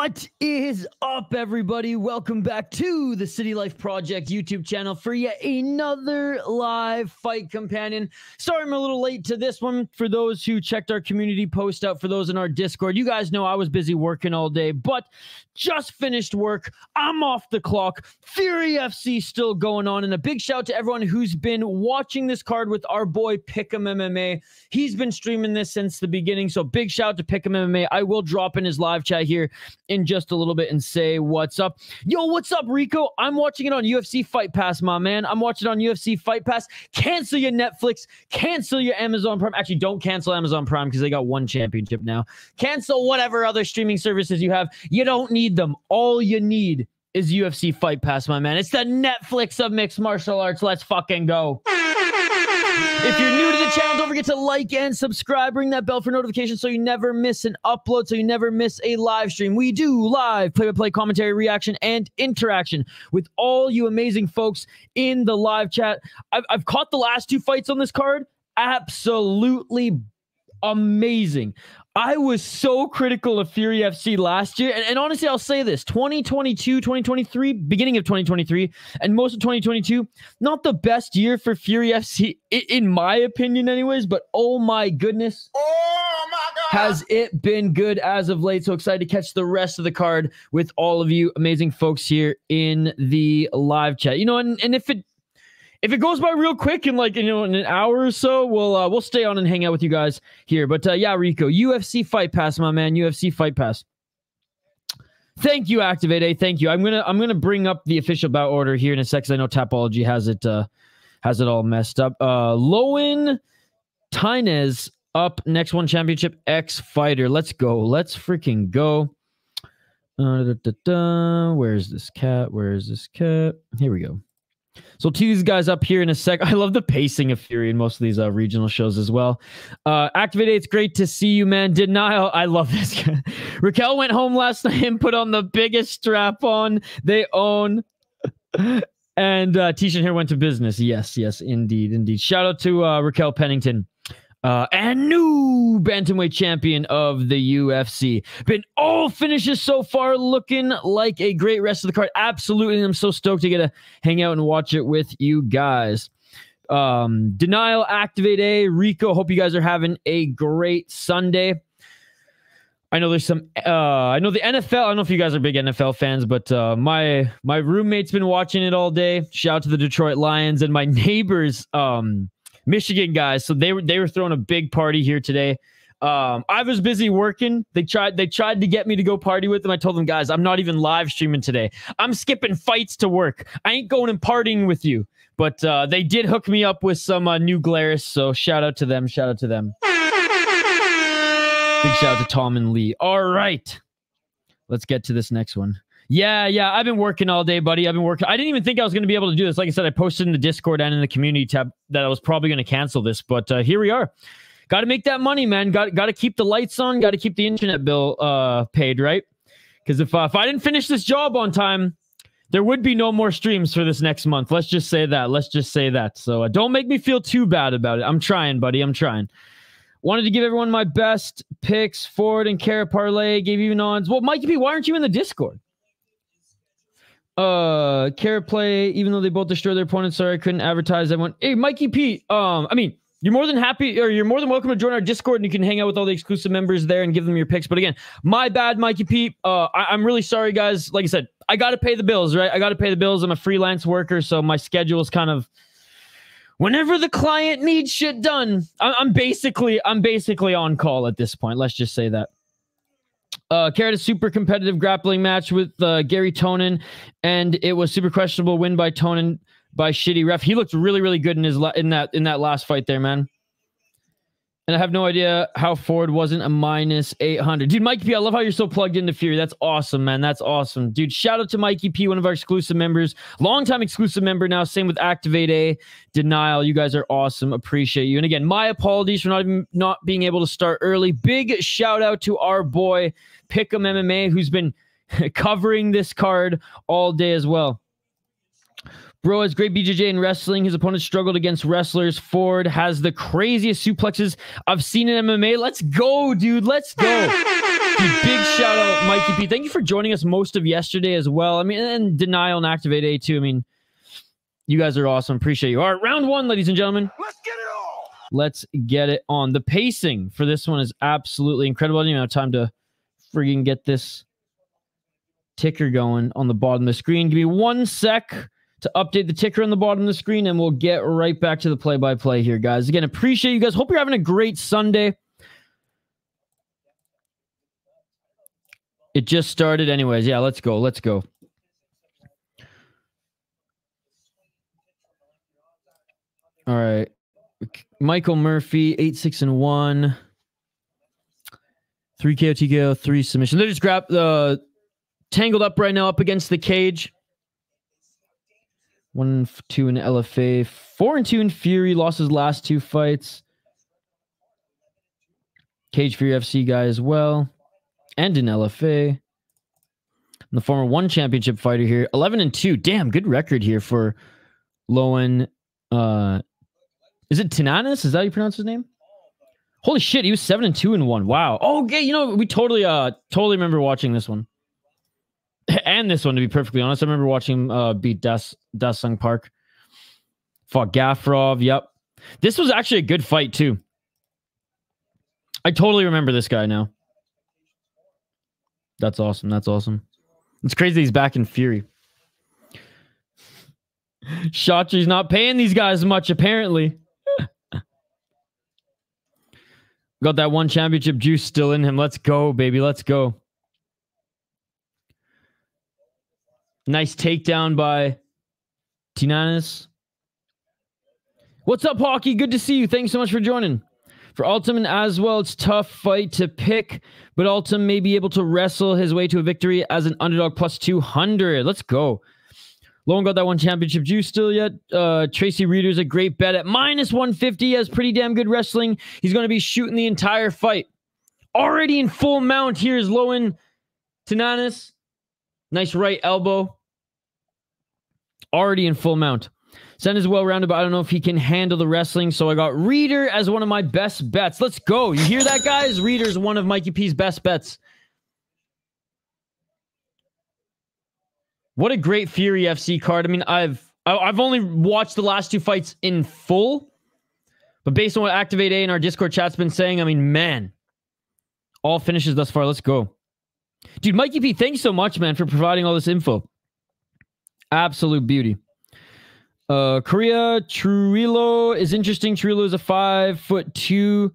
What is up, everybody? Welcome back to the City Life Project YouTube channel for yet another live fight companion. Sorry I'm a little late to this one. For those who checked our community post out, for those in our Discord, you guys know I was busy working all day, but just finished work. I'm off the clock. Fury FC still going on, and a big shout to everyone who's been watching this card with our boy Pick'em MMA. He's been streaming this since the beginning, so big shout to Pick'em MMA. I will drop in his live chat here in just a little bit and say what's up. Yo, what's up, Rico? I'm watching it on UFC Fight Pass, my man. I'm watching it on UFC Fight Pass. Cancel your Netflix. Cancel your Amazon Prime. Actually, don't cancel Amazon Prime because they got one championship now. Cancel whatever other streaming services you have. You don't need them. All you need is UFC Fight Pass, my man. It's the Netflix of mixed martial arts. Let's fucking go. If you're new to the channel, don't forget to like and subscribe. Ring that bell for notifications so you never miss an upload, so you never miss a live stream. We do live play-by-play commentary, reaction, and interaction with all you amazing folks in the live chat. I've caught the last two fights on this card. Absolutely amazing. I was so critical of Fury FC last year, and honestly, I'll say this, 2022, 2023, beginning of 2023, and most of 2022, not the best year for Fury FC, in my opinion anyways, but oh my goodness, oh my God, has it been good as of late. So excited to catch the rest of the card with all of you amazing folks here in the live chat. You know, and if it goes by real quick in in an hour or so, we'll stay on and hang out with you guys here. But yeah, Rico, UFC Fight Pass, my man, UFC Fight Pass. Thank you, Activate A. Thank you. I'm gonna bring up the official bout order here in a sec, 'cause I know Tapology has it all messed up. Lowen, Tynanes up next one, Championship X Fighter. Let's go. Let's freaking go. Where's this cat? Where is this cat? Here we go. So tee these guys up here in a sec. I love the pacing of Fury in most of these regional shows as well. Activate, it's great to see you, man. Denial, I love this guy. Raquel went home last night and put on the biggest strap on they own. And Tishan here went to business. Yes, yes, indeed, indeed. Shout out to Raquel Pennington. And new bantamweight champion of the UFC. Been all finishes so far, looking like a great rest of the card. Absolutely, I'm so stoked to get to hang out and watch it with you guys. Denial, Activate A, Rico, hope you guys are having a great Sunday. I know there's some, I know the NFL, I don't know if you guys are big NFL fans, but my roommate's been watching it all day. Shout out to the Detroit Lions, and my neighbors, Michigan guys, so they were throwing a big party here today. I was busy working. They tried to get me to go party with them. I told them, guys, I'm not even live streaming today. I'm skipping fights to work. I ain't going and partying with you. But they did hook me up with some new Glarus, so shout out to them. Shout out to them. Big shout out to Tom and Lee. All right, let's get to this next one. Yeah, I've been working all day, buddy. I've been working. I didn't even think I was going to be able to do this. Like I said, I posted in the Discord and in the community tab that I was probably going to cancel this, but here we are. Got to make that money, man. Got to keep the lights on. Got to keep the internet bill paid, right? Because if I didn't finish this job on time, there would be no more streams for this next month. Let's just say that. Let's just say that. So don't make me feel too bad about it. I'm trying, buddy. I'm trying. Wanted to give everyone my best picks. Ford and Khera parlay. Gave you nods. Well, Mikey P, why aren't you in the Discord? Khera play, even though they both destroyed their opponents. Sorry, I couldn't advertise. I went, hey, Mikey P. I mean, you're more than happy, or you're more than welcome to join our Discord, and you can hang out with all the exclusive members there and give them your picks. But again, my bad, Mikey P. I'm really sorry, guys. Like I said, I got to pay the bills, right? I got to pay the bills. I'm a freelance worker, so my schedule is kind of whenever the client needs shit done. I'm basically on call at this point. Let's just say that. Khera had a super competitive grappling match with Gary Tonin, and it was super questionable win by Tonin by shitty ref. He looked really, really good in his in that last fight there, man. And I have no idea how Ford wasn't a minus 800. Dude, Mikey P, I love how you're so plugged into Fury. That's awesome, man. That's awesome. Dude, shout out to Mikey P, one of our exclusive members. Longtime exclusive member now. Same with Activate A. Denial. You guys are awesome. Appreciate you. And again, my apologies for not being able to start early. Big shout out to our boy, Pick'em MMA, who's been covering this card all day as well. Bro has great BJJ in wrestling. His opponent struggled against wrestlers. Ford has the craziest suplexes I've seen in MMA. Let's go, dude. Let's go. Dude, big shout out, Mikey P. Thank you for joining us most of yesterday as well. I mean, and Denial and Activate A too. I mean, you guys are awesome. Appreciate you. All right, round one, ladies and gentlemen. Let's get it on. Let's get it on. The pacing for this one is absolutely incredible. I didn't even have time to friggin' get this ticker going on the bottom of the screen. Give me 1 sec to update the ticker on the bottom of the screen, and we'll get right back to the play-by-play here, guys. Again, appreciate you guys. Hope you're having a great Sunday. It just started anyways. Yeah, let's go. Let's go. All right. Michael Murphy, 8-6-1. 3 KO, TKO, 3 submission. They just grabbed the tangled up right now up against the cage. 1-2 in LFA. 4-2 in Fury. Lost his last 2 fights. Cage Fury FC guy as well. And in LFA. And the former 1 championship fighter here. 11-2. Damn, good record here for Lowen. Is it Tynanes? Is that how you pronounce his name? Holy shit, he was 7-2-1. Wow. Oh, okay, you know, we totally remember watching this one. And this one, to be perfectly honest. I remember watching him beat Dasung Park. Fought Gafrov. Yep. This was actually a good fight, too. I totally remember this guy now. That's awesome. That's awesome. It's crazy he's back in Fury. Shotji's not paying these guys much, apparently. Got that 1 championship juice still in him. Let's go, baby. Let's go. Nice takedown by Tynanes. What's up, Hockey? Good to see you. Thanks so much for joining. For Altum and Aswell, it's a tough fight to pick, but Altum may be able to wrestle his way to a victory as an underdog plus 200. Let's go. Lowen got that 1 championship juice still yet. Tracy Reader's a great bet at -150. He has pretty damn good wrestling. He's going to be shooting the entire fight. Already in full mount. Here's Lowen Tynanes. Nice right elbow. Already in full mount. Saenz is well-rounded, but I don't know if he can handle the wrestling, so I got Reader as one of my best bets. Let's go. You hear that, guys? Reader's one of Mikey P's best bets. What a great Fury FC card. I mean, I've only watched the last 2 fights in full, but based on what Activate A in our Discord chat's been saying, I mean, man, all finishes thus far. Let's go. Dude, Mikey P, thanks so much, man, for providing all this info. Absolute beauty. Coria Trujillo is interesting. Trujillo is a 5'2"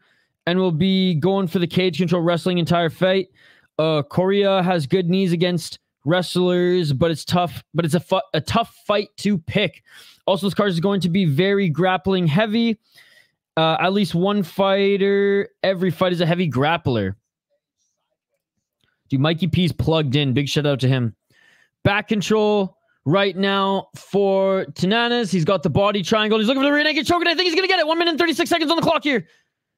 and will be going for the cage control wrestling entire fight. Coria has good knees against wrestlers, but it's tough. But it's a tough fight to pick. Also, this card is going to be very grappling heavy. At least one fighter every fight is a heavy grappler. Dude, Mikey P's plugged in. Big shout out to him. Back control right now for Tynanes. He's got the body triangle. He's looking for the rear naked choke, and I think he's going to get it. 1 minute and 36 seconds on the clock here.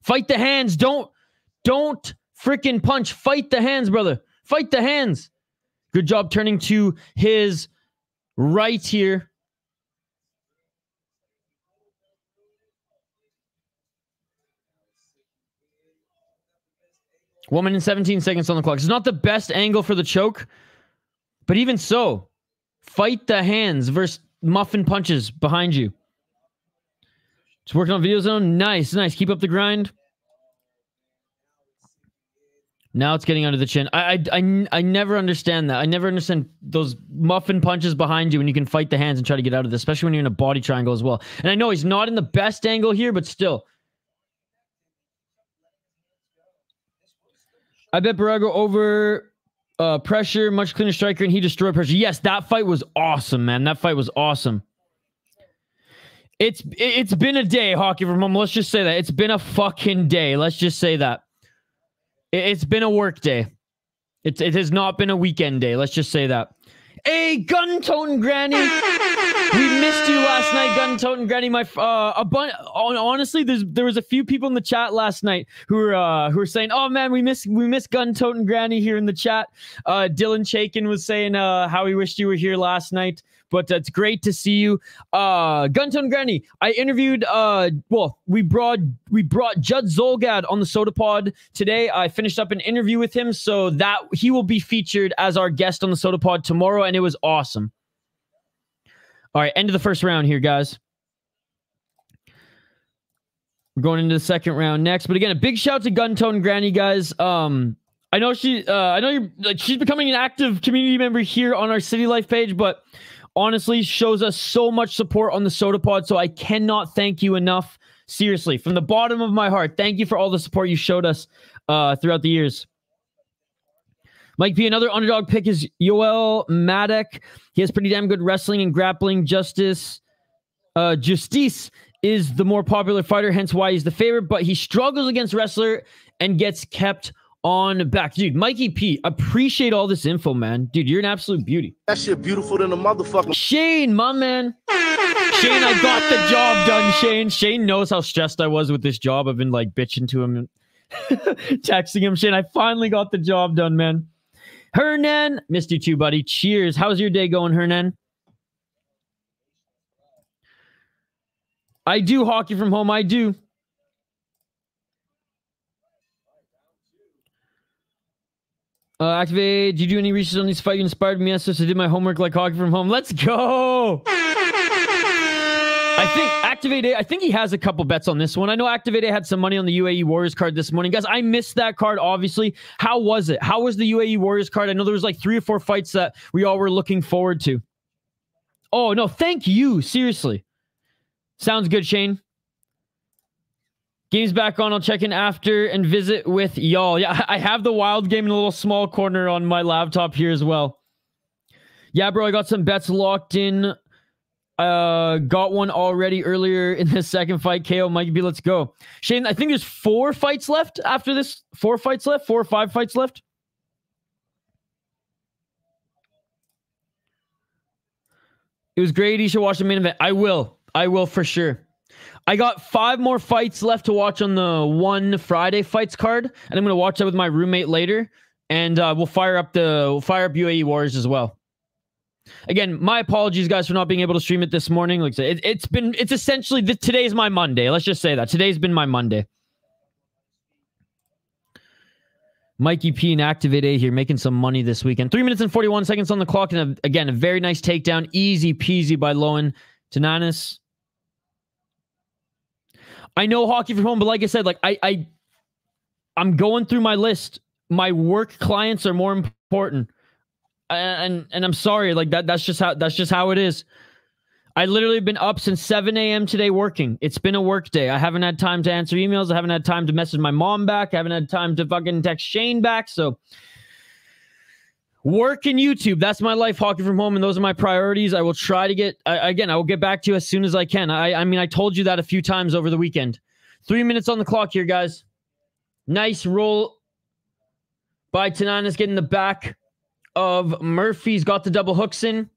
Fight the hands. Don't freaking punch. Fight the hands, brother. Fight the hands. Good job turning to his right here. One minute and 17 seconds on the clock. It's not the best angle for the choke, but even so, fight the hands versus muffin punches behind you. Just working on video zone. Nice, nice. Keep up the grind. Now it's getting under the chin. I never understand that. I never understand those muffin punches behind you when you can fight the hands and try to get out of this, especially when you're in a body triangle as well. And I know he's not in the best angle here, but still. I bet Borrego over Presher, much cleaner striker, and he destroyed Presher. Yes, that fight was awesome, man. That fight was awesome. It's been a day, Hockey from Home. Let's just say that. It's been a fucking day. Let's just say that. It's been a work day. It has not been a weekend day. Let's just say that. Hey, gun-toting granny. We missed you last night, gun-toting granny. Honestly, there was a few people in the chat last night who were saying, "Oh man, we miss gun-toting granny here in the chat." Dylan Chaikin was saying how he wished you were here last night. But it's great to see you. Guntone Granny, I interviewed, we brought Judd Zolgad on the Soda Pod today. I finished up an interview with him, so that he will be featured as our guest on the Soda Pod tomorrow, and it was awesome. All right, end of the first round here, guys. We're going into the second round next. But again, a big shout to Guntone Granny, guys. I know she's becoming an active community member here on our City Life page, but honestly shows us so much support on the Soda Pod, so I cannot thank you enough. Seriously, from the bottom of my heart, thank you for all the support you showed us throughout the years. Mike P, another underdog pick is Yoel Madak. He has pretty damn good wrestling and grappling. Justice is the more popular fighter, hence why he's the favorite, but he struggles against wrestler and gets kept on back. Dude, Mikey P, appreciate all this info, man. Dude, you're an absolute beauty. That shit beautiful than a motherfucker. Shane, my man. Shane, I got the job done, Shane. Shane knows how stressed I was with this job. I've been like bitching to him and texting him. Shane, I finally got the job done, man. Hernan, missed you too, buddy. Cheers. How's your day going, Hernan? I do hockey from home. I do. Activate. Did you do any research on these fights? You inspired me. Yes, so I did my homework like hockey from home. Let's go. I think Activate A, I think he has a couple bets on this one. I know Activate A had some money on the UAE Warriors card this morning. Guys, I missed that card, obviously. How was it? How was the UAE Warriors card? I know there was like 3 or 4 fights that we all were looking forward to. Oh, no, thank you. Seriously. Sounds good, Shane. Game's back on. I'll check in after and visit with y'all. Yeah, I have the wild game in a little small corner on my laptop here as well. Yeah, bro, I got some bets locked in. Got one already earlier in the second fight. KO Mikey B, let's go. Shane, I think there's 4 fights left after this. 4 fights left? 4 or 5 fights left? It was great. You should watch the main event. I will. I will for sure. I got 5 more fights left to watch on the one Friday fights card, and I'm going to watch that with my roommate later, and we'll fire up UAE Warriors as well. Again, my apologies, guys, for not being able to stream it this morning. Like I said, it's essentially today's my Monday. Let's just say that today's been my Monday. Mikey P and Activate A here making some money this weekend. 3 minutes and 41 seconds on the clock, and again a very nice takedown, easy peasy by Lowen. Tynanes. I know hockey from home, but like I said, like I'm going through my list. My work clients are more important, and I'm sorry, like that's just how it is. I literally been up since 7 a.m. today working. It's been a work day. I haven't had time to answer emails. I haven't had time to message my mom back. I haven't had time to fucking text Shane back. So work and YouTube, that's my life, hockey from home, and those are my priorities. I will try to get, I will get back to you as soon as I can. I mean, I told you that a few times over the weekend. 3 minutes on the clock here, guys. Nice roll by Tynanes, getting the back of Murphy's got the double hooks in.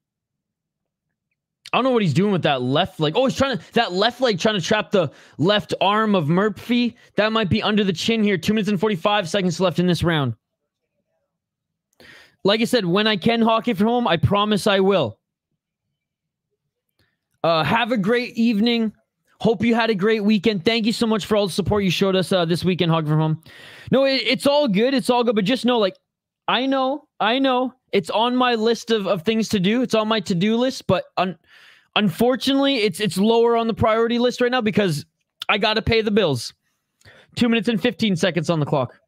I don't know what he's doing with that left leg. Oh, he's that left leg trying to trap the left arm of Murphy. That might be under the chin here. 2 minutes and 45 seconds left in this round. Like I said, when I can hockey from home, I promise I will. Have a great evening. Hope you had a great weekend. Thank you so much for all the support you showed us this weekend, hockey from home. No, it's all good. It's all good. But just know, like, I know. It's on my list of things to do. It's on my to-do list. But unfortunately, it's lower on the priority list right now because I got to pay the bills. 2 minutes and 15 seconds on the clock.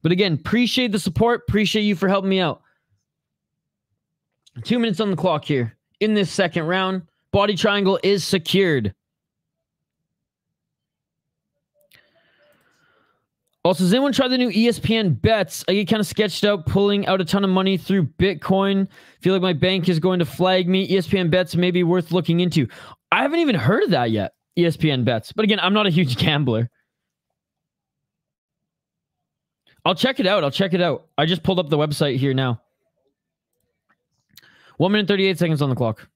But again, appreciate the support. Appreciate you for helping me out. 2 minutes on the clock here in this second round. Body triangle is secured. Also, does anyone try the new ESPN bets? I get kind of sketched out pulling out a ton of money through Bitcoin. Feel like my bank is going to flag me. ESPN bets may be worth looking into. I haven't even heard of that yet, ESPN bets. But again, I'm not a huge gambler. I'll check it out. I just pulled up the website here now. 1 minute 38 seconds on the clock.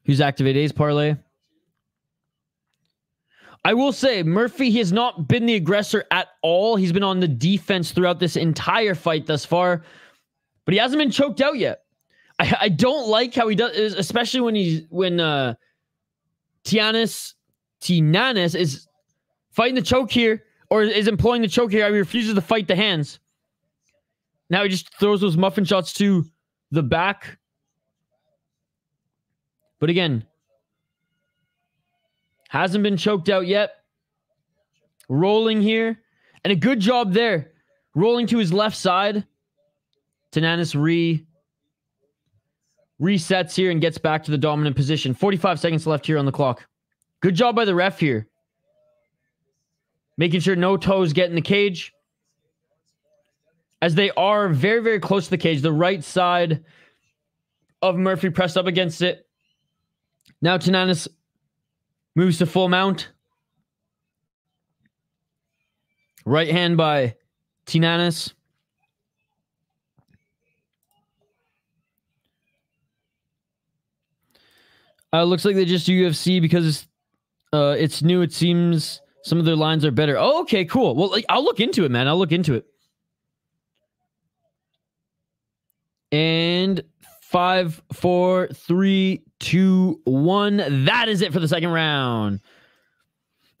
Who's Activate A's parlay? I will say, Murphy, he has not been the aggressor at all. He's been on the defense throughout this entire fight thus far, but he hasn't been choked out yet. I don't like how he does, especially when Tynanes is fighting the choke here, or is employing the choke here. He refuses to fight the hands. Now he just throws those muffin shots to the back. But again, hasn't been choked out yet. Rolling here. And a good job there. Rolling to his left side. Tynanes resets here and gets back to the dominant position. 45 seconds left here on the clock. Good job by the ref here. Making sure no toes get in the cage. As they are very, very close to the cage. The right side of Murphy pressed up against it. Now Tynanes moves to full mount. Right hand by Tynanes. Looks like they just do UFC because it's new. It seems some of their lines are better. Oh, okay, cool. Well, I'll look into it, man. I'll look into it. And 5, 4, 3, 2, 1. That is it for the second round.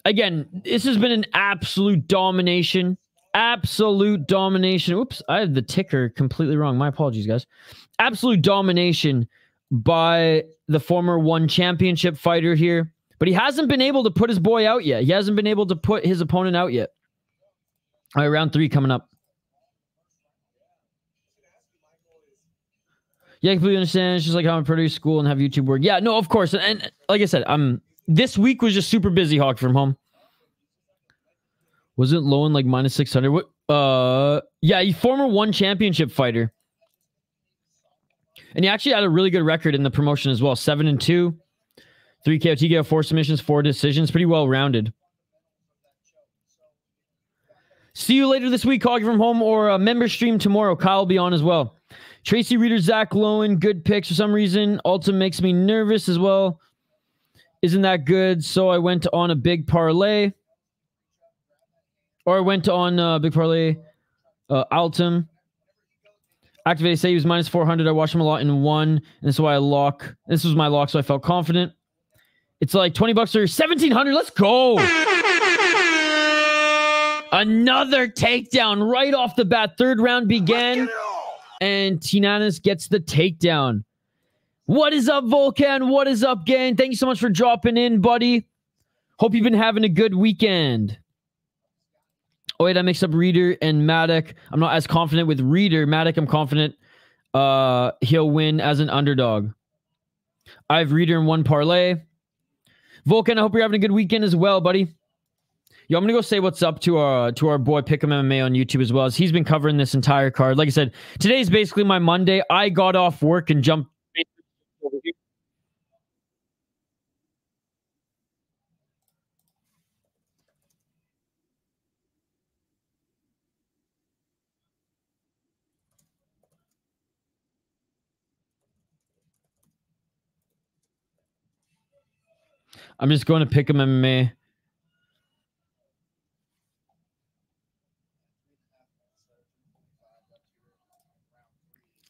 Again, this has been an absolute domination. Absolute domination. Oops, I have the ticker completely wrong. My apologies, guys. Absolute domination by the former one championship fighter here. But he hasn't been able to put his boy out yet. He hasn't been able to put his opponent out yet. All right, round 3 coming up. Yeah, I completely understand. It's just like how I'm produce school and have YouTube work. Yeah, no, of course. And like I said, this week was just super busy, Hawk from home. Wasn't Lowen like minus 600? What? Yeah, he's former one championship fighter. And he actually had a really good record in the promotion as well. 7-2. 3 KO, TKO, 4 submissions, 4 decisions. Pretty well rounded. See you later this week, Hawk from home, or a member stream tomorrow. Kyle will be on as well. Tracy, Reader, Zack, Lowen, good picks for some reason. Altum makes me nervous as well. Isn't that good? So I went on a big parlay. Or I went on a big parlay. Altum. Activated, say he was minus 400. I watched him a lot in one. And this is why I lock. This was my lock, so I felt confident. It's like 20 bucks or 1,700. Let's go. Another takedown right off the bat. Third round began. And Tynanes gets the takedown. What is up, Volcan? What is up, gang? Thank you so much for dropping in, buddy. Hope you've been having a good weekend. Oh, wait, I mixed up Reader and Madak. I'm not as confident with Reader. Madak, I'm confident he'll win as an underdog. I have Reader in one parlay. Volcan, I hope you're having a good weekend as well, buddy. Yo, I'm going to go say what's up to our boy Pick'em MMA on YouTube as well, as he's been covering this entire card. Like I said, today's basically my Monday. I got off work and jumped over here. I'm just going to Pick'em MMA.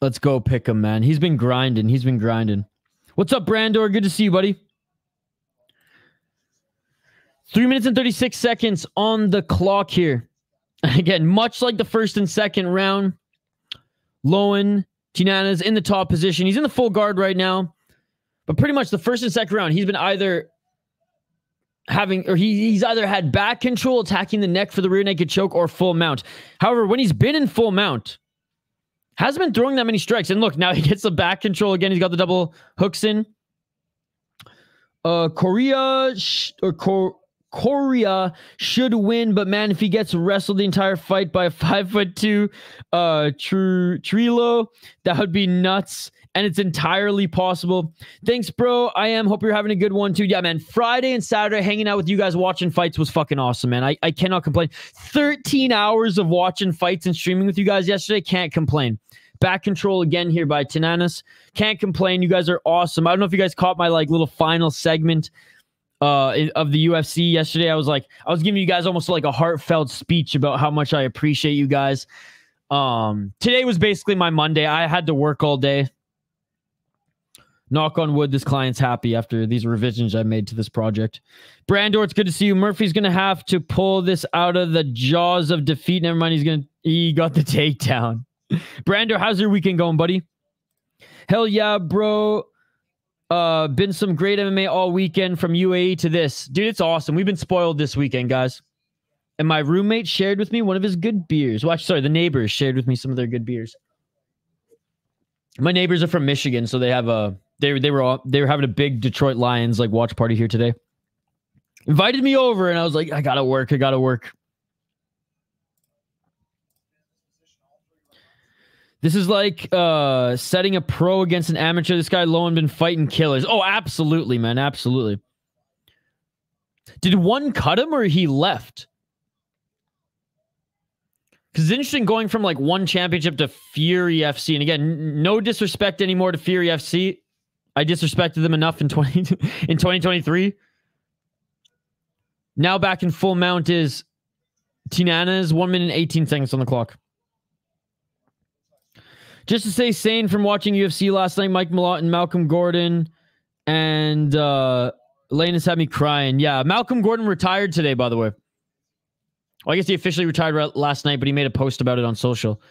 Let's go pick him, man. He's been grinding. He's been grinding. What's up, Brandor? Good to see you, buddy. 3 minutes and 36 seconds on the clock here. Again, much like the first and second round, Lowen, Tynanes in the top position. He's in the full guard right now. But pretty much the first and second round, he's been either having, or he's either had back control, attacking the neck for the rear naked choke, or full mount. However, when he's been in full mount, hasn't been throwing that many strikes. And look, now he gets the back control again. He's got the double hooks in. Coria should win, but man, if he gets wrestled the entire fight by a 5'2" Trujillo, that would be nuts. And it's entirely possible. Thanks, bro. Hope you're having a good one too. Yeah, man. Friday and Saturday hanging out with you guys watching fights was fucking awesome, man. I cannot complain. 13 hours of watching fights and streaming with you guys yesterday. Can't complain. Back control again here by Tynanes. Can't complain. You guys are awesome. I don't know if you guys caught my little final segment of the UFC yesterday. I was giving you guys almost like a heartfelt speech about how much I appreciate you guys. Today was basically my Monday. I had to work all day. Knock on wood, this client's happy after these revisions I made to this project. Brandor, it's good to see you. Murphy's going to have to pull this out of the jaws of defeat. Never mind, he got the takedown. Brandor, how's your weekend going, buddy? Hell yeah, bro. Been some great MMA all weekend from UAE to this. Dude, it's awesome. We've been spoiled this weekend, guys. And my roommate shared with me one of his good beers. Well, sorry, the neighbors shared with me some of their good beers. My neighbors are from Michigan, so they have a... They were having a big Detroit Lions like watch party here today. Invited me over, and I was like, I gotta work. This is like setting a pro against an amateur. This guy Lowen been fighting killers. Oh, absolutely, man, absolutely. Did one cut him or he left? Because it's interesting going from like one championship to Fury FC, and again, no disrespect anymore to Fury FC. I disrespected them enough in 2023. Now back in full mount is Tynanes, 1 minute 18 seconds on the clock. Just to say, sane from watching UFC last night, Mike Malott and Malcolm Gordon, and Lane has had me crying. Yeah, Malcolm Gordon retired today, by the way. Well, I guess he officially retired last night, but he made a post about it on social.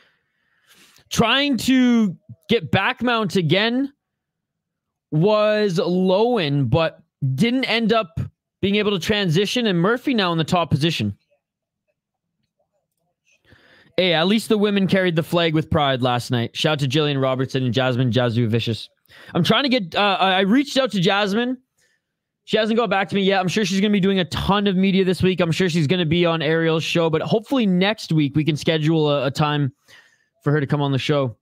Trying to get back mount again was Lowen, but didn't end up being able to transition, and Murphy now in the top position. Hey, at least the women carried the flag with pride last night. Shout out to Jillian Robertson and Jasmine Jazu Vicious. I'm trying to get... I reached out to Jasmine. She hasn't got back to me yet. I'm sure she's going to be doing a ton of media this week. I'm sure she's going to be on Ariel's show, but hopefully next week we can schedule a time for her to come on the show.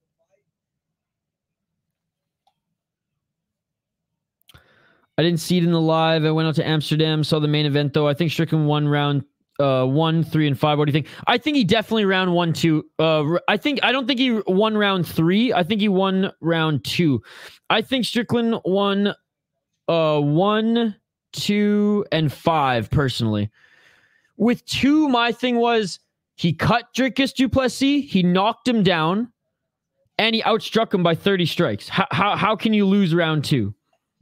I didn't see it in the live. I went out to Amsterdam, saw the main event, though. I think Strickland won round 1, 3, and 5. What do you think? I think he definitely round 1, 2. I don't think he won round 3. I think he won round 2. I think Strickland won 1, 2, and 5, personally. With 2, my thing was he cut Dricus du Plessis, he knocked him down, and he outstruck him by 30 strikes. How can you lose round 2?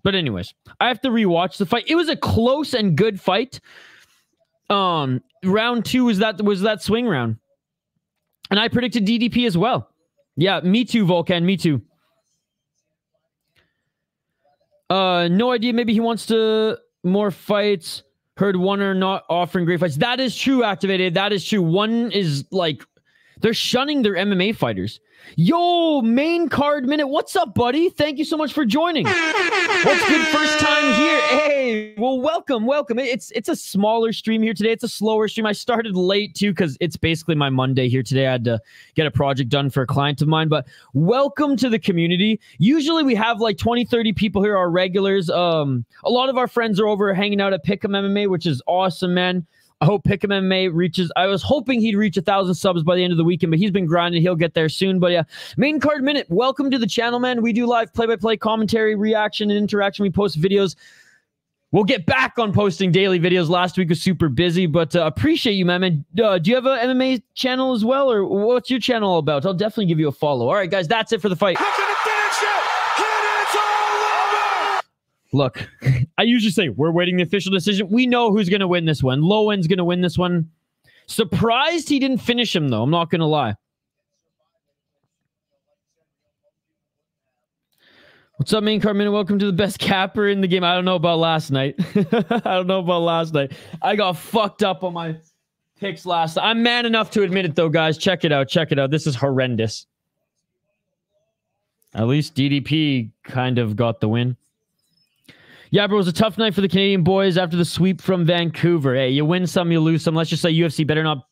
But anyways, I have to rewatch the fight. It was a close and good fight. Round 2 was that swing round. And I predicted DDP as well. Yeah, me too, Volcan, me too. No idea. Maybe he wants to more fights. Heard one are not offering great fights. That is true, Activated. That is true. One is like, they're shunning their MMA fighters. Yo, main card minute. What's up, buddy? Thank you so much for joining. What's good? First time here. Hey, well, welcome. It's a smaller stream here today. It's a slower stream. I started late too because it's basically my Monday here today. I had to get a project done for a client of mine, but welcome to the community. Usually we have like 20, 30 people here, our regulars. A lot of our friends are over hanging out at Pick'em MMA, which is awesome, man. I hope Pick'em MMA reaches... I was hoping he'd reach 1,000 subs by the end of the weekend, but he's been grinding. He'll get there soon. But yeah, main card minute. Welcome to the channel, man. We do live play-by-play commentary, reaction, and interaction. We post videos. We'll get back on posting daily videos. Last week was super busy, but appreciate you, man. Do you have an MMA channel as well, or what's your channel all about? I'll definitely give you a follow. All right, guys, that's it for the fight. Look, I usually say we're waiting the official decision. We know who's going to win this one. Lowen's going to win this one. Surprised he didn't finish him, though. I'm not going to lie. What's up, main card minute? Welcome to the best capper in the game. I don't know about last night. I got fucked up on my picks last night. I'm man enough to admit it, though, guys. Check it out. This is horrendous. At least DDP kind of got the win. Yeah, bro, it was a tough night for the Canadian boys after the sweep from Vancouver. Hey, you win some, you lose some. Let's just say UFC better not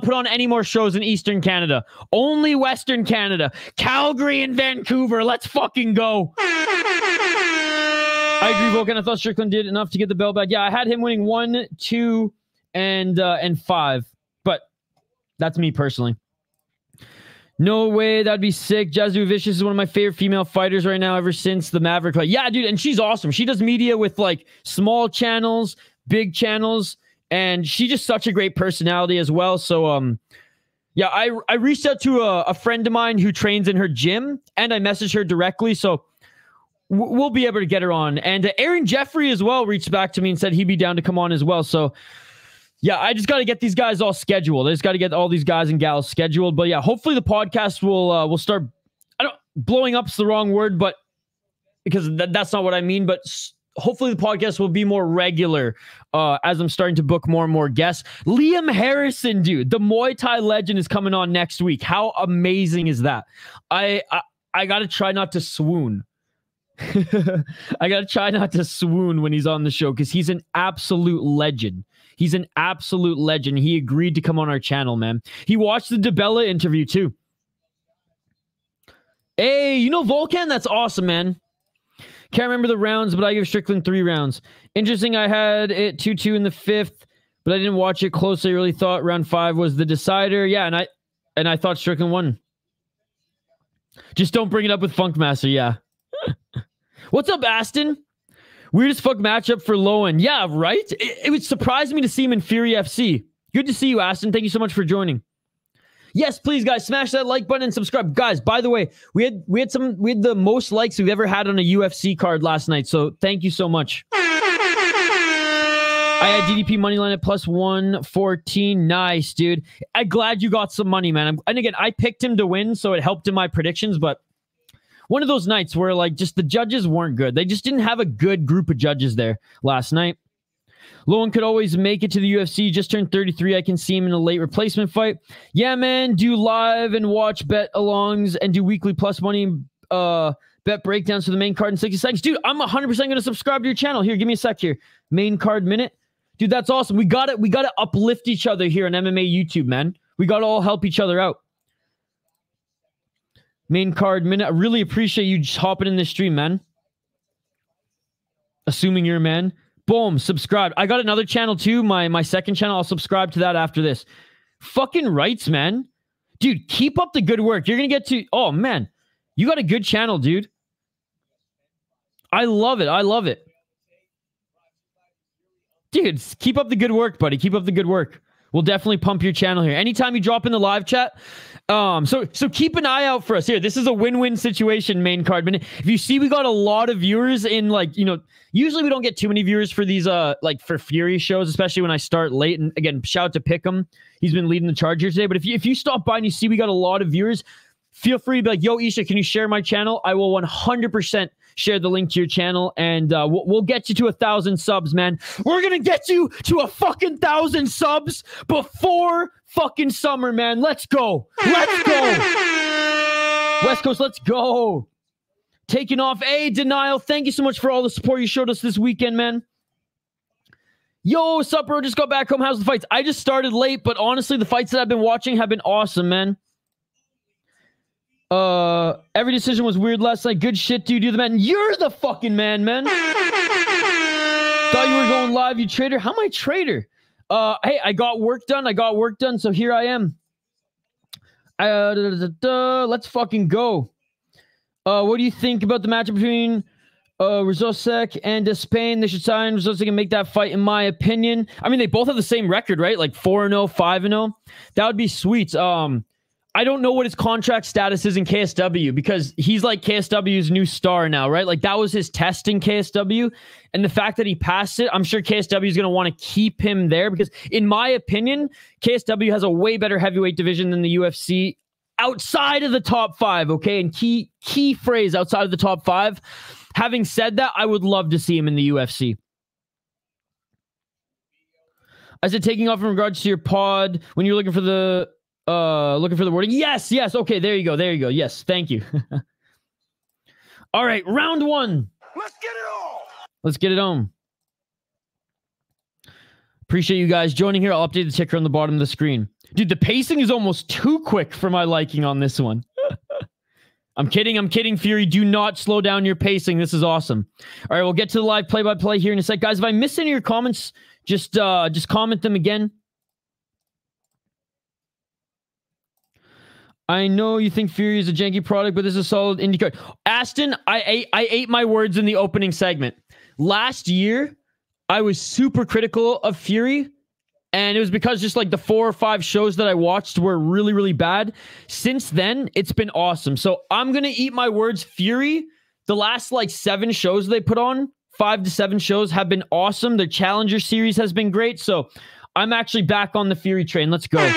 put on any more shows in Eastern Canada. Only Western Canada. Calgary and Vancouver. Let's fucking go. I agree, Volcan. I thought Strickland did enough to get the belt back. Yeah, I had him winning 1, 2, and 5. But that's me personally. No way, that'd be sick. Jazzu Vicious is one of my favorite female fighters right now ever since the Maverick fight. Yeah, dude, and she's awesome. She does media with like small channels, big channels, and she's just such a great personality as well. So, yeah, I reached out to a friend of mine who trains in her gym, and I messaged her directly, so we'll be able to get her on. And Aaron Jeffrey as well reached back to me and said he'd be down to come on as well. So, yeah, I just got to get these guys all scheduled. I just got to get all these guys and gals scheduled. But yeah, hopefully the podcast will start. Blowing up's the wrong word, but because that's not what I mean. But hopefully the podcast will be more regular as I'm starting to book more and more guests. Liam Harrison, dude, the Muay Thai legend is coming on next week. How amazing is that? I got to try not to swoon. I got to try not to swoon when he's on the show because he's an absolute legend. He's an absolute legend. He agreed to come on our channel, man. He watched the DeBella interview, too. Hey, you know Volcan? That's awesome, man. Can't remember the rounds, but I give Strickland 3 rounds. Interesting, I had it 2-2 in the 5th, but I didn't watch it closely. I really thought round 5 was the decider. Yeah, and I thought Strickland won. Just don't bring it up with Funkmaster, yeah. What's up, Aston? Weirdest fuck matchup for Lowen. Yeah, right? It would surprise me to see him in Fury FC. Good to see you, Aston. Thank you so much for joining. Yes, please, guys, smash that like button and subscribe. Guys, by the way, we had the most likes we've ever had on a UFC card last night, so thank you so much. I had DDP moneyline at plus 114. Nice, dude. I'm glad you got some money, man. And again, I picked him to win, so it helped in my predictions, but one of those nights where, like, just the judges weren't good. They just didn't have a good group of judges there last night. Lowen could always make it to the UFC. Just turned 33. I can see him in a late replacement fight. Yeah, man. Do live and watch bet alongs and do weekly plus money bet breakdowns for the main card in 60 seconds. Dude, I'm 100% going to subscribe to your channel. Here, give me a sec here. Main card minute. Dude, that's awesome. We got it. We got to uplift each other here on MMA YouTube, man. We got to all help each other out. Main card minute. I really appreciate you just hopping in this stream, man. Assuming you're a man. Boom. Subscribe. I got another channel too. My second channel. I'll subscribe to that after this. Fucking rights, man. Dude, keep up the good work. You're going to get to... Oh, man. You got a good channel, dude. I love it. I love it. Dude, keep up the good work, buddy. Keep up the good work. We'll definitely pump your channel here. Anytime you drop in the live chat, so keep an eye out for us here. This is a win-win situation, main card minute. If you see, we got a lot of viewers in, like, you know, usually we don't get too many viewers for these, like, for Fury shows, especially when I start late. And again, shout out to Pick'em. He's been leading the charge here today. But if you stop by and you see we got a lot of viewers, feel free to be like, yo, Isha, can you share my channel? I will 100% share the link to your channel, and we'll get you to 1,000 subs, man. We're gonna get you to a fucking 1,000 subs before fucking summer, man. Let's go. Let's go. West Coast, let's go. Taking off. Hey, Denial, thank you so much for all the support you showed us this weekend, man. Yo, what's up, bro? Just got back home. How's the fights? I just started late, but honestly, the fights that I've been watching have been awesome, man. Every decision was weird last night. Good shit, dude. You're the man. You're the fucking man, man. Thought you were going live, you traitor. How am I traitor? Hey, I got work done. So here I am. Let's fucking go. What do you think about the matchup between Rizosek and Spain? They should sign Rizosek and make that fight, in my opinion. I mean, they both have the same record, right? Like 4-0, 5-0. That would be sweet. I don't know what his contract status is in KSW because he's like KSW's new star now, right? Like that was his test in KSW. And the fact that he passed it, I'm sure KSW is going to want to keep him there because in my opinion, KSW has a way better heavyweight division than the UFC outside of the top 5. Okay. And key phrase, outside of the top 5. Having said that, I would love to see him in the UFC. I said, taking off in regards to your pod when you're looking for the wording. Yes. Okay, there you go. Yes, thank you. All right, round 1. Let's get it on. Appreciate you guys joining here. I'll update the ticker on the bottom of the screen. Dude, the pacing is almost too quick for my liking on this one. I'm kidding, Fury. Do not slow down your pacing. This is awesome. All right, we'll get to the live play-by-play here in a sec. Guys, if I miss any of your comments, just comment them again. I know you think Fury is a janky product, but this is a solid indie card. Aston, I ate my words in the opening segment. Last year, I was super critical of Fury, and it was because just like the 4 or 5 shows that I watched were really, really bad. Since then, it's been awesome. So I'm going to eat my words. Fury, the last like 7 shows they put on, 5 to 7 shows have been awesome. The Challenger series has been great. So I'm actually back on the Fury train. Let's go.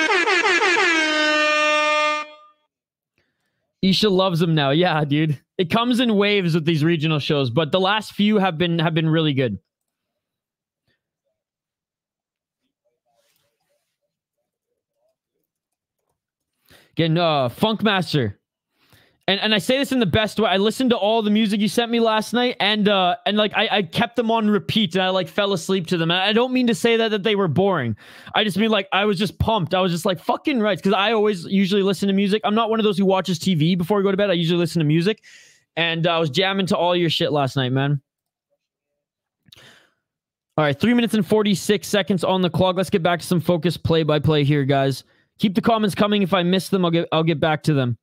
Isha loves them now. Yeah, dude. It comes in waves with these regional shows, but the last few have been really good. Again, Funkmaster. And I say this in the best way. I listened to all the music you sent me last night, and like I kept them on repeat, and I like fell asleep to them. And I don't mean to say that they were boring. I just mean like I was just pumped. I was just like fucking right, because I always usually listen to music. I'm not one of those who watches TV before I go to bed. I usually listen to music, and I was jamming to all your shit last night, man. All right, 3 minutes and 46 seconds on the clock. Let's get back to some focused play-by-play here, guys. Keep the comments coming. If I miss them, I'll get back to them.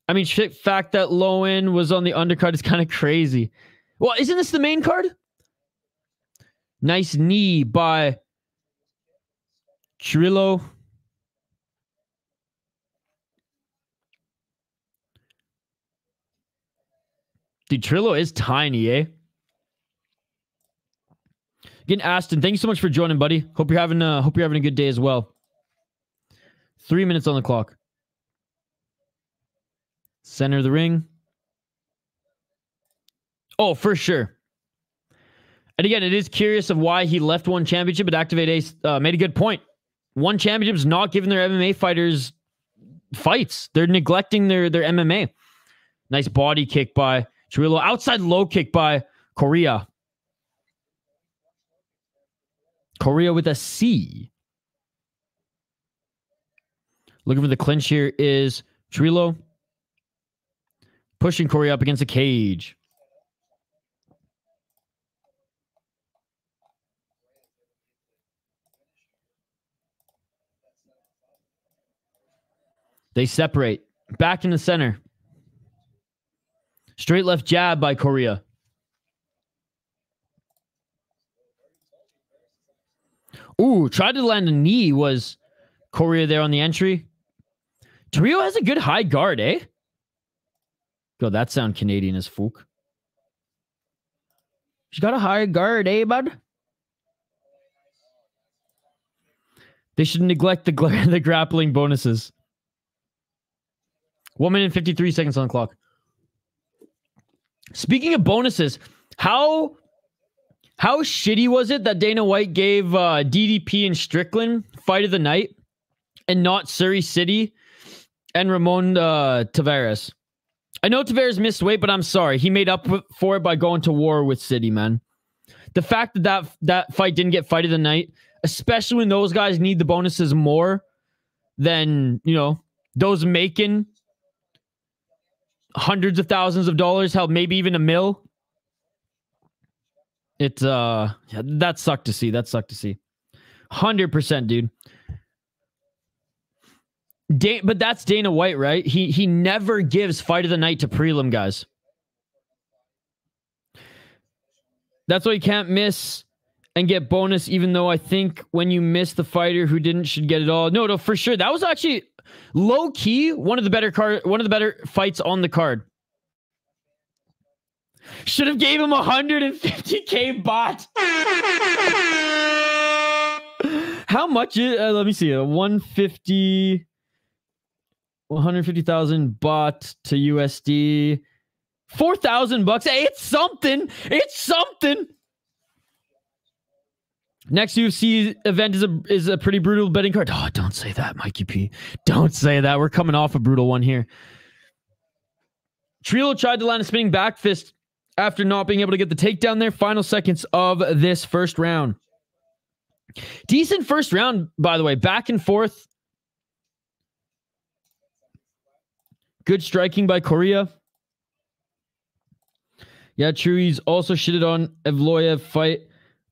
I mean, fact that Lowen was on the undercard is kind of crazy. Well, isn't this the main card? Nice knee by Trujillo. Dude, Trujillo is tiny, eh? Again, Aston, thank you so much for joining, buddy. Hope you're having a good day as well. 3 minutes on the clock. Center of the ring. Oh, for sure. And again, it is curious of why he left one championship, but Activate Ace made a good point. One championship is not giving their MMA fighters fights. They're neglecting their MMA. Nice body kick by Trujillo. Outside low kick by Coria. Coria with a C. Looking for the clinch here is Trujillo. Pushing Coria up against the cage. They separate. Back in the center. Straight left jab by Coria. Ooh, tried to land a knee was Coria there on the entry. Trujillo has a good high guard, eh? God, that sound Canadian as fuck. She's got a high guard, eh, bud? They should neglect the grappling bonuses. 1 minute and 53 seconds on the clock. Speaking of bonuses, how shitty was it that Dana White gave DDP and Strickland fight of the night and not Surrey City and Ramon Tavares? I know Tavares missed weight, but I'm sorry. He made up for it by going to war with City, man. The fact that fight didn't get fight of the night, especially when those guys need the bonuses more than, you know, those making hundreds of thousands of dollars, hell, maybe even $1 million. Yeah, that sucked to see. That sucked to see. 100%, dude. But that's Dana White, right? He never gives fight of the night to prelim guys. That's why you can't miss and get bonus, even though I think when you miss the fighter who didn't should get it all. No, for sure. That was actually low key one of the better fights on the card. Should have gave him 150K bot. How much is let me see, 150,000 bot to USD. 4,000 bucks. Hey, it's something. It's something. Next UFC event is a pretty brutal betting card. Oh, don't say that, Mikey P. Don't say that. We're coming off a brutal one here. Trujillo tried to land a spinning back fist after not being able to get the takedown there. Final seconds of this first round. Decent first round, by the way. Back and forth. Good striking by Coria. Yeah, true. He's also shitted on Evloev fight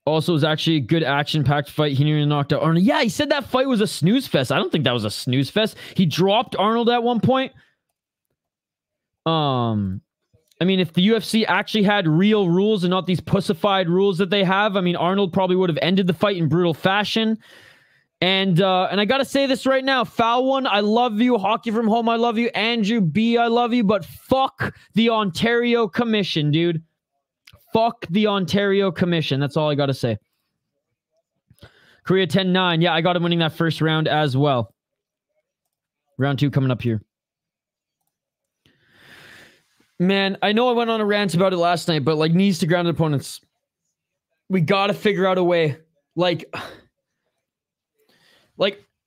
Also, it was actually a good action-packed fight. He nearly knocked out Arnold. Yeah, he said that fight was a snooze fest. I don't think that was a snooze fest. He dropped Arnold at one point. I mean, if the UFC actually had real rules and not these pussified rules that they have, I mean, Arnold probably would have ended the fight in brutal fashion. And I gotta say this right now, Foul One, I love you. Hockey from Home, I love you. Andrew B, I love you. But fuck the Ontario Commission, dude. Fuck the Ontario Commission. That's all I gotta say. Coria 10-9. Yeah, I got him winning that first round as well. Round 2 coming up here. Man, I know I went on a rant about it last night, but like knees to grounded opponents, we gotta figure out a way. Like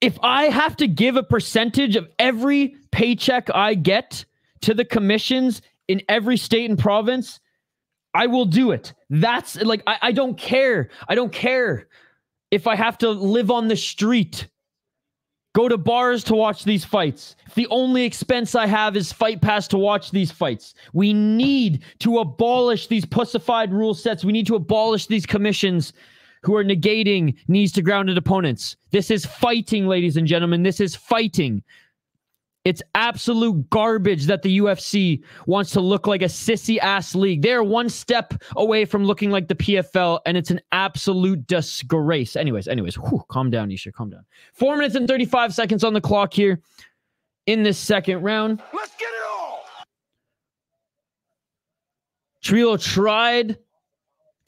if I have to give a percentage of every paycheck I get to the commissions in every state and province, I will do it. That's like, I don't care. I don't care if I have to live on the street, go to bars to watch these fights. If the only expense I have is Fight Pass to watch these fights. We need to abolish these pussified rule sets. We need to abolish these commissions who are negating knees to grounded opponents. This is fighting, ladies and gentlemen. This is fighting. It's absolute garbage that the UFC wants to look like a sissy-ass league. They're one step away from looking like the PFL, and it's an absolute disgrace. Anyways, whew, calm down, Isha, calm down. 4 minutes and 35 seconds on the clock here in this second round. Let's get it all. Trujillo tried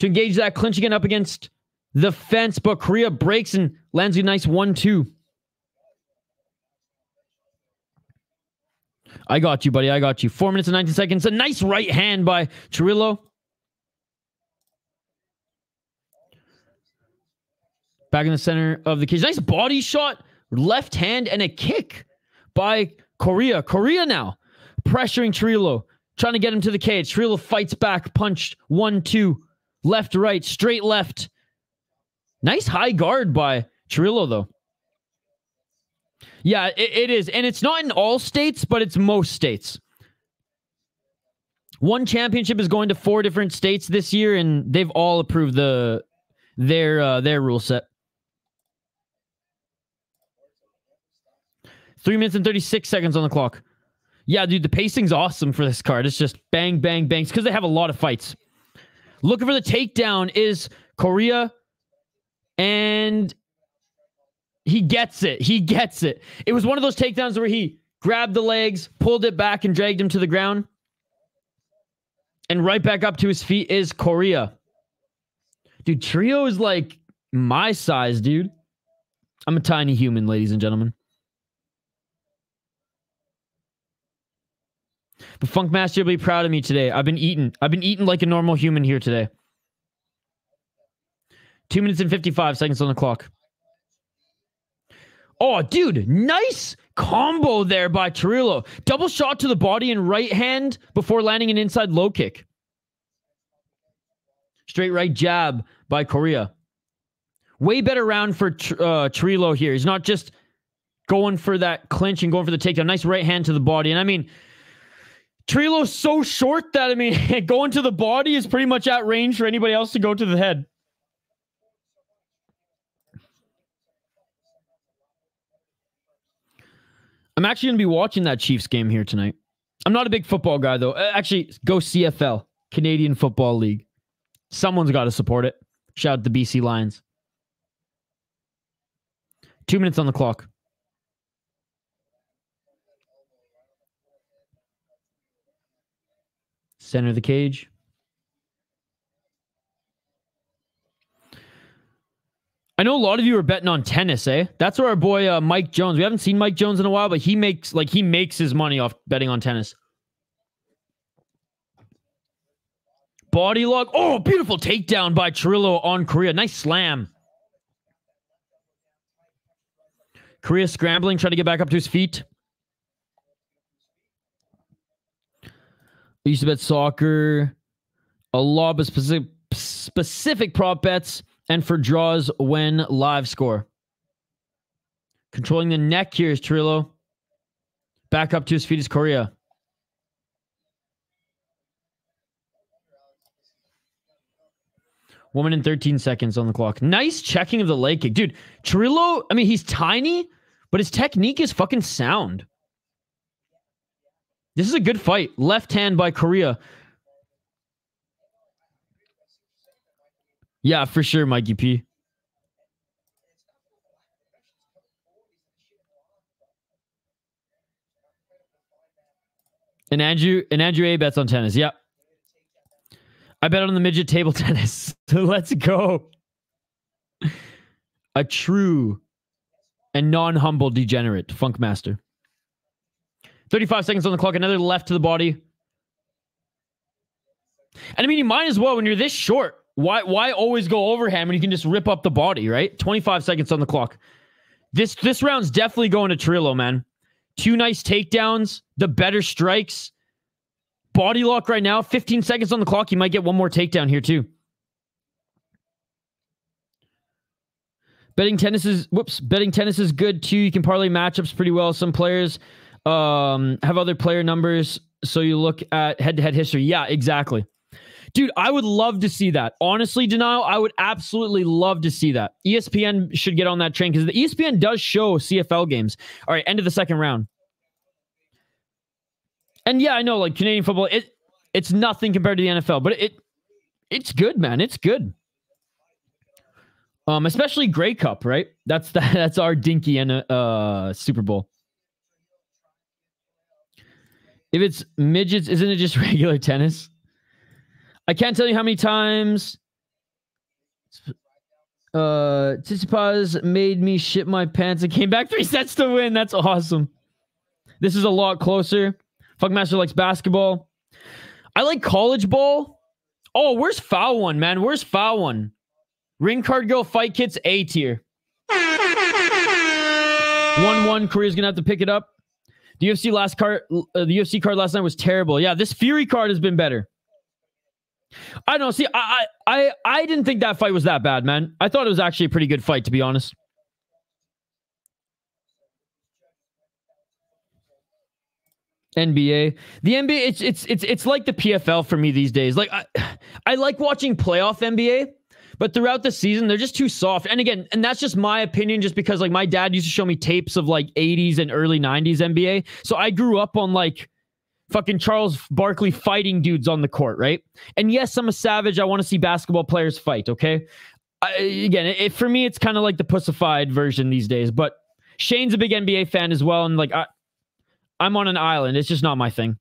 to engage that clinch again up against the fence, but Coria breaks and lands a nice 1-2. I got you, buddy. I got you. 4 minutes and 19 seconds. A nice right hand by Trujillo. Back in the center of the cage. Nice body shot. Left hand and a kick by Coria. Coria now pressuring Trujillo. Trying to get him to the cage. Trujillo fights back. Punched. 1-2. Left, right. Straight left. Nice high guard by Trujillo, though. Yeah, it is. And it's not in all states, but it's most states. One championship is going to 4 different states this year, and they've all approved their rule set. 3 minutes and 36 seconds on the clock. Yeah, dude, the pacing's awesome for this card. It's just bang, bang, bangs, because they have a lot of fights. Looking for the takedown is Coria, and he gets it. He gets it. It was one of those takedowns where he grabbed the legs, pulled it back, and dragged him to the ground. And right back up to his feet is Coria. Dude, Trio is like my size, dude. I'm a tiny human, ladies and gentlemen. But Funkmaster will be proud of me today. I've been eating like a normal human here today. 2 minutes and 55 seconds on the clock. Oh, dude, nice combo there by Trujillo. Double shot to the body and right hand before landing an inside low kick. Straight right jab by Coria. Way better round for Trujillo here. He's not just going for that clinch and going for the takedown. Nice right hand to the body. And I mean, Trujillo's so short that, I mean, going to the body is pretty much at range for anybody else to go to the head. I'm actually going to be watching that Chiefs game here tonight. I'm not a big football guy, though. Actually, go CFL, Canadian Football League. Someone's got to support it. Shout out the BC Lions. 2 minutes on the clock. Center of the cage. I know a lot of you are betting on tennis, eh? That's where our boy Mike Jones. We haven't seen Mike Jones in a while, but he makes his money off betting on tennis. Body lock. Oh, beautiful takedown by Trujillo on Coria. Nice slam. Coria scrambling, trying to get back up to his feet. I used to bet soccer. A lot of specific prop bets. And for draws when live score. Controlling the neck here is Trujillo. Back up to his feet is Coria. 1 minute and 13 seconds on the clock. Nice checking of the leg kick. Dude, Trujillo, I mean, he's tiny, but his technique is fucking sound. This is a good fight. Left hand by Coria. Yeah, for sure, Mikey P. And Andrew A bets on tennis. Yep. I bet on the midget table tennis. So let's go. A true and non-humble degenerate. Funkmaster. 35 seconds on the clock. Another left to the body. And I mean, you might as well when you're this short. Why always go overhand when you can just rip up the body, right? 25 seconds on the clock. This round's definitely going to Trujillo, man. 2 nice takedowns. The better strikes. Body lock right now. 15 seconds on the clock. You might get one more takedown here too. Betting tennis is good too. You can parlay matchups pretty well. Some players have other player numbers, so you look at head-to-head history. Yeah, exactly. Dude, I would love to see that. Honestly, Denial, I would absolutely love to see that. ESPN should get on that train because the ESPN does show CFL games. All right, end of the second round. And yeah, I know, like Canadian football, it's nothing compared to the NFL, but it's good, man. It's good. Especially Grey Cup, right? That's our dinky and Super Bowl. If it's midgets, isn't it just regular tennis? I can't tell you how many times Tsitsipas made me shit my pants and came back 3 sets to win. That's awesome. This is a lot closer. Funkmaster likes basketball. I like college ball. Oh, where's foul one, man? Where's foul one? Ring card girl fight kits A tier. 1-1. Korea's gonna have to pick it up. The UFC card last night was terrible. Yeah, this Fury card has been better. I don't know. See, I didn't think that fight was that bad, man. I thought it was actually a pretty good fight, to be honest. NBA. The NBA, it's like the PFL for me these days. Like I like watching playoff NBA, but throughout the season, they're just too soft. And again, and that's just my opinion, just because like my dad used to show me tapes of like 80s and early 90s NBA. So I grew up on like fucking Charles Barkley fighting dudes on the court, right? And yes, I'm a savage. I want to see basketball players fight, okay? For me, it's kind of like the pussified version these days. But Shane's a big NBA fan as well, and like I'm on an island. It's just not my thing.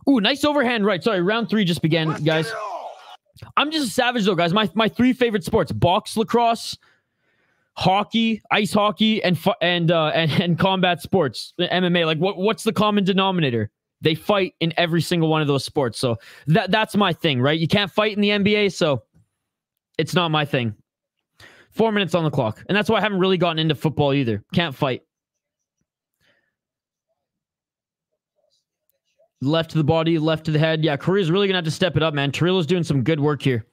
Ooh, nice overhand right. Sorry, round 3 just began, guys. I'm just a savage though, guys. My 3 favorite sports: box, lacrosse, hockey, ice hockey, and combat sports, MMA. Like what's the common denominator? They fight in every single one of those sports. So that's my thing, right? You can't fight in the NBA, so it's not my thing. 4 minutes on the clock. And that's why I haven't really gotten into football either. Can't fight. Left to the body, left to the head. Yeah, Koria's really going to have to step it up, man. Trujillo's doing some good work here.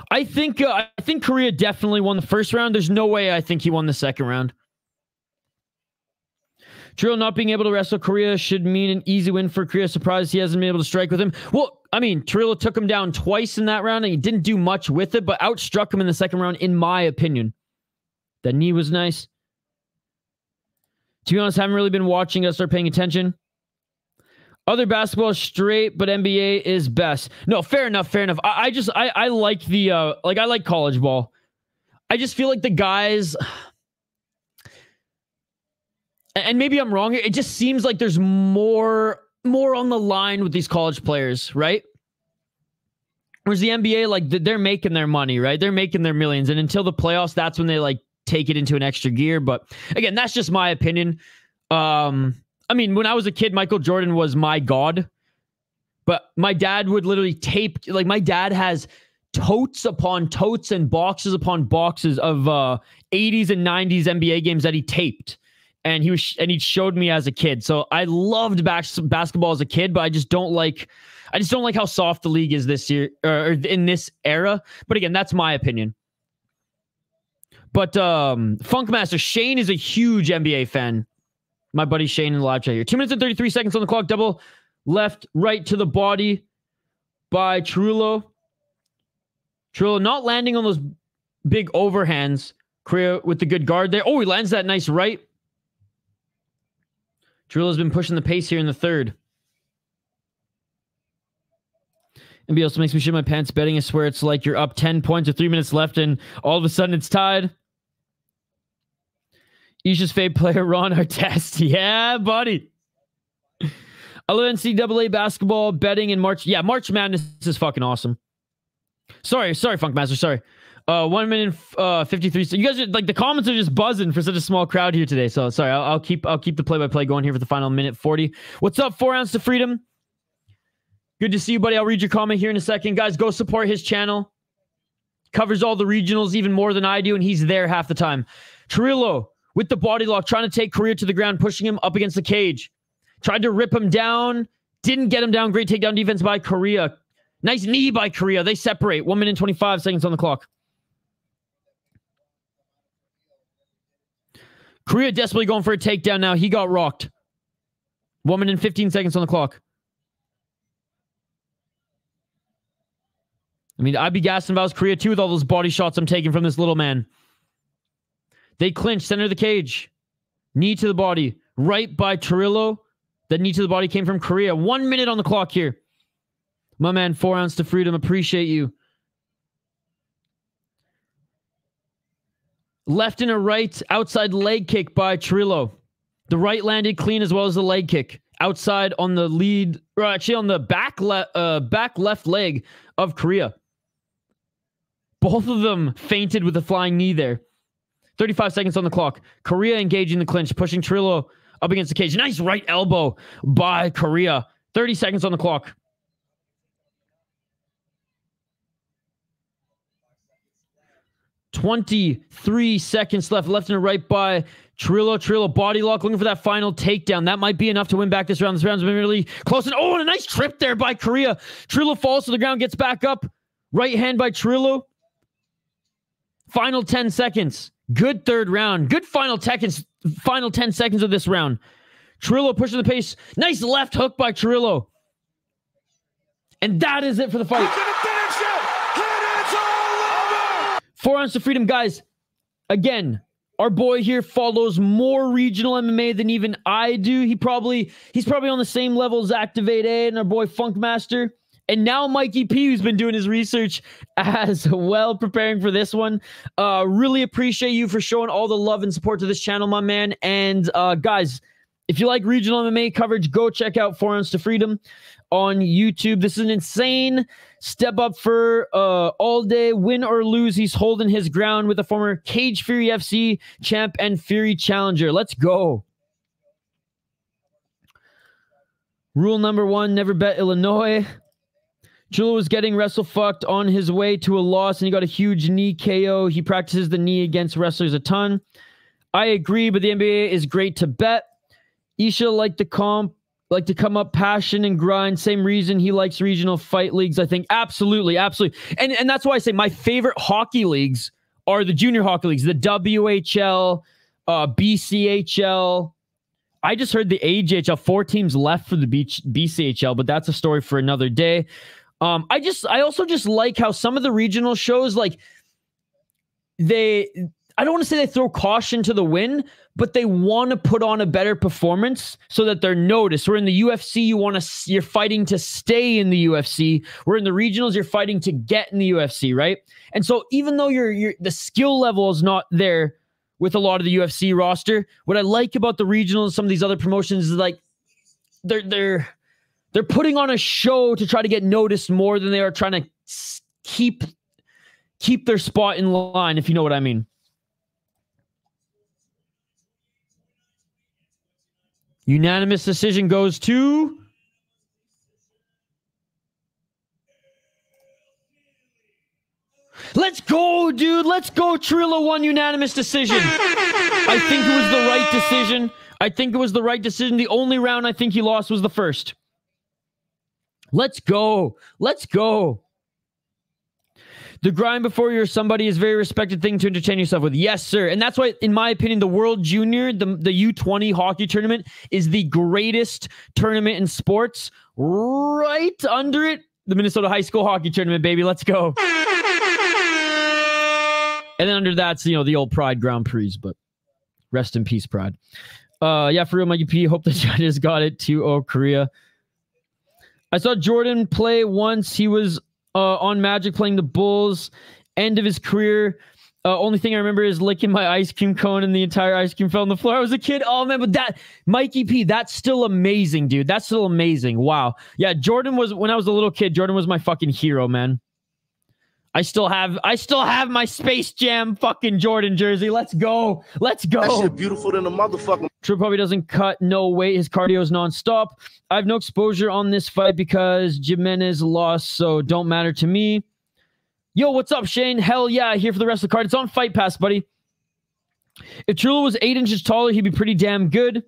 I think Coria definitely won the first round. There's no way I think he won the second round. Trujillo not being able to wrestle Coria should mean an easy win for Coria. Surprised he hasn't been able to strike with him. Well, I mean, Trujillo took him down twice in that round, and he didn't do much with it, but outstruck him in the second round, in my opinion. That knee was nice. To be honest, I haven't really been watching us or paying attention. Other basketball is straight, but NBA is best. No, fair enough, fair enough. I like the I like college ball. I just feel like the guys, and maybe I'm wrong here, it just seems like there's more on the line with these college players, right? Whereas the NBA, like they're making their money, right? They're making their millions, and until the playoffs, that's when they like take it into an extra gear. But again, that's just my opinion. I mean, when I was a kid, Michael Jordan was my god. But my dad would literally tape, like my dad has totes upon totes and boxes upon boxes of 80s and 90s NBA games that he taped. And he showed me as a kid. So I loved basketball as a kid, but I just don't like how soft the league is this year or in this era. But again, that's my opinion. But Funkmaster Shane is a huge NBA fan. My buddy Shane in the live chat here. 2 minutes and 33 seconds on the clock. Double left, right to the body by Trujillo. Trujillo not landing on those big overhands. Coria with the good guard there. Oh, he lands that nice right. Trujillo's been pushing the pace here in the third. NBA also makes me shit my pants betting. I swear it's like you're up 10 points with 3 minutes left and all of a sudden it's tied. Isha's fave player, Ron Artest. Yeah, buddy. I love NCAA basketball betting in March. Yeah, March Madness is fucking awesome. Sorry, Funk Master. Sorry. 1 minute 53. So you guys are like, the comments are just buzzing for such a small crowd here today. So sorry, I'll keep the play-by-play going here for the final minute 40. What's up, 4 ounce to freedom? Good to see you, buddy. I'll read your comment here in a second. Guys, go support his channel. Covers all the regionals even more than I do, and he's there half the time. Trujillo with the body lock, trying to take Coria to the ground, pushing him up against the cage. Tried to rip him down. Didn't get him down. Great takedown defense by Coria. Nice knee by Coria. They separate. 1 minute 25 seconds on the clock. Coria desperately going for a takedown now. He got rocked. 1 minute 15 seconds on the clock. I mean, I'd be gassing if I was Coria too with all those body shots I'm taking from this little man. They clinch, center of the cage. Knee to the body. Right by Trujillo. That knee to the body came from Coria. 1 minute on the clock here. My man, 4 ounce to freedom. Appreciate you. Left and a right. Outside leg kick by Trujillo. The right landed clean as well as the leg kick. Outside on the lead, or actually on the back left leg of Coria. Both of them fainted with a flying knee there. 35 seconds on the clock. Coria engaging the clinch, pushing Trujillo up against the cage. Nice right elbow by Coria. 30 seconds on the clock. $23 seconds left and a right by Trujillo body lock, looking for that final takedown. That might be enough to win back this round. This round's been really close. And oh, and a nice trip there by Coria. Trujillo falls to the ground, gets back up. Right hand by Trujillo. Final 10 seconds. Good third round. Good final 10 seconds of this round. Trujillo pushing the pace. Nice left hook by Trujillo. And that is it for the fight. 4 ounce to freedom, guys. Again, our boy here follows more regional MMA than even I do. He's probably on the same level as Activate A and our boy Funkmaster. And now Mikey P, who's been doing his research as well, preparing for this one. Really appreciate you for showing all the love and support to this channel, my man. And guys, if you like regional MMA coverage, go check out 4 ounce to freedom on YouTube. This is an insane step up for all day. Win or lose, he's holding his ground with the former Cage Fury FC champ and Fury challenger. Let's go. Rule number 1, never bet Illinois. Trujillo was getting wrestle-fucked on his way to a loss, and he got a huge knee KO. He practices the knee against wrestlers a ton. I agree, but the NBA is great to bet. Isha like to come up, passion and grind. Same reason he likes regional fight leagues, I think. Absolutely. And that's why I say my favorite hockey leagues are the junior hockey leagues, the WHL, BCHL. I just heard the AJHL, 4 teams left for the BCHL, but that's a story for another day. I also just like how some of the regional shows, like, I don't want to say they throw caution to the wind, but they want to put on a better performance so that they're noticed. Where in the UFC, you're fighting to stay in the UFC. Where in the regionals, you're fighting to get in the UFC, right? And so even though the skill level is not there with a lot of the UFC roster, what I like about the regionals, some of these other promotions, is like they're putting on a show to try to get noticed more than they are trying to keep their spot in line, if you know what I mean. Unanimous decision goes to let's go, dude. Let's go. Trujillo won unanimous decision. I think it was the right decision. The only round I think he lost was the first. Let's go. The grind before you're somebody is a very respected thing to entertain yourself with. Yes, sir. And that's why, in my opinion, the World Junior, the U20 hockey tournament is the greatest tournament in sports. Right under it, the Minnesota High School Hockey Tournament, baby. Let's go. And then under that's, you know, the old Pride Grand Prix, but rest in peace, Pride. Yeah, for real, Mikey P. Hope the judges got it. 2-0 Coria. I saw Jordan play once. He was on Magic playing the Bulls. End of his career. Only thing I remember is licking my ice cream cone and the entire ice cream fell on the floor. I was a kid. Oh, man, but that, Mikey P, that's still amazing, dude. That's still amazing. Wow. Yeah, Jordan was, when I was a little kid, Jordan was my fucking hero, man. I still have my Space Jam fucking Jordan jersey. Let's go. Let's go. That shit beautiful than a motherfucker. True probably doesn't cut no weight. His cardio is nonstop. I have no exposure on this fight because Jimenez lost, so don't matter to me. Yo, what's up, Shane? Hell yeah, here for the rest of the card. It's on Fight Pass, buddy. If Trujillo was 8 inches taller, he'd be pretty damn good.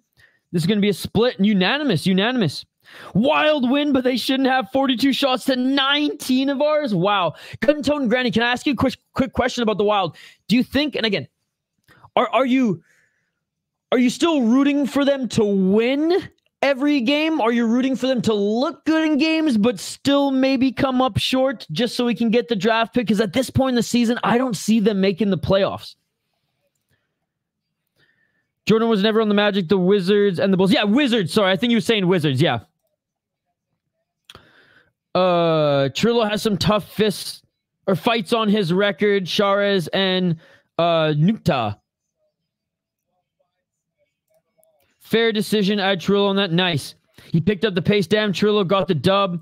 This is going to be a split. Unanimous. Wild win, but they shouldn't have 42 shots to 19 of ours. Wow. Gun Tone Granny, can I ask you a quick question about the Wild? Do you think, and again, are you still rooting for them to win every game? Are you rooting for them to look good in games, but still maybe come up short just so we can get the draft pick? Because at this point in the season, I don't see them making the playoffs. Jordan was never on the Magic, the Wizards, and the Bulls. Yeah, Wizards. Sorry, I think you were saying Wizards. Yeah. Trillo has some tough fists or fights on his record. Charez and Nukta. Fair decision. I had Trillo on that. Nice. He picked up the pace. Damn, Trillo got the dub.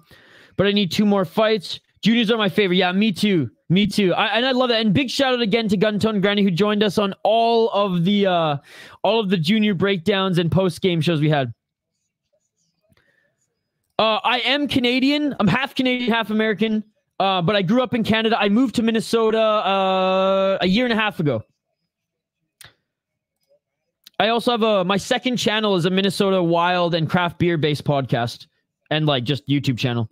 But I need 2 more fights. Juniors are my favorite. Yeah, me too. Me too. I love that. And big shout out again to Guntone Granny, who joined us on all of the junior breakdowns and post-game shows we had. I am Canadian. I'm half Canadian, half American. But I grew up in Canada. I moved to Minnesota a year and a half ago. I also have my second channel is a Minnesota wild and craft beer based podcast and like just YouTube channel.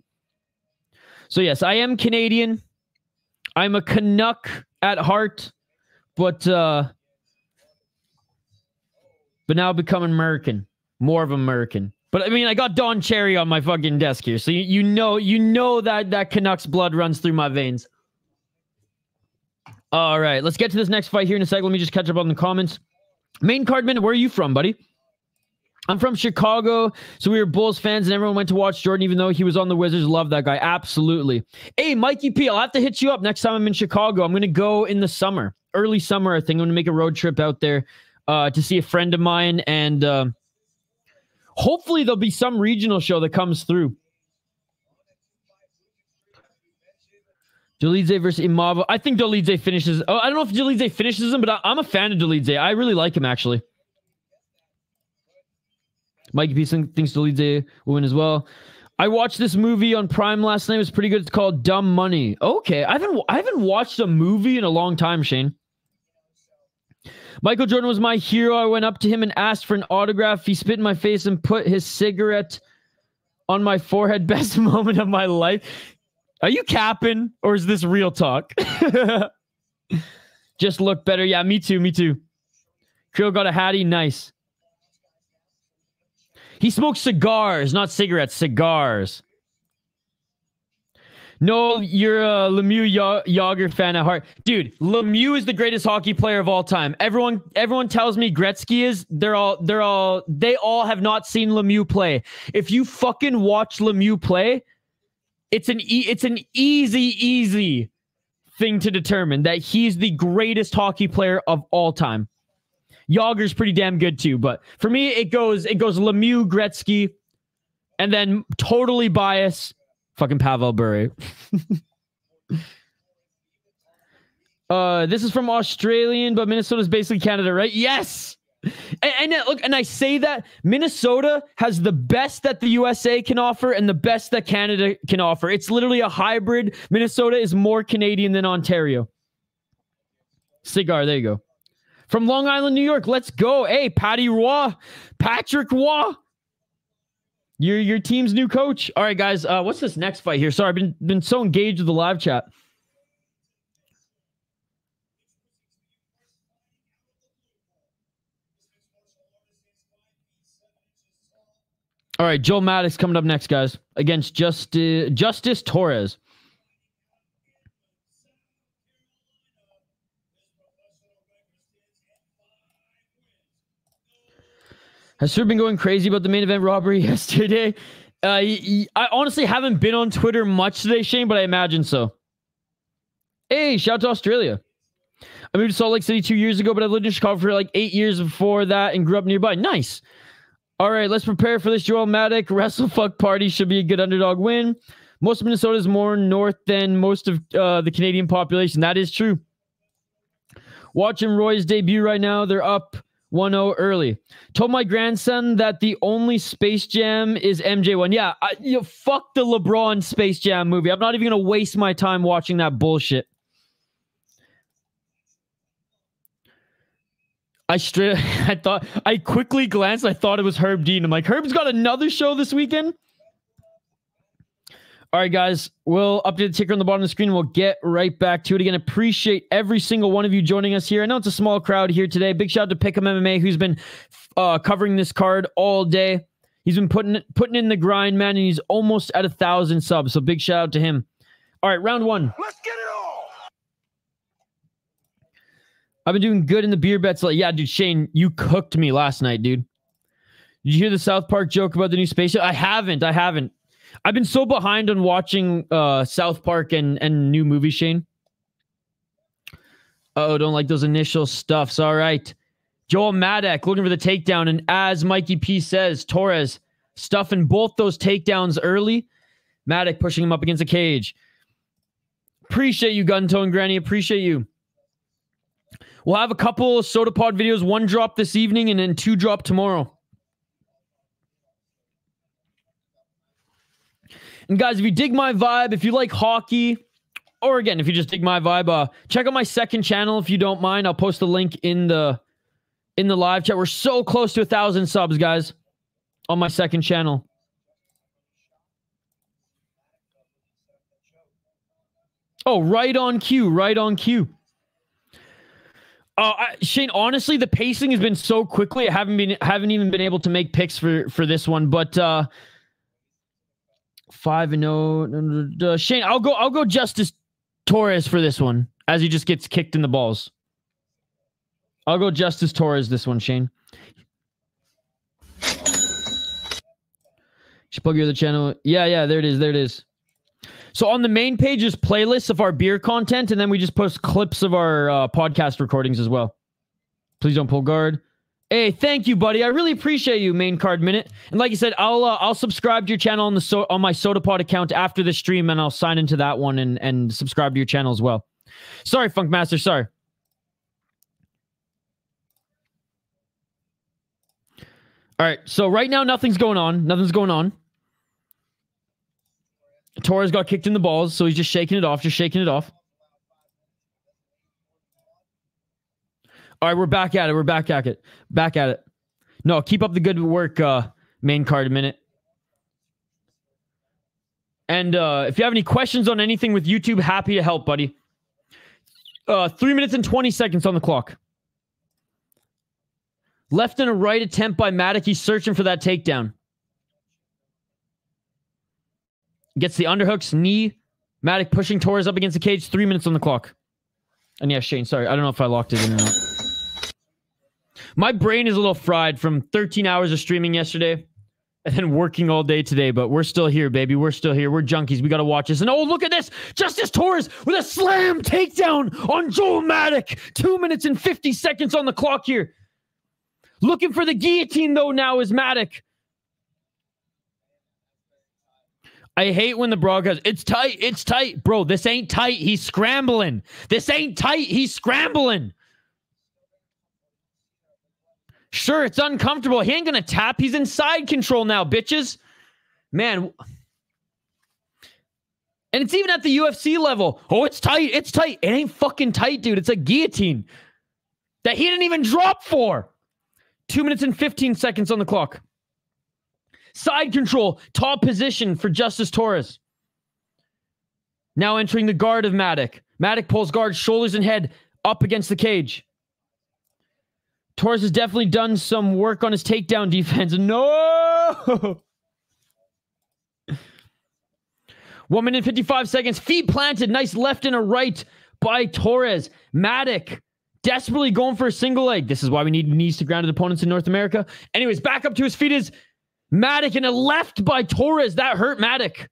So yes, I am Canadian. I'm a Canuck at heart, but now become American, more of American. But I mean, I got Don Cherry on my fucking desk here, so you know that Canucks blood runs through my veins. All right, let's get to this next fight here in a second. Let me just catch up on the comments. Main card minute, where are you from, buddy? I'm from Chicago, so we were Bulls fans, and everyone went to watch Jordan, even though he was on the Wizards. Love that guy, absolutely. Hey, Mikey P, I'll have to hit you up next time I'm in Chicago. I'm going to go in the summer, early summer, I think. I'm going to make a road trip out there to see a friend of mine, and hopefully there'll be some regional show that comes through. Dolidze versus Imava. I think Dolidze finishes. Oh, I don't know if Dolidze finishes him, but I'm a fan of Dolidze. I really like him, actually. Mikey P thinks Dolidze will win as well. I watched this movie on Prime last night. It was pretty good. It's called Dumb Money. Okay, I haven't watched a movie in a long time, Shane. Michael Jordan was my hero. I went up to him and asked for an autograph. He spit in my face and put his cigarette on my forehead. Best moment of my life. Are you capping, or is this real talk? Just look better. Yeah, me too. Krill got a Hattie. Nice. He smokes cigars, not cigarettes. Cigars. No, you're a Lemieux Yager fan at heart. Dude, Lemieux is the greatest hockey player of all time. Everyone tells me Gretzky is. They all have not seen Lemieux play. If you fucking watch Lemieux play, it's an easy thing to determine that he's the greatest hockey player of all time. Yager's pretty damn good too, but for me it goes Lemieux, Gretzky, and then totally biased, fucking Pavel Bure. This is from Australian, but Minnesota's basically Canada, right? Yes. And look, and I say that Minnesota has the best that the USA can offer and the best that Canada can offer. It's literally a hybrid. Minnesota is more Canadian than Ontario. Cigar, there you go. From Long Island, New York, let's go. Hey, Patrick Roy. Your team's new coach. All right, guys, what's this next fight here? Sorry, I've been so engaged with the live chat. All right, Joel Maddox coming up next, guys, against Justice Torres. Has Sir been going crazy about the main event robbery yesterday? I honestly haven't been on Twitter much today, Shane, but I imagine so. Hey, shout out to Australia. I moved to Salt Lake City 2 years ago, but I've lived in Chicago for like 8 years before that and grew up nearby. Nice. All right, let's prepare for this Joel Madak WrestleFuck party. Should be a good underdog win. Most of Minnesota is more north than most of the Canadian population. That is true. Watching Roy's debut right now. They're up 1-0 early. Told my grandson that the only Space Jam is MJ1. Yeah, fuck the LeBron Space Jam movie. I'm not even going to waste my time watching that bullshit. I quickly glanced. I thought it was Herb Dean. I'm like, Herb's got another show this weekend? All right, guys. We'll update the ticker on the bottom of the screen. We'll get right back to it again. Appreciate every single one of you joining us here. I know it's a small crowd here today. Big shout out to Pick'em MMA, who's been covering this card all day. He's been putting in the grind, man, and he's almost at 1,000 subs. So big shout out to him. All right, round one. Let's get it all. I've been doing good in the beer bets. Yeah, dude, Shane, you cooked me last night, dude. Did you hear the South Park joke about the new spaceship? I haven't. I've been so behind on watching South Park and new movies, Shane. Oh, don't like those initial stuffs. All right. Joel Madak looking for the takedown. And as Mikey P says, Torres stuffing both those takedowns early. Madak pushing him up against the cage. Appreciate you, Gun Tone Granny. Appreciate you. We'll have a couple Soda Pod videos. One drop this evening and then 2 drop tomorrow. And guys, if you dig my vibe, if you like hockey, or again, if you just dig my vibe, check out my second channel if you don't mind. I'll post the link in the live chat. We're so close to 1,000 subs, guys, on my second channel. Oh, right on cue, right on cue. Shane, honestly, the pacing has been so quickly. I haven't even been able to make picks for this one, but 5-0. Shane, I'll go Justice Torres for this one, as he just gets kicked in the balls. I'll go Justice Torres this one, Shane. Should plug your other channel. Yeah, there it is. So on the main page is playlists of our beer content, and then we just post clips of our podcast recordings as well. Please don't pull guard. Hey, thank you, buddy. I really appreciate you, Main Card Minute. And like I said, I'll subscribe to your channel on my SodaPod account after the stream, and I'll sign into that one and subscribe to your channel as well. Sorry, Funkmaster. Sorry. All right. So right now, nothing's going on. Torres got kicked in the balls, so he's just shaking it off. All right, we're back at it. No, keep up the good work, Main Card Minute. And if you have any questions on anything with YouTube, happy to help, buddy. 3 minutes and 20 seconds on the clock. Left and a right attempt by Madak. He's searching for that takedown. Gets the underhooks, knee. Madak pushing Torres up against the cage. 3 minutes on the clock. And yeah, Shane, sorry. I don't know if I locked it in or not. My brain is a little fried from 13 hours of streaming yesterday and then working all day today, but we're still here, baby. We're still here. We're junkies. We got to watch this. And oh, look at this. Justice Torres with a slam takedown on Joel Madak. 2 minutes and 50 seconds on the clock here. Looking for the guillotine, though, now is Madak. I hate when the broadcast, it's tight. Bro, this ain't tight. He's scrambling. Sure, it's uncomfortable. He ain't gonna tap. He's in side control now, bitches. Man. And it's even at the UFC level. Oh, it's tight. It ain't fucking tight, dude. It's a guillotine that he didn't even drop for. 2 minutes and 15 seconds on the clock. Side control, top position for Justice Torres. Now entering the guard of Madak. Madak pulls guard, shoulders and head up against the cage. Torres has definitely done some work on his takedown defense. No! 1 minute 55 seconds. Feet planted. Nice left and a right by Torres. Madak Desperately going for a single leg. This is why we need knees to grounded opponents in North America. Anyways, back up to his feet is Madak, and a left by Torres. That hurt Madak.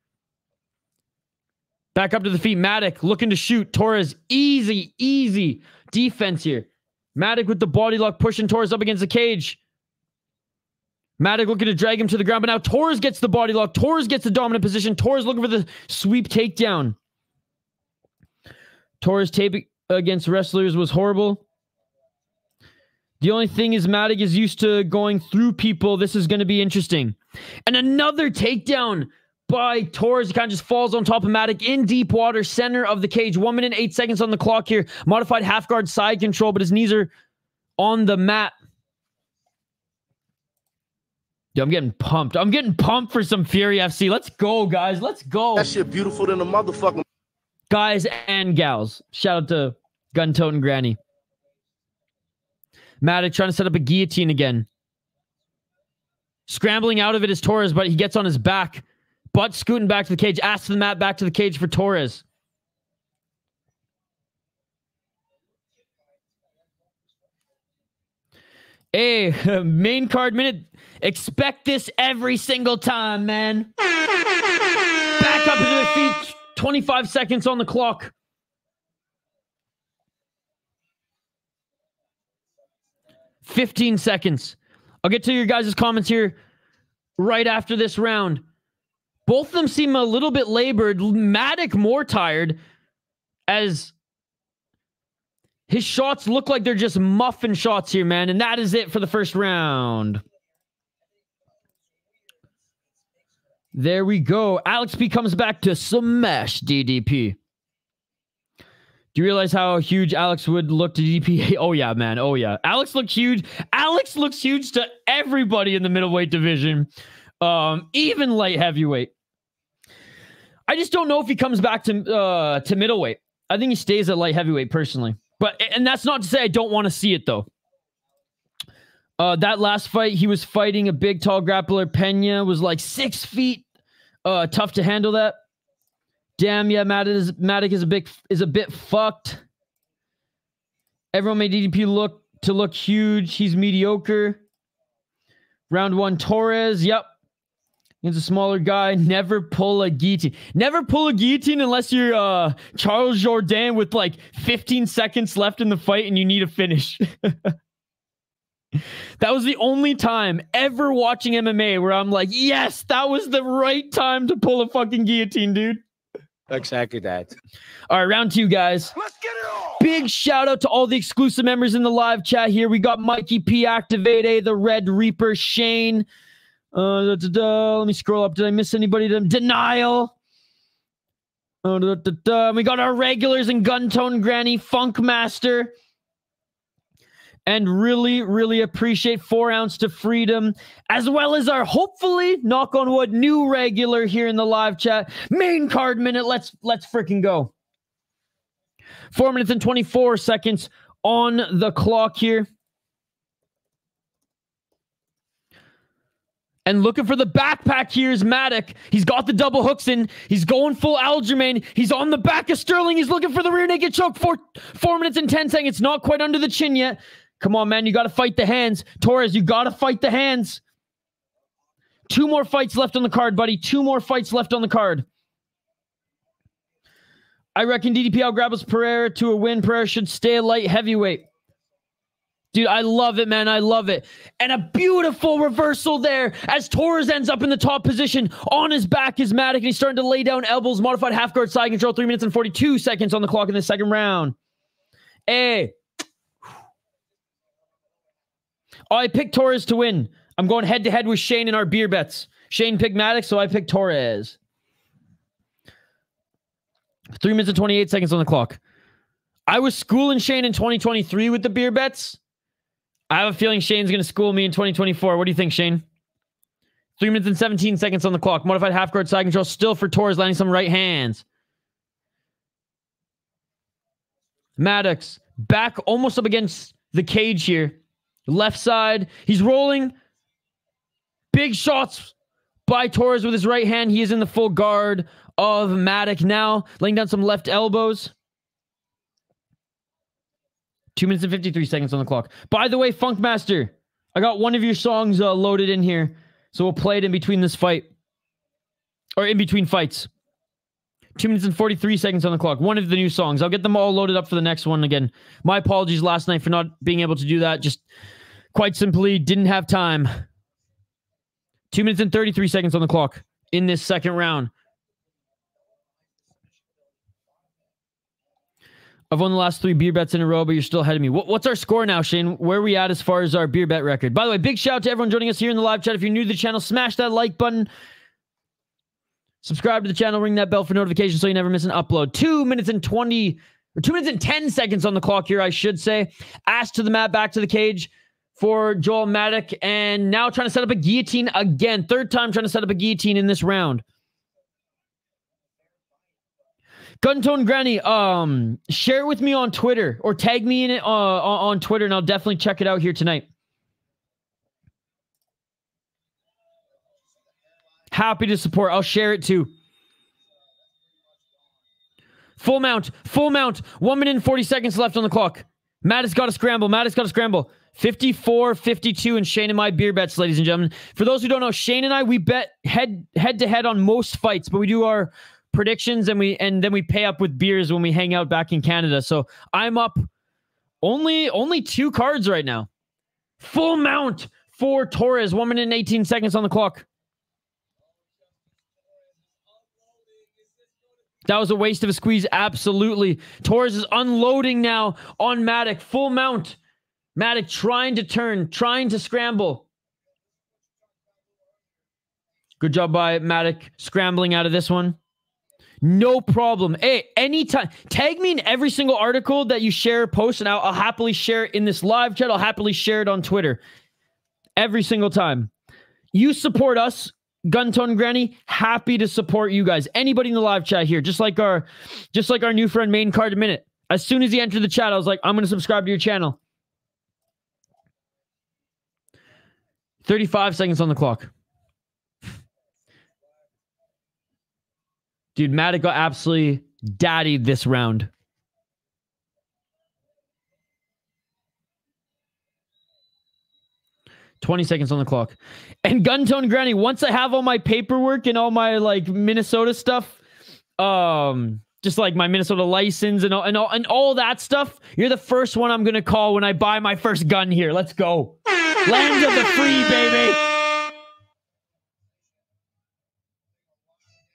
Back up to the feet. Madak looking to shoot. Torres, easy defense here. Madak with the body lock, pushing Torres up against the cage. Madak looking to drag him to the ground, but now Torres gets the body lock. Torres gets the dominant position. Torres looking for the sweep takedown. Torres tape against wrestlers was horrible. The only thing is Madak is used to going through people. This is going to be interesting. And another takedown by Torres. He kind of just falls on top of Madak in deep water, center of the cage. 1 minute, 8 seconds on the clock here. Modified half guard side control, but his knees are on the mat. Yo, I'm getting pumped. I'm getting pumped for some Fury FC. Let's go, guys. Let's go. That shit beautiful than a motherfucker. Guys and gals. Shout out to Gun-Toting Granny. Madak trying to set up a guillotine again. Scrambling out of it is Torres, but he gets on his back. Butt scooting back to the cage. Ass to the mat, back to the cage for Torres. Hey, main card minute. Expect this every single time, man. Back up into their feet. 25 seconds on the clock. $15 seconds. I'll get to your guys' comments here right after this round. Both of them seem a little bit labored. Madak more tired, as his shots look like they're just muffin shots here, man. And that is it for the first round. There we go. Alex P comes back to smash DDP. Do you realize how huge Alex would look to DDP? Oh, yeah, man. Oh, yeah. Alex looked huge. Alex looks huge to everybody in the middleweight division. Even light heavyweight. I just don't know if he comes back to middleweight. I think he stays at light heavyweight personally. And that's not to say I don't want to see it, though. That last fight, he was fighting a big, tall grappler. Pena was like 6 feet. Tough to handle that. Damn, yeah, Madak is a bit fucked. Everyone made DDP look huge. He's mediocre. Round 1, Torres. Yep. He's a smaller guy. Never pull a guillotine. Never pull a guillotine unless you're Charles Jourdain with like 15 seconds left in the fight and you need a finish. That was the only time ever watching MMA where I'm like, yes, that was the right time to pull a fucking guillotine, dude. Exactly that. All right, round 2, guys. Let's get it on. Big shout out to all the exclusive members in the live chat here. We got Mikey P, Activate, the Red Reaper, Shane. Let me scroll up. Did I miss anybody? Denial. We got our regulars and Gun-Toting Granny, Funk Master. And really appreciate 4 Ounce to Freedom, as well as our, hopefully, knock on wood, new regular here in the live chat. Main card minute. Let's freaking go. 4 minutes and 24 seconds on the clock here. And looking for the backpack here is Madak. He's got the double hooks in. He's going full Aljamain. He's on the back of Sterling. He's looking for the rear naked choke. 4 minutes and 10 seconds. Not quite under the chin yet. Come on, man. You got to fight the hands. Torres, you got to fight the hands. 2 more fights left on the card, buddy. 2 more fights left on the card. I reckon DDP outgrapples Pereira to a win. Pereira should stay a light heavyweight. Dude, I love it, man. I love it. And a beautiful reversal there as Torres ends up in the top position. On his back is Madak, and he's starting to lay down elbows. Modified half guard side control. 3 minutes and 42 seconds on the clock in the second round. Hey. Oh, I picked Torres to win. I'm going head-to-head with Shane in our beer bets. Shane picked Madak, so I picked Torres. 3 minutes and 28 seconds on the clock. I was schooling Shane in 2023 with the beer bets. I have a feeling Shane's going to school me in 2024. What do you think, Shane? 3 minutes and 17 seconds on the clock. Modified half guard side control still for Torres, landing some right hands. Maddox back almost up against the cage here. Left side. He's rolling. Big shots by Torres with his right hand. He is in the full guard of Madak now, laying down some left elbows. 2 minutes and 53 seconds on the clock. By the way, Funkmaster, I got one of your songs loaded in here. So we'll play it in between this fight. Or in between fights. 2 minutes and 43 seconds on the clock. One of the new songs. I'll get them all loaded up for the next one again. My apologies last night for not being able to do that. Just quite simply didn't have time. 2 minutes and 33 seconds on the clock in this second round. I've won the last 3 beer bets in a row, but you're still ahead of me. What's our score now, Shane? Where are we at as far as our beer bet record? By the way, big shout out to everyone joining us here in the live chat. If you're new to the channel, smash that like button. Subscribe to the channel, ring that bell for notifications so you never miss an upload. 2 minutes and 20, or 2 minutes and 10 seconds on the clock here, I should say. Ass to the mat, back to the cage for Joel Madak. And now trying to set up a guillotine again. Third time trying to set up a guillotine in this round. Guntone Granny, share it with me on Twitter or tag me in it on Twitter, and I'll definitely check it out here tonight. Happy to support. I'll share it too. Full mount. Full mount. 1 minute and 40 seconds left on the clock. Matt has got to scramble. Matt has got to scramble. 54-52 in Shane and my beer bets, ladies and gentlemen. For those who don't know, Shane and I, we bet head to head on most fights, but we do our predictions and then we pay up with beers when we hang out back in Canada. So I'm up only 2 cards right now. Full mount for Torres. 1 minute and 18 seconds on the clock. That was a waste of a squeeze. Absolutely. Torres is unloading now on Madak. Full mount. Madak trying to turn, trying to scramble. Good job by Madak scrambling out of this one. No problem. Hey, anytime. Tag me in every single article that you share, post, and I'll happily share it in this live chat. I'll happily share it on Twitter. Every single time. You support us, Guntone Granny. Happy to support you guys. Anybody in the live chat here, just like our new friend Main Card a Minute. As soon as he entered the chat, I was like, I'm going to subscribe to your channel. 35 seconds on the clock. Dude, Madak got absolutely daddied this round. $20 seconds on the clock. And Guntone Granny, once I have all my paperwork and all my like Minnesota stuff, just like my Minnesota license and all that stuff, you're the first one I'm gonna call when I buy my first gun here. Let's go. Land of the free, baby.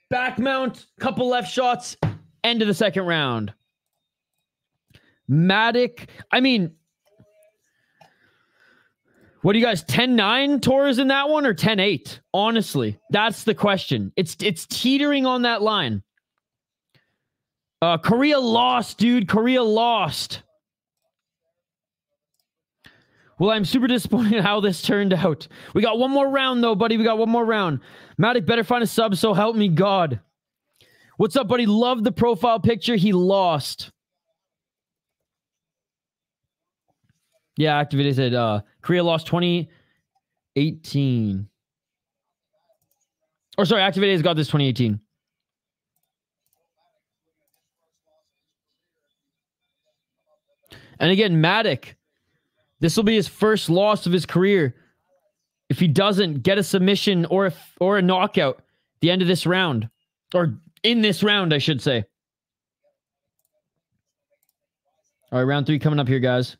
Back mount, couple left shots, end of the second round. Madak, I mean, what do you guys, 10-9 Torres in that one or 10-8? Honestly, that's the question. It's teetering on that line. Coria lost, dude. Coria lost. Well, I'm super disappointed in how this turned out. We got one more round, though, buddy. We got one more round. Madak better find a sub, so help me God. What's up, buddy? Love the profile picture. He lost. Yeah, Activated said Korea lost 2018. Or sorry, Activated's got this 2018. And again, Madak, this will be his first loss of his career. If he doesn't get a submission or a knockout at the end of this round. Or in this round, I should say. All right, round 3 coming up here, guys.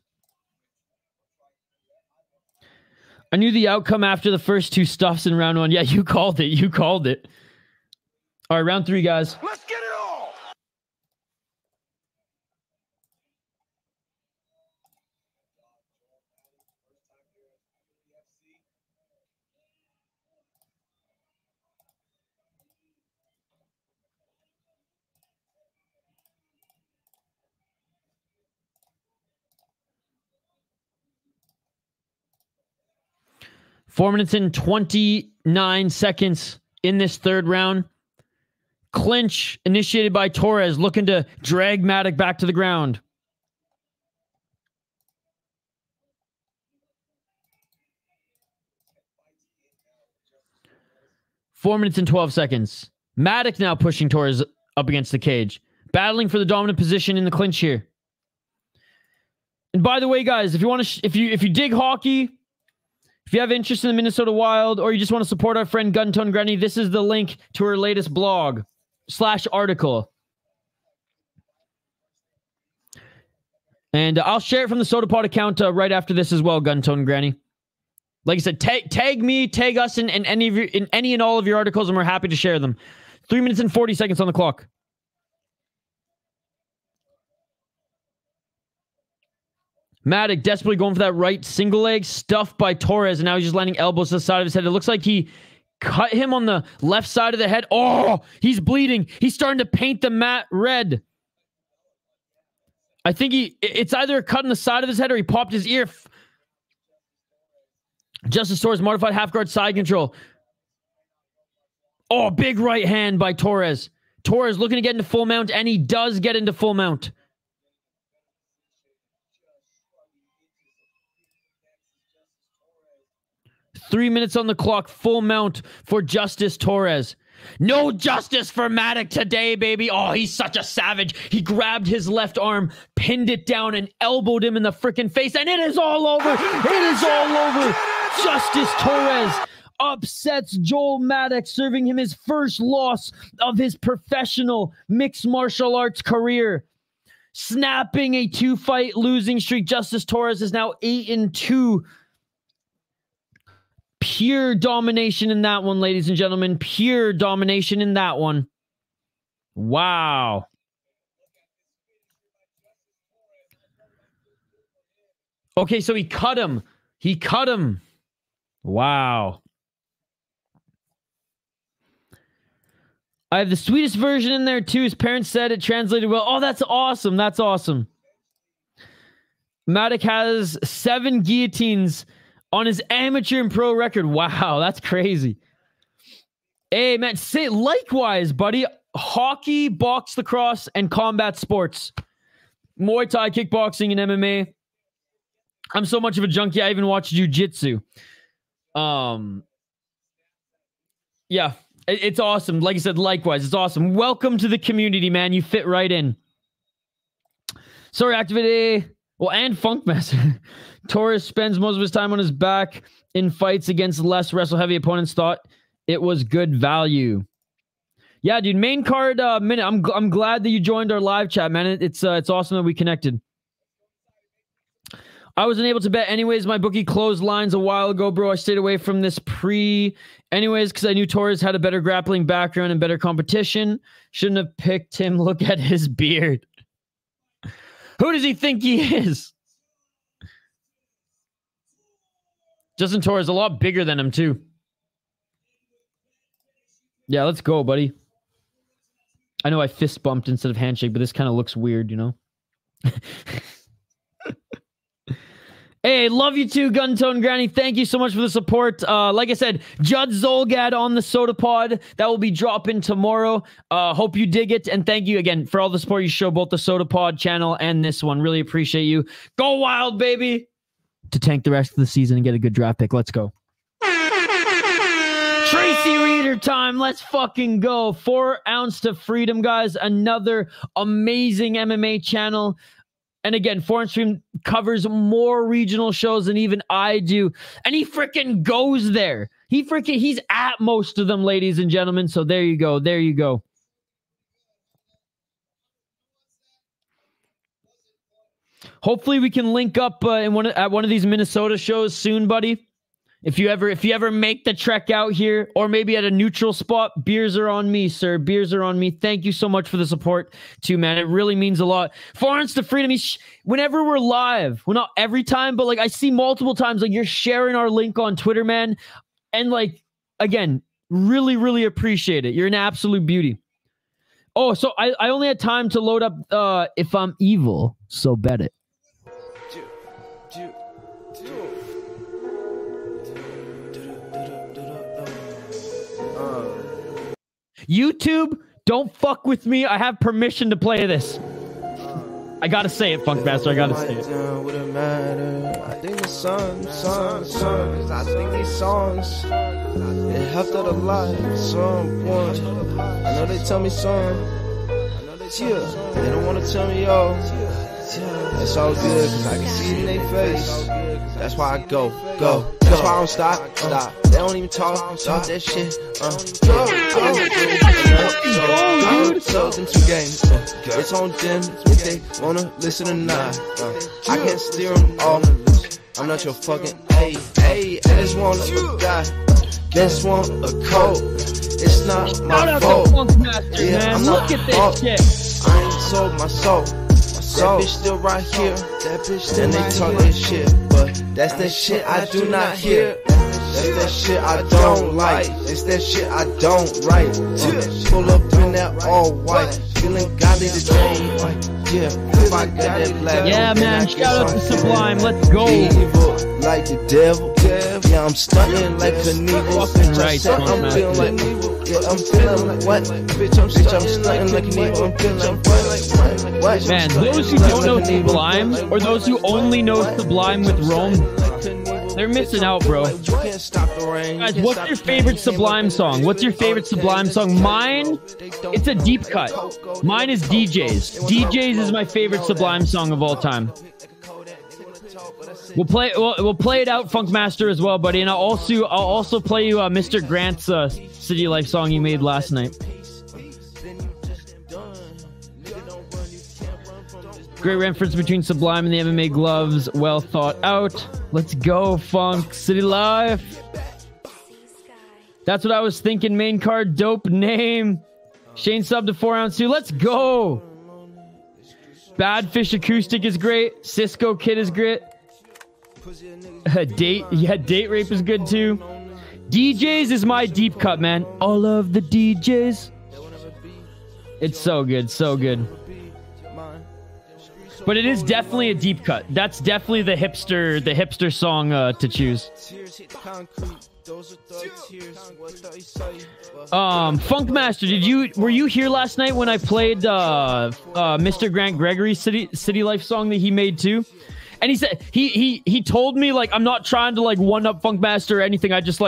I knew the outcome after the first 2 stuffs in round 1. Yeah, you called it. You called it. All right, round 3, guys. Let's get it all. Four minutes and 29 seconds in this third round. Clinch initiated by Torres, looking to drag Madak back to the ground. Four minutes and 12 seconds. Madak now pushing Torres up against the cage. Battling for the dominant position in the clinch here. And by the way, guys, if you want to, if you dig hockey, if you have interest in the Minnesota Wild, or you just want to support our friend Guntone Granny, this is the link to her latest blog / article. And I'll share it from the SodaPod account right after this as well, Guntone Granny. Like I said, tag me, tag us in any and all of your articles, and we're happy to share them. 3 minutes and 40 seconds on the clock. Madak desperately going for that right single leg, stuffed by Torres, and now he's just landing elbows to the side of his head. It looks like he cut him on the left side of the head. Oh, he's bleeding. He's starting to paint the mat red. I think it's either a cut on the side of his head or he popped his ear. Justice Torres modified half guard side control. Oh, big right hand by Torres. Torres looking to get into full mount, and he does get into full mount. Three minutes on the clock, full mount for Justice Torres. No justice for Madak today, baby. Oh, he's such a savage. He grabbed his left arm, pinned it down, and elbowed him in the freaking face, and it is all over. It is all over. Justice Torres upsets Joel Madak, serving him his first loss of his professional mixed martial arts career. Snapping a 2-fight losing streak, Justice Torres is now 8-2. Pure domination in that one, ladies and gentlemen. Pure domination in that one. Wow. Okay, so he cut him. He cut him. Wow. I have the Swedish version in there too. His parents said it translated well. Oh, that's awesome. That's awesome. Madak has 7 guillotines on his amateur and pro record. Wow, that's crazy. Hey, man, say likewise, buddy. Hockey, box, lacrosse, and combat sports. Muay Thai, kickboxing, and MMA. I'm so much of a junkie, I even watch jiu-jitsu. Yeah, it's awesome. Like I said, likewise, it's awesome. Welcome to the community, man. You fit right in. Sorry, Activity. Well, and Funkmaster. Torres spends most of his time on his back in fights against less wrestle-heavy opponents. Thought it was good value. Yeah, dude. Main card minute. I'm glad that you joined our live chat, man. It's awesome that we connected. I wasn't able to bet anyways. My bookie closed lines a while ago, bro. I stayed away from this anyways because I knew Torres had a better grappling background and better competition. Shouldn't have picked him. Look at his beard. Who does he think he is? Justin Torres a lot bigger than him, too. Yeah, let's go, buddy. I know I fist bumped instead of handshake, but this kind of looks weird, you know? Hey, love you too, Guntone Granny. Thank you so much for the support. Like I said, Judd Zolgad on the SodaPod. That will be dropping tomorrow. Hope you dig it. And thank you again for all the support you show, both the SodaPod channel and this one. Really appreciate you. Go Wild, baby! To tank the rest of the season and get a good draft pick. Let's go. Tracy Reader time. Let's fucking go. 4 Ounce to Freedom, guys. Another amazing MMA channel. And again, Foreign Stream covers more regional shows than even I do. And he freaking goes there. He's at most of them, ladies and gentlemen. So there you go. There you go. Hopefully we can link up at one of these Minnesota shows soon, buddy. If you ever make the trek out here, or maybe at a neutral spot, beers are on me, sir. Beers are on me. Thank you so much for the support, too, man. It really means a lot. 4 Ounce to Freedom. Whenever we're live, well, not every time, but like I see multiple times, like you're sharing our link on Twitter, man. And like again, really, really appreciate it. You're an absolute beauty. Oh, so I only had time to load up If I'm Evil, So Bet It. YouTube, don't fuck with me. I have permission to play this. I gotta say it, Funkmaster. I gotta say it. I think the songs. I think these songs, they have to the life. Some one. I know they tell me some. They don't want to tell me all. That's all good, cause I can see it in their face. That's why I go. That's why I don't stop. They don't even talk that shit. So them two games. It's on them if they wanna listen or not. I can't steer them all. I'm not your fucking hey. I just want a guy. Just want a coat. It's not my fault. Yeah, man. Look at this shit. I ain't sold my soul. That bitch still right here. That bitch still and they talk that shit, but that's that shit I do not hear. That's that shit I don't like. It's that shit I don't write. Pull up in that all white, feeling godly today. Yeah, if I got that black. Yeah, man. Shout out to Sublime. Let's go. Evil, like the devil. Yeah, I'm stunning like Knievel. Right, I'm feeling like evil. Yeah, I'm feeling like what? Bitch, I'm stunning like Knievel. I'm feeling like what? Man, those who don't know Sublime, or those who only know Sublime with Rome, they're missing out, bro. Guys, what's your favorite Sublime song? What's your favorite Sublime song? Mine, it's a deep cut. Mine is DJs. DJs is my favorite Sublime song of all time. We'll play it out, Funkmaster, as well, buddy. And I'll also play you Mr. Grant's City Life song you made last night. Great reference between Sublime and the MMA gloves. Well thought out. Let's go, Funk. City Life. That's what I was thinking. Main card, dope name. Shane subbed to 4 ounce 2. Let's go. Bad Fish Acoustic is great. Cisco Kid is great. Date Rape is good too. DJs is my deep cut, man. All of the DJs. It's so good, so good. But it is definitely a deep cut. That's definitely the hipster song to choose. Funkmaster, were you here last night when I played Mr. Grant Gregory's City Life song that he made too? And he said he told me, like, I'm not trying to like one up Funkmaster or anything. I just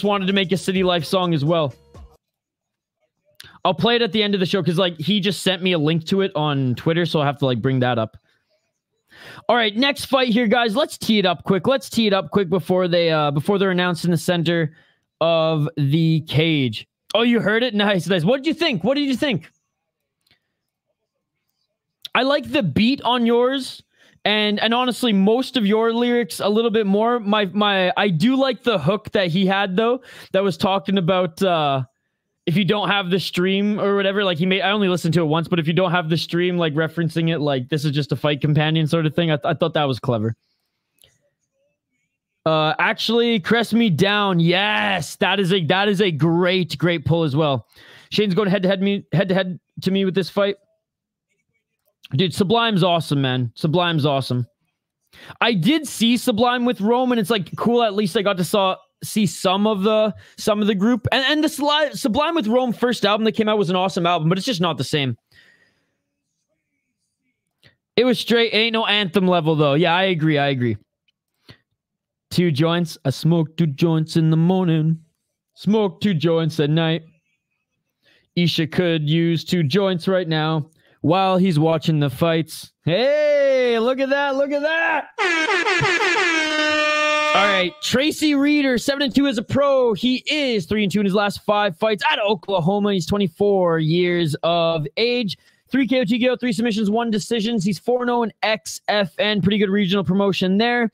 wanted to make a City Life song as well. I'll play it at the end of the show because like he just sent me a link to it on Twitter, so I'll have to like bring that up. All right, next fight here, guys. Let's tee it up quick. Before they're announced in the center of the cage. Oh, you heard it? Nice. What did you think? I like the beat on yours. And honestly, most of your lyrics a little bit more. I do like the hook that he had though, that was talking about if you don't have the stream or whatever. Like I only listened to it once, but if you don't have the stream, like referencing it, like this is just a fight companion sort of thing. I thought that was clever. Actually, Crest Me Down. Yes, that is a great pull as well. Shane's going head to head to me with this fight. Dude, Sublime's awesome, man. Sublime's awesome. I did see Sublime with Rome, and it's like cool. At least I got to see some of the group. And the Sublime with Rome first album that came out was an awesome album, but it's just not the same. It was straight. Ain't no Anthem level though. Yeah, I agree. 2 joints. I smoke 2 joints in the morning. Smoke 2 joints at night. Isha could use 2 joints right now while he's watching the fights. Hey, look at that. All right, Tracy Reader, 7-2 as a pro. He is 3-2 in his last 5 fights out of Oklahoma. He's 24 years of age. 3 KO, TKO, 3 submissions, 1 decisions. He's 4-0 in XFN. Pretty good regional promotion there.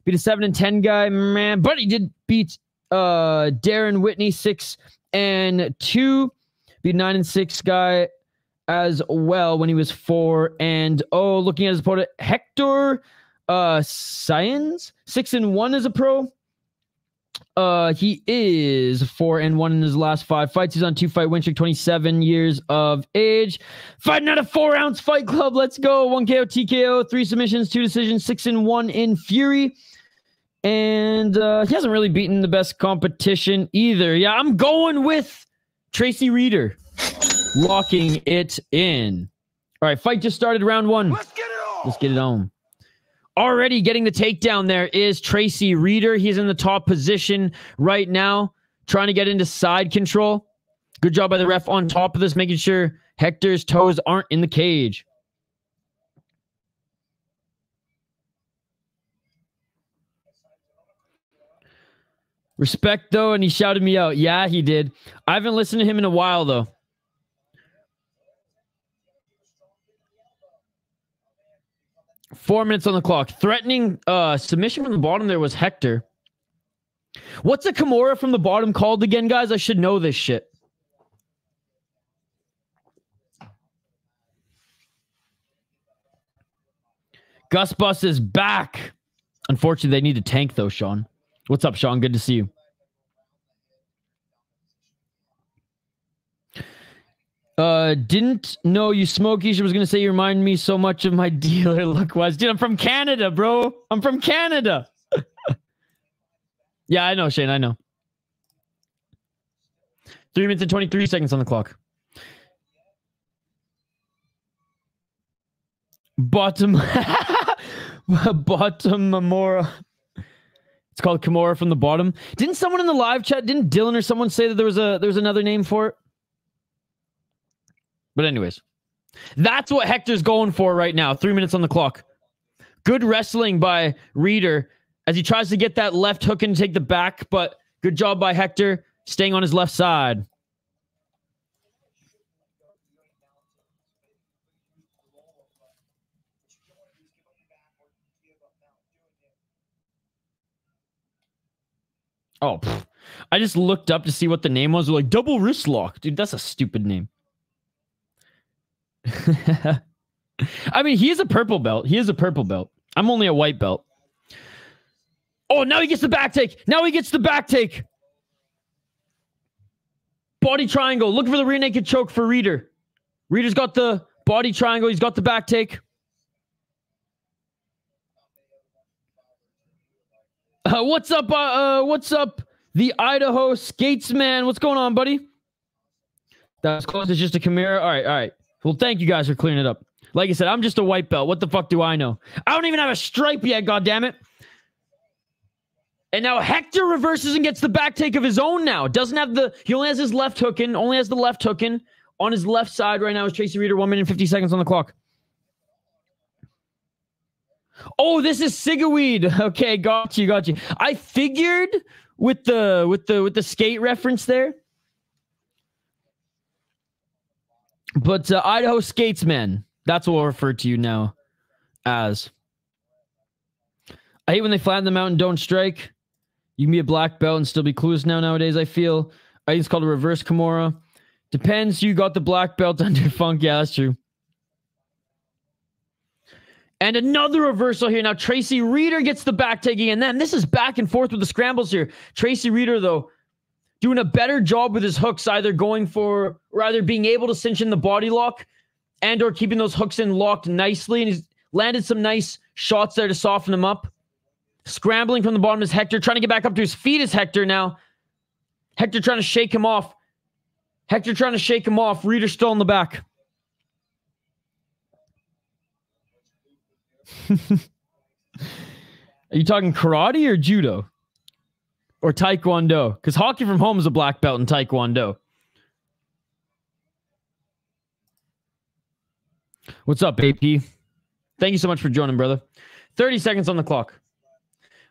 Beat a 7-10 guy, man. But he did beat Darren Whitney, 6-2. Beat a 9-6 guy as well when he was 4-0. Looking at his opponent, Hector Saenz, 6-1 as a pro. He is 4-1 in his last 5 fights. He's on 2-fight win streak, 27 years of age. Fighting at a 4-ounce fight club. Let's go. 1 KO, TKO, 3 submissions, 2 decisions, 6-1 in Fury. And he hasn't really beaten the best competition either. Yeah, I'm going with Tracy Reader. Locking it in. All right, fight just started, round 1. Let's get it on. Already getting the takedown there is Tracy Reader. He's in the top position right now, trying to get into side control. Good job by the ref on top of this, making sure Hector's toes aren't in the cage. Respect, though, and he shouted me out. Yeah, he did. I haven't listened to him in a while, though. Four minutes on the clock. Threatening submission from the bottom there was Hector. What's a Kimura from the bottom called again, guys? I should know this shit. Gus Bus is back. Unfortunately, they need to tank, though, Sean. What's up, Sean? Good to see you. Didn't know you smoke. Isha was going to say you remind me so much of my dealer look-wise. Dude, I'm from Canada, bro. I'm from Canada. Yeah, I know, Shane. I know. 3 minutes and 23 seconds on the clock. Bottom. Bottom Kimura. It's called Kimura from the bottom. Didn't someone in the live chat, didn't Dylan or someone say that there was another name for it? But anyways, that's what Hector's going for right now. 3 minutes on the clock. Good wrestling by Reader as he tries to get that left hook and take the back, but good job by Hector staying on his left side. Oh, I just looked up to see what the name was. We're like, double wrist lock. Dude, that's a stupid name. I mean, he is a purple belt. He is a purple belt. I'm only a white belt. Oh, now he gets the back take. Now he gets the back take. Body triangle. Look for the rear naked choke for Reader. Reader's got the body triangle. He's got the back take. What's up? What's up? The Idaho Skatesman. What's going on, buddy? That's close. It's just a Kimura. All right, all right. Well, thank you guys for clearing it up. Like I said, I'm just a white belt. What the fuck do I know? I don't even have a stripe yet, goddammit. And now Hector reverses and gets the back take of his own now. Doesn't have the... He only has his left hook in. Only has the left hook in. On his left side right now is Tracy Reader. 1 minute and 50 seconds on the clock. Oh, this is Cigaweed. Okay, got you, got you. I figured with the skate reference there. But Idaho Skatesman. That's what we'll refer to you now as. I hate when they flatten them out and don't strike. You can be a black belt and still be clueless nowadays, I feel. I think it's called a reverse Kimura. Depends. You got the black belt under funk. Yeah, that's true. And another reversal here. Now, Tracy Reader gets the back taking, and then this is back and forth with the scrambles here. Tracy Reader, though, doing a better job with his hooks, either going for, or either being able to cinch in the body lock and or keeping those hooks in locked nicely. And he's landed some nice shots there to soften him up. Scrambling from the bottom is Hector. Trying to get back up to his feet is Hector now. Hector trying to shake him off. Hector trying to shake him off. Reader still in the back. Are you talking karate or judo? Or taekwondo? Because Hockey from Home is a black belt in taekwondo. What's up, AP? Thank you so much for joining, brother. 30 seconds on the clock.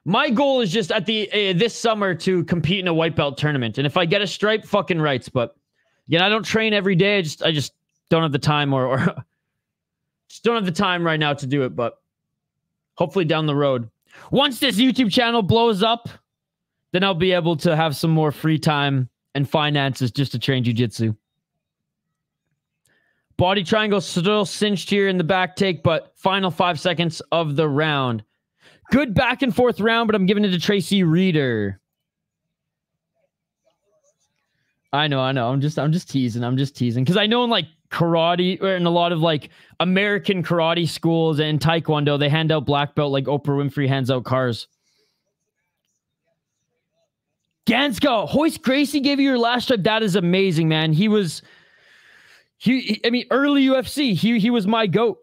My goal is just at the this summer to compete in a white belt tournament. And if I get a stripe, fucking rights. But again, I don't train every day. I just don't have the time or just don't have the time right now to do it. But hopefully down the road. Once this YouTube channel blows up, then I'll be able to have some more free time and finances just to train jiu-jitsu. Body triangle still cinched here in the back take, but final 5 seconds of the round. Good back and forth round, but I'm giving it to Tracy Reader. I know. I'm just teasing. Because I know in like karate, or in a lot of like American karate schools and taekwondo, they hand out black belt like Oprah Winfrey hands out cars. Ganska, Hoist Gracie gave you your last stripe. That is amazing, man. I mean, early UFC, he was my GOAT.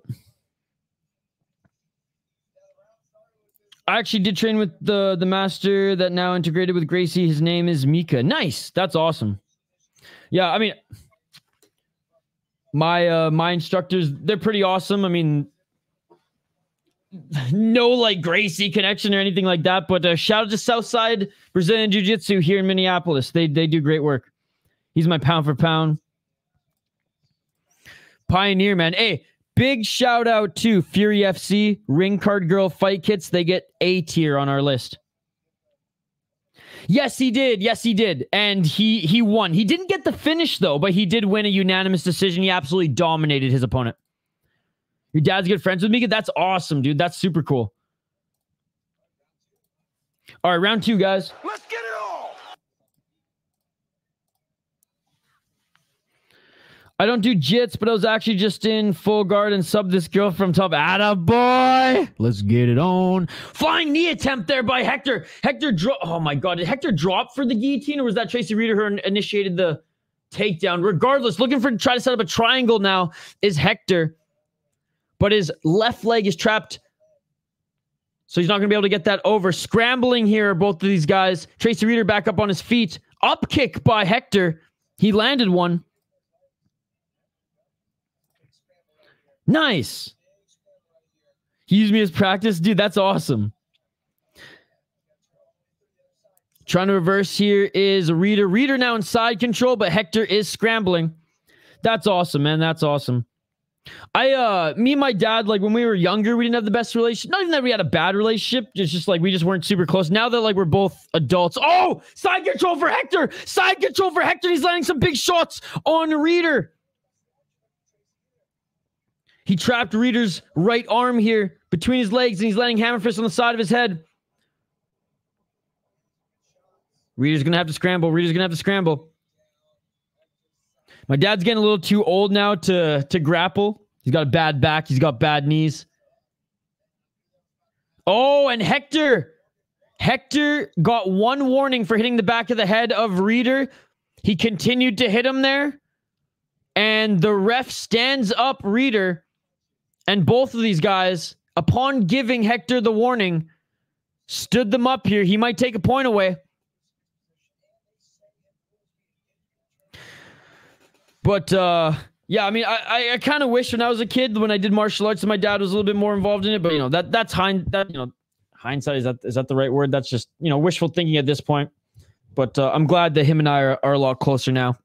I actually did train with the master that now integrated with Gracie. His name is Mika. Nice. That's awesome. Yeah, I mean, my instructors, they're pretty awesome. I mean, no like Gracie connection or anything like that. But shout out to Southside Brazilian Jiu-Jitsu here in Minneapolis. They do great work. He's my pound for pound pioneer, man. Hey, big shout out to Fury FC Ring Card Girl Fight Kits. They get A tier on our list. Yes, he did. Yes, he did. And he won. He didn't get the finish, though, but he did win a unanimous decision. He absolutely dominated his opponent. Your dad's good friends with Mika? That's awesome, dude. That's super cool. All right, round 2, guys. Let's get it all. I don't do jits, but I was actually just in full guard and subbed this girl from top. Attaboy! Let's get it on. Flying knee attempt there by Hector. Hector oh my god. Did Hector drop for the guillotine, or was that Tracy Reader who initiated the takedown? Regardless, looking for try to set up a triangle now is Hector. But his left leg is trapped. So he's not going to be able to get that over. Scrambling here, both of these guys. Tracy Reader back up on his feet. Up kick by Hector. He landed one. Nice. He used me as practice. Dude, that's awesome. Trying to reverse here is Reader. Reader now in side control, but Hector is scrambling. That's awesome, man. That's awesome. Me and my dad, like when we were younger, we didn't have the best relationship. Not even that we had a bad relationship. It's just like we just weren't super close. Now that like we're both adults. Oh, side control for Hector. Side control for Hector. He's landing some big shots on Reader. He trapped Reader's right arm here between his legs, and he's landing hammer fist on the side of his head. Reader's going to have to scramble. Reader's going to have to scramble. My dad's getting a little too old now to grapple. He's got a bad back. He's got bad knees. Oh, and Hector. Hector got one warning for hitting the back of the head of Reader. He continued to hit him there. And the ref stands up Reader. And both of these guys, upon giving Hector the warning, stood them up here. He might take a point away. But, yeah, I mean, I kind of wish when I was a kid, when I did martial arts, that my dad was a little bit more involved in it. But, you know, that's hindsight. Is that the right word? That's just, you know, wishful thinking at this point. But I'm glad that him and I are a lot closer now.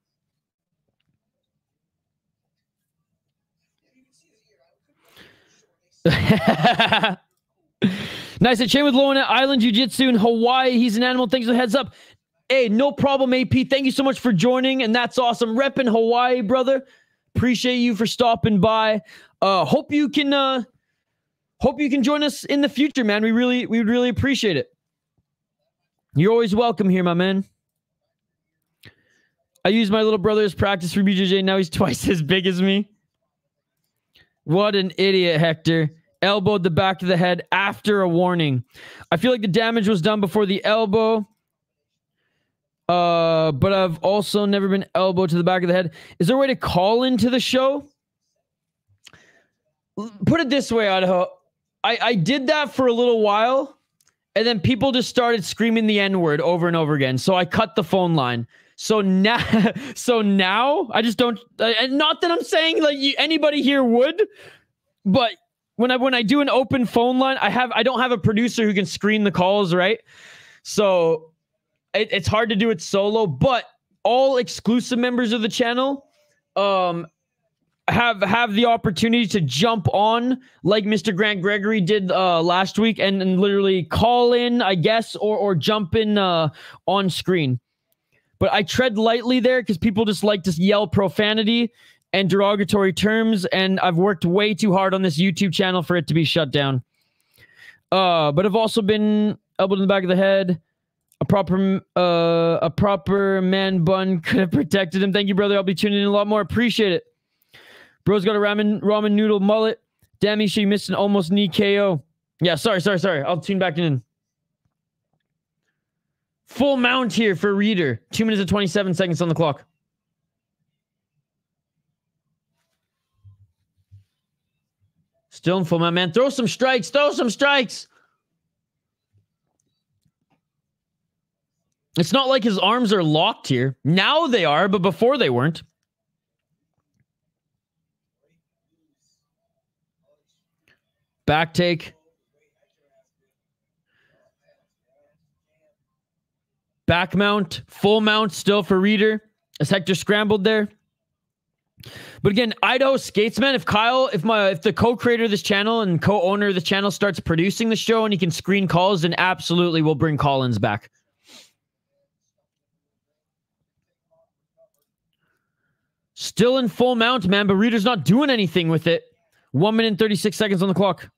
Nice. I train with Lowen at Island Jiu-Jitsu in Hawaii. He's an animal. Thanks for the heads up. Hey, no problem, AP. Thank you so much for joining, and that's awesome. Repping Hawaii, brother. Appreciate you for stopping by. Hope you can join us in the future, man. We would really appreciate it. You're always welcome here, my man. I use my little brother as practice for BJJ. Now he's twice as big as me. What an idiot, Hector. Elbowed the back of the head after a warning. I feel like the damage was done before the elbow. But I've also never been elbowed to the back of the head. Is there a way to call into the show? Put it this way, Idaho. I did that for a little while, and then people just started screaming the N-word over and over again. So I cut the phone line. So now I just don't. And not that I'm saying like anybody here would, but when I do an open phone line, I don't have a producer who can screen the calls, right? So it's hard to do it solo. But all exclusive members of the channel have the opportunity to jump on like Mr. Grant Gregory did last week and literally call in, I guess, or jump in on screen. But I tread lightly there because people just like to yell profanity and derogatory terms, and I've worked way too hard on this YouTube channel for it to be shut down. But I've also been elbowed in the back of the head. A proper man bun could have protected him. Thank you, brother. I'll be tuning in a lot more. Appreciate it. Bro's got a ramen noodle mullet. Damn, he should missed an almost knee KO. Yeah, sorry. I'll tune back in. Full mount here for Reader. 2 minutes and 27 seconds on the clock. Still in full mount, man. Throw some strikes. It's not like his arms are locked here. Now they are, but before they weren't. Back take. Back mount, full mount still for Reader as Hector scrambled there. But again, Idaho Skatesman, if the co-creator of this channel and co-owner of the channel starts producing the show and he can screen calls, then absolutely we'll bring Collins back. Still in full mount, man, but Reader's not doing anything with it. 1 minute and 36 seconds on the clock.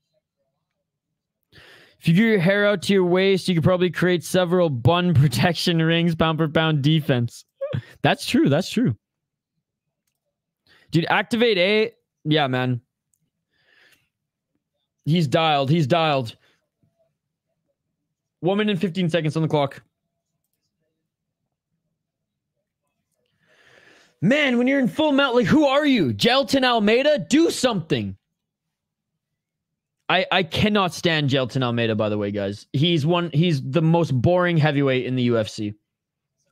If you gear your hair out to your waist, you could probably create several bun protection rings, pound per pound defense. That's true. That's true. Dude, activate A. Yeah, man. He's dialed. He's dialed. 1 minute and 15 seconds on the clock. Man, when you're in full mount, like, who are you? Gelton Almeida? Do something. I cannot stand Gelton Almeida, by the way, guys. He's the most boring heavyweight in the UFC.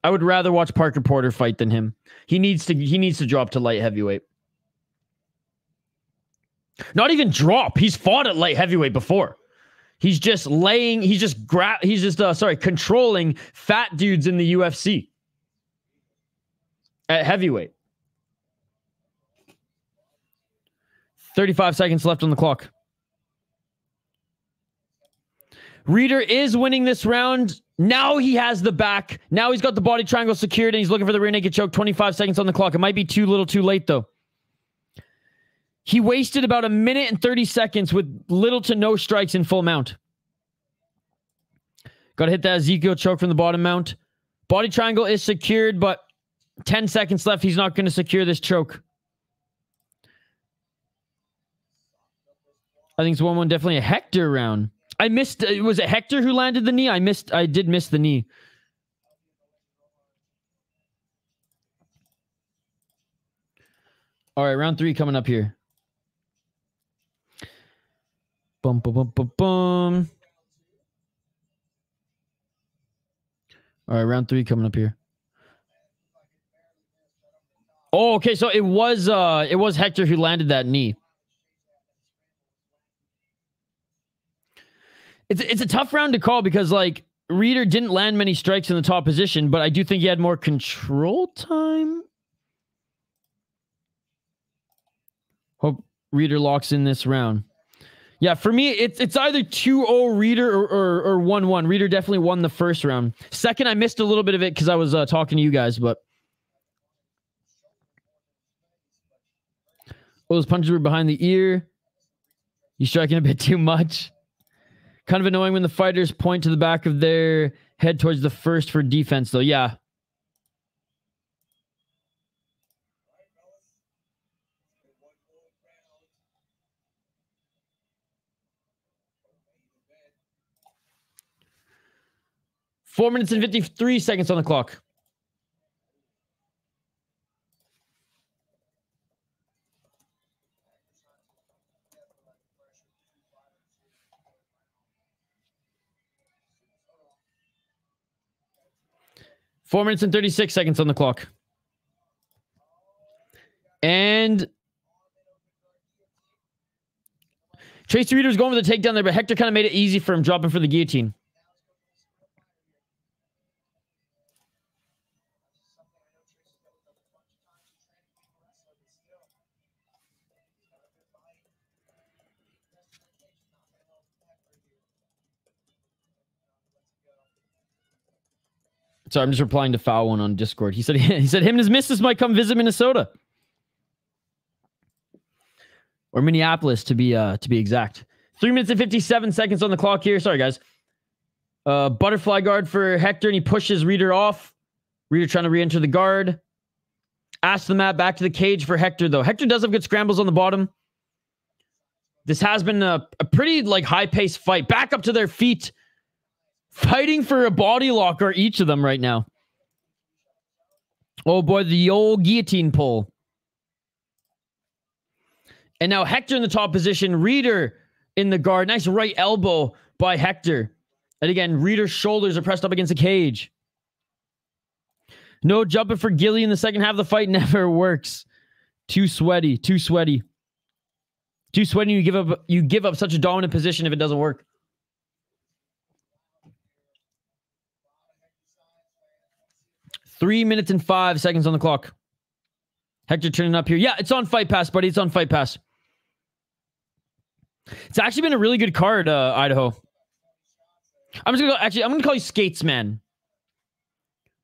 I would rather watch Parker Porter fight than him. He needs to drop to light heavyweight. Not even drop. He's fought at light heavyweight before. He's just controlling fat dudes in the UFC at heavyweight. 35 seconds left on the clock. Reader is winning this round. Now he has the back. Now he's got the body triangle secured and he's looking for the rear naked choke. 25 seconds on the clock. It might be too little too late though. He wasted about 1 minute and 30 seconds with little to no strikes in full mount. Got to hit that Ezekiel choke from the bottom mount. Body triangle is secured, but 10 seconds left. He's not going to secure this choke. I think it's 1-1, definitely a Hector round. I missed, was it Hector who landed the knee? I did miss the knee. All right, round 3 coming up here. Bum, bum, bum, bum, bum. All right, round 3 coming up here. Oh, okay, so it was Hector who landed that knee. It's a tough round to call because, like, Reader didn't land many strikes in the top position, but I do think he had more control time. Hope Reader locks in this round. Yeah, for me, it's either 2-0 Reader or 1-1. Reader definitely won the first round. Second, I missed a little bit of it because I was talking to you guys, but... Oh, those punches were behind the ear. He's striking a bit too much. Kind of annoying when the fighters point to the back of their head towards the first for defense, though. Yeah. Four minutes and 53 seconds on the clock. Four minutes and 36 seconds on the clock. And Tracy Reader was going for the takedown there, but Hector kind of made it easy for him, dropping for the guillotine. Sorry, I'm just replying to Foul One on Discord. He said him and his missus might come visit Minnesota. Or Minneapolis to be exact. 3 minutes and 57 seconds on the clock here. Sorry, guys. Butterfly guard for Hector, and he pushes Reader off. Reader trying to re-enter the guard. Ask the mat back to the cage for Hector, though. Hector does have good scrambles on the bottom. This has been a pretty like high-paced fight. Back up to their feet. Fighting for a body lock are each of them right now. Oh boy, the old guillotine pull. And now Hector in the top position. Reader in the guard. Nice right elbow by Hector. And again, Reader's shoulders are pressed up against the cage. No jumping for Gilly in the second half of the fight never works. Too sweaty. Too sweaty. Too sweaty. You give up such a dominant position if it doesn't work. 3 minutes and 5 seconds on the clock. Hector turning up here. Yeah, it's on Fight Pass, buddy. It's on Fight Pass. It's actually been a really good card, Idaho. I'm just gonna go, actually, I'm gonna call you Skates Man.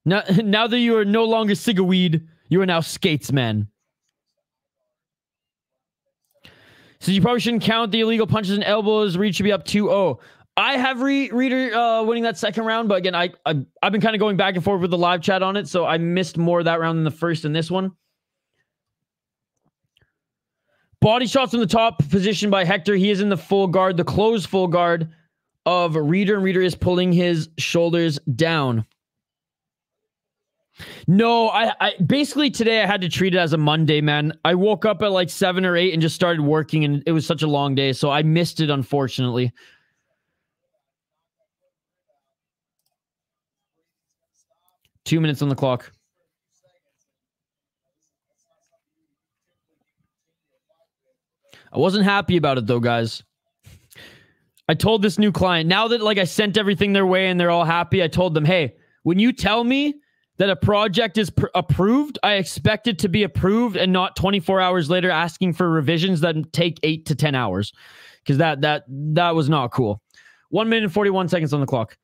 Now that you are no longer Cigaweed, you are now Skates Man. So you probably shouldn't count the illegal punches and elbows. Reed should be up 2-0. I have Reader winning that second round, but again, I've been kind of going back and forth with the live chat on it, so I missed more of that round than the first in this one. Body shots from the top position by Hector. He is in the full guard, the closed full guard of Reader, and Reader is pulling his shoulders down. No, I basically today I had to treat it as a Monday, man. I woke up at like 7 or 8 and just started working, and it was such a long day, so I missed it, unfortunately. Two minutes on the clock. I wasn't happy about it though, guys. I told this new client, now that like I sent everything their way and they're all happy, I told them, hey, when you tell me that a project is approved, I expect it to be approved and not 24 hours later asking for revisions that take 8 to 10 hours. Because that was not cool. 1 minute and 41 seconds on the clock.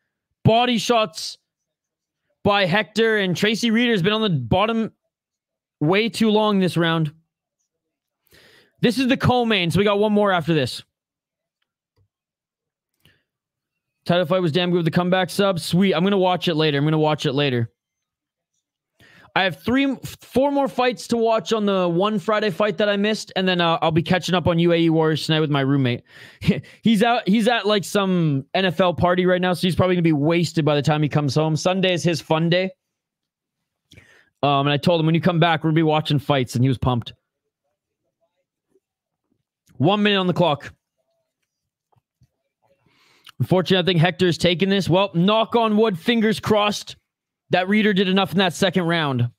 Body shots by Hector, and Tracy Reader has been on the bottom way too long this round. This is the co-main, so we got one more after this. Title fight was damn good with the comeback sub. Sweet. I'm going to watch it later. I have 4 more fights to watch on the one Friday fight that I missed, and then I'll be catching up on UAE Warriors tonight with my roommate. He's at like some NFL party right now, so he's probably going to be wasted by the time he comes home. Sunday is his fun day. And I told him, when you come back, we'll be watching fights, and he was pumped. 1 minute on the clock. Unfortunately, I think Hector's taking this. Well, knock on wood, fingers crossed, that Reader did enough in that second round.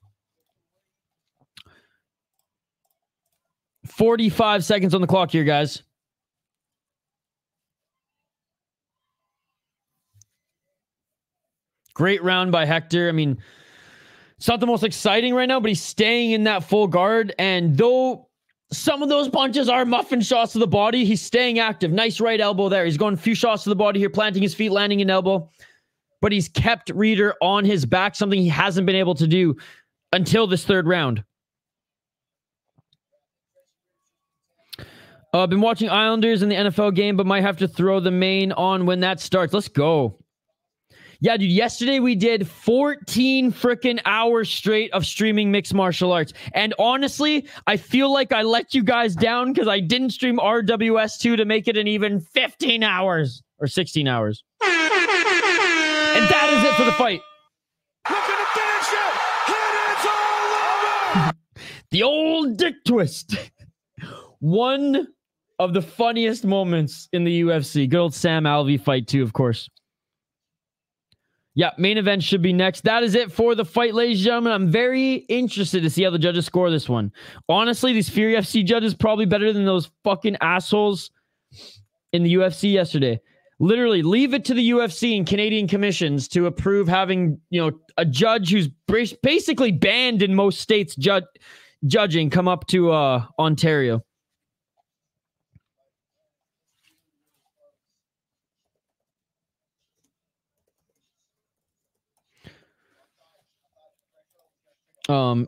45 seconds on the clock here, guys. Great round by Hector. I mean, it's not the most exciting right now, but he's staying in that full guard. And though some of those punches are muffin shots to the body, he's staying active. Nice right elbow there. He's going a few shots to the body here, planting his feet, landing an elbow. But he's kept Reader on his back, something he hasn't been able to do until this third round. I've been watching Islanders in the NFL game, but might have to throw the main on when that starts. Let's go. Yeah, dude, yesterday we did 14 freaking hours straight of streaming mixed martial arts. And honestly, I feel like I let you guys down because I didn't stream RWS2 to make it an even 15 hours or 16 hours. And that is it for the fight. The old dick twist. One of the funniest moments in the UFC. Good old Sam Alvey fight too, of course. Yeah, main event should be next. That is it for the fight, ladies and gentlemen. I'm very interested to see how the judges score this one. Honestly, these Fury FC judges probably better than those fucking assholes in the UFC yesterday. Literally, leave it to the UFC and Canadian commissions to approve having, you know, a judge who's basically banned in most states judging come up to Ontario. I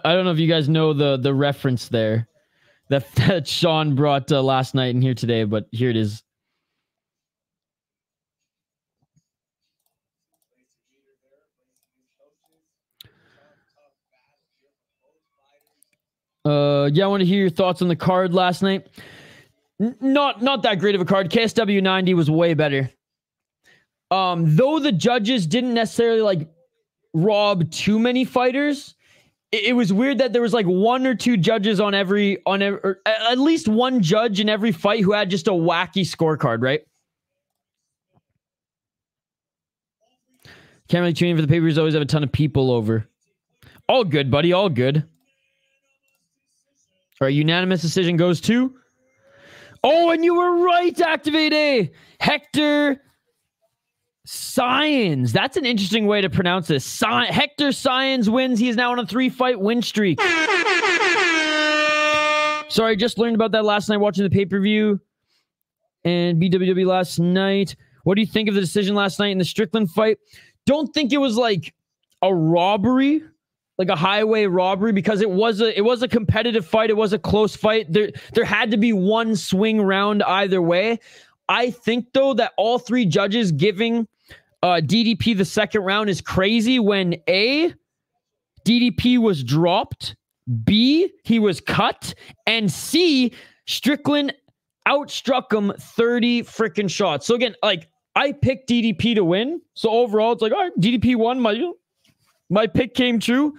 don't know if you guys know the reference there that Sean brought last night and here today, but here it is. Yeah, I want to hear your thoughts on the card last night. Not that great of a card. KSW 90 was way better. Though the judges didn't necessarily like rob too many fighters, it was weird that there was like 1 or 2 judges on every or at least one judge in every fight who had just a wacky scorecard, right? Can't really tune in for the pay-per-views. Always have a ton of people over. All good, buddy. All good. All right, unanimous decision goes to Oh, and you were right, Activate A. Hector Saenz. That's an interesting way to pronounce this. Hector Saenz wins. He is now on a 3-fight win streak. Sorry, I just learned about that last night watching the pay-per-view and BWW last night. What do you think of the decision last night in the Strickland fight? Don't think it was like a robbery, like a highway robbery, because it was a competitive fight. It was a close fight. There had to be one swing round either way. I think, though, that all three judges giving DDP the second round is crazy when A, DDP was dropped, B, he was cut, and C, Strickland outstruck him 30 freaking shots. So again, like, I picked DDP to win. So overall, it's like, all right, DDP won. My pick came true.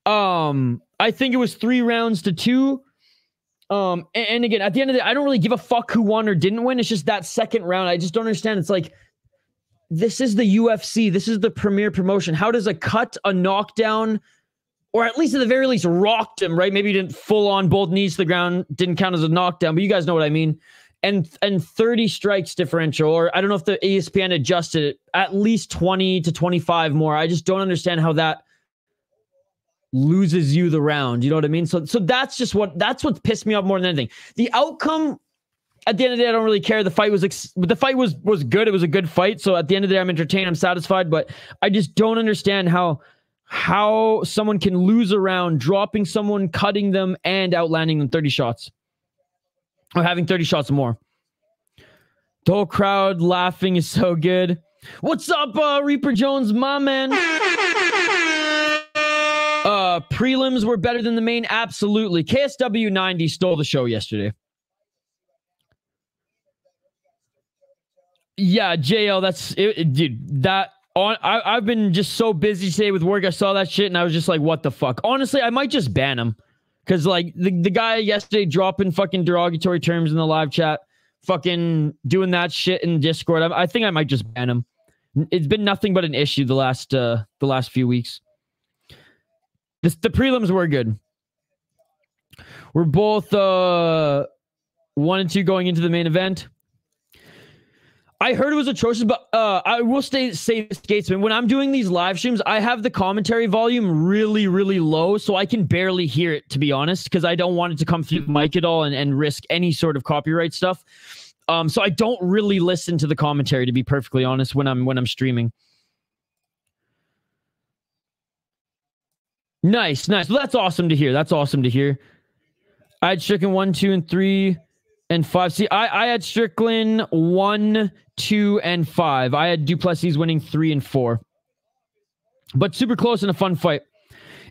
I think it was 3 rounds to 2. And again, at the end of the day, I don't really give a fuck who won or didn't win. It's just that second round. I just don't understand. It's like, this is the UFC. This is the premier promotion. How does a cut, a knockdown, or at least at the very least rocked him, right? Maybe he didn't full on both knees to the ground, didn't count as a knockdown, but you guys know what I mean. And 30 strikes differential, or I don't know if the ESPN adjusted it, at least 20 to 25 more. I just don't understand how that loses you the round. You know what I mean? So that's what pissed me off more than anything. The outcome, at the end of the day, I don't really care. The fight was good. It was a good fight. So at the end of the day, I'm entertained. I'm satisfied. But I just don't understand how someone can lose a round, dropping someone, cutting them, and outlanding them 30 shots. Or having 30 shots or more. The whole crowd laughing is so good. What's up, Reaper Jones, my man? Prelims were better than the main. Absolutely. KSW 90 stole the show yesterday. Yeah, JL, that's it, dude. I've been just so busy today with work. I saw that shit and I was just like, what the fuck? Honestly, I might just ban him. Because, like, the guy yesterday dropping fucking derogatory terms in the live chat, fucking doing that shit in Discord, I think I might just ban him. It's been nothing but an issue the last few weeks. The prelims were good. We're both 1 and 2 going into the main event. I heard it was atrocious, but I will say this, Gatesman. When I'm doing these live streams, I have the commentary volume really, really low, so I can barely hear it, to be honest, because I don't want it to come through the mic at all and risk any sort of copyright stuff. So I don't really listen to the commentary, to be perfectly honest, when I'm streaming. Nice. Well, that's awesome to hear. I had Strickland 1, 2, and 3, and 5. See, I had Strickland 1, 2, and 5. I had Duplessis winning 3 and 4. But super close and a fun fight.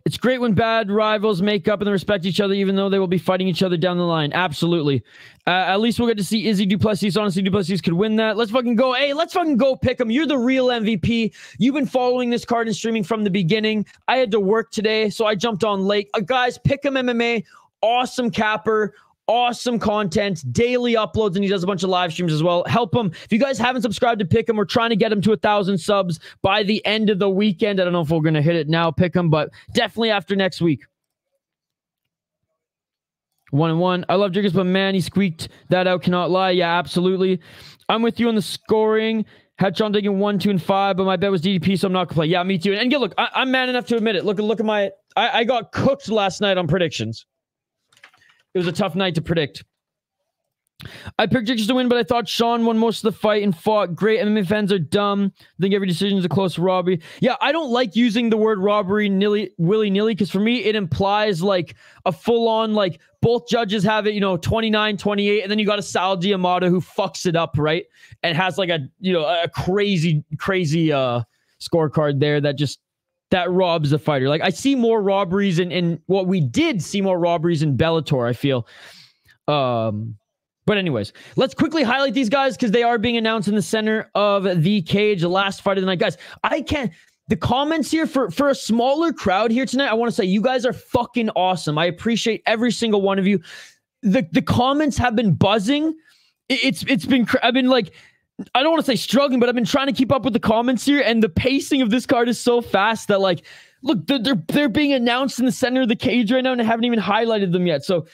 It's great when bad rivals make up and they respect each other, even though they will be fighting each other down the line. Absolutely. At least we'll get to see Izzy Duplessis. Honestly, Duplessis could win that. Let's fucking go. Hey, let's fucking go pick him. You're the real MVP. You've been following this card and streaming from the beginning. I had to work today, so I jumped on late. Guys, pick him MMA. Awesome capper. Awesome content, daily uploads, and he does a bunch of live streams as well. Help him. If you guys haven't subscribed to Pick him, we're trying to get him to 1,000 subs by the end of the weekend. I don't know if we're going to hit it now, Pick him, but definitely after next week. 1-1. I love Jiggers, but man, he squeaked that out. Cannot lie. Yeah, absolutely. I'm with you on the scoring. Had Sean taking 1, 2, and 5, but my bet was DDP, so I'm not going to play. Yeah, me too. And look, I'm man enough to admit it. Look at my... I got cooked last night on predictions. It was a tough night to predict. I picked Jiggers to win, but I thought Sean won most of the fight and fought great. MMA fans are dumb. I think every decision is a close robbery. Yeah, I don't like using the word robbery willy-nilly, because for me, it implies like a full-on, like, both judges have it, 29-28, and then you got a Sal Diamata who fucks it up, right? And has like a crazy scorecard there that robs the fighter. Like, I see more robberies in what we did see more robberies in Bellator, I feel. But anyways, let's quickly highlight these guys because they are being announced in the center of the cage. The last fight of the night. Guys, the comments here for a smaller crowd here tonight, I want to say you guys are fucking awesome. I appreciate every single one of you. The comments have been buzzing. I've been like, I don't want to say struggling, but I've been trying to keep up with the comments here, and the pacing of this card is so fast that, like, look, they're being announced in the center of the cage right now, and I haven't even highlighted them yet. So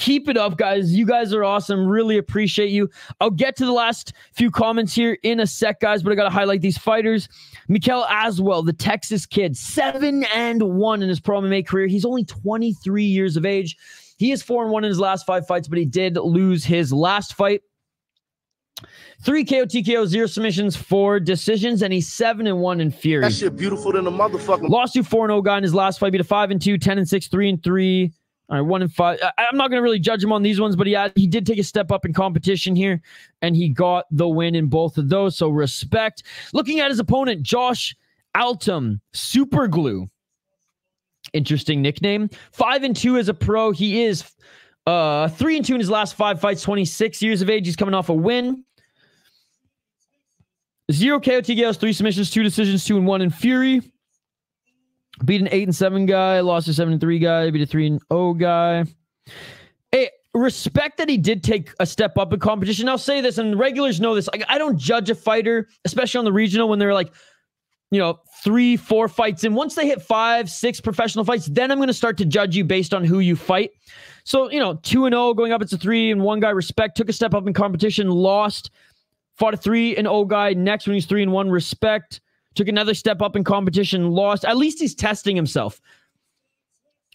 Keep it up, guys. You guys are awesome. Really appreciate you. I'll get to the last few comments here in a sec, guys, but I got to highlight these fighters. Mikel Aswell, the Texas kid, 7-1 in his pro MMA career. He's only 23 years of age. He is 4-1 in his last 5 fights, but he did lose his last fight. 3 KO, TKO, 0 submissions, 4 decisions, and he's 7-1 in Fury. That shit beautiful than a motherfucking. Lost to 4-0 guy in his last fight. Beat a 5-2, 10-6, 3-3. All right, 1-5. I'm not going to really judge him on these ones, but he did take a step up in competition here, and he got the win in both of those, so respect. Looking at his opponent, Josh Altum, Super Glue. Interesting nickname. 5-2 as a pro. He is 3-2 in his last 5 fights, 26 years of age. He's coming off a win. 0 KO, TKOs, 3 submissions, 2 decisions, 2-1 in Fury. Beat an 8-7 guy, lost a 7-3 guy, beat a 3-0 guy. Hey, respect that he did take a step up in competition. I'll say this, and regulars know this. I don't judge a fighter, especially on the regional, when they're like, 3, 4 fights in. Once they hit 5, 6 professional fights, then I'm going to start to judge you based on who you fight. So, 2-0 going up, it's a 3-1 guy. Respect, took a step up in competition, lost. Fought a 3-0 guy next when he's 3-1. Respect. Took another step up in competition. Lost. At least he's testing himself.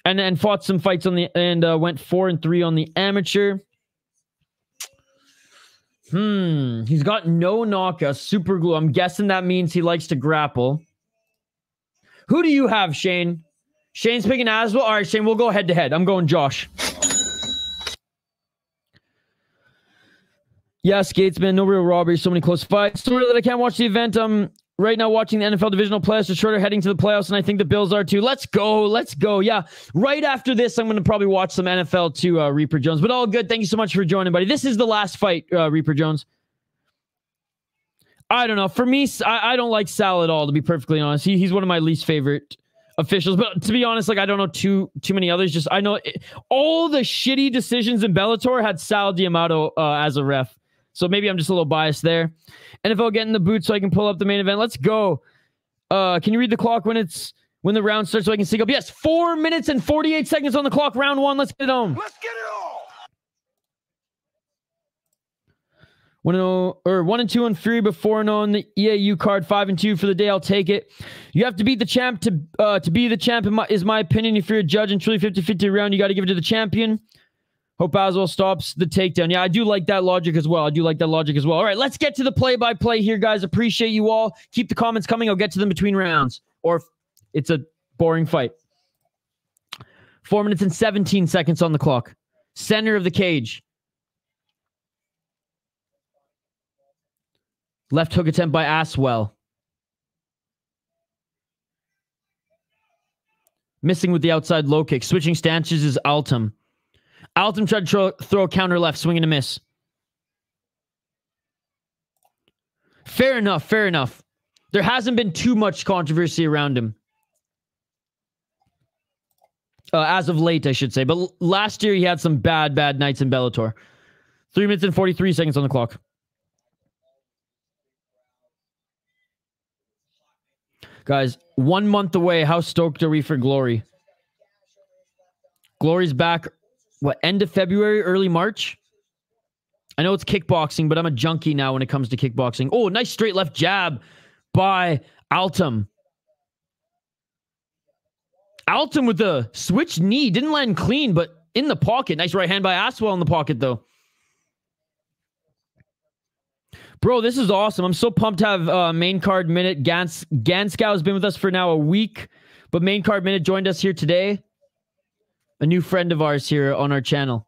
And then fought some fights on the and went 4-3 on the amateur. He's got no knockout. Super glue. I'm guessing that means he likes to grapple. Who do you have, Shane? Shane's picking Aswell. All right, Shane, we'll go head to head. I'm going Josh. Yeah, Skatesman, no real robbery, so many close fights. Sorry that I can't watch the event. I'm right now watching the NFL divisional playoffs. They're shorter heading to the playoffs, and I think the Bills are too. Let's go. Yeah, right after this, I'm going to probably watch some NFL too, Reaper Jones. But all good. Thank you so much for joining, buddy. This is the last fight, Reaper Jones. I don't know. For me, I don't like Sal at all, to be perfectly honest. He's one of my least favorite officials. But to be honest, I don't know too many others. Just I know all the shitty decisions in Bellator had Sal D'Amato as a ref. So maybe I'm just a little biased there. NFL getting the boot so I can pull up the main event. Let's go. Can you read the clock when the round starts so I can sync up? Yes, 4 minutes and 48 seconds on the clock. Round 1. Let's get it on. Let's get it on. 1-2 on Fury, but 4-0 on the EAU card. 5-2 for the day. I'll take it. You have to beat the champ to be the champ. Is my opinion. If you're a judge and truly 50-50 round, you got to give it to the champion. Hope Aswell stops the takedown. Yeah, I do like that logic as well. All right, let's get to the play-by-play here, guys. Appreciate you all. Keep the comments coming. I'll get to them between rounds. Or if it's a boring fight. 4 minutes and 17 seconds on the clock. Center of the cage. Left hook attempt by Aswell. Missing with the outside low kick. Switching stances is Altum. Altum tried to throw a counter left, swing and a miss. Fair enough. There hasn't been too much controversy around him. As of late, I should say. But last year, he had some bad nights in Bellator. 3 minutes and 43 seconds on the clock. Guys, 1 month away. How stoked are we for Glory? Glory's back. What, end of February, early March? I know it's kickboxing, but I'm a junkie now when it comes to kickboxing. Oh, nice straight left jab by Altum. Altum with the switch knee. Didn't land clean, but in the pocket. Nice right hand by Aswell in the pocket, though. Bro, this is awesome. I'm so pumped to have main card minute. Ganskow has been with us for now a week, but main card minute joined us here today. A new friend of ours here on our channel.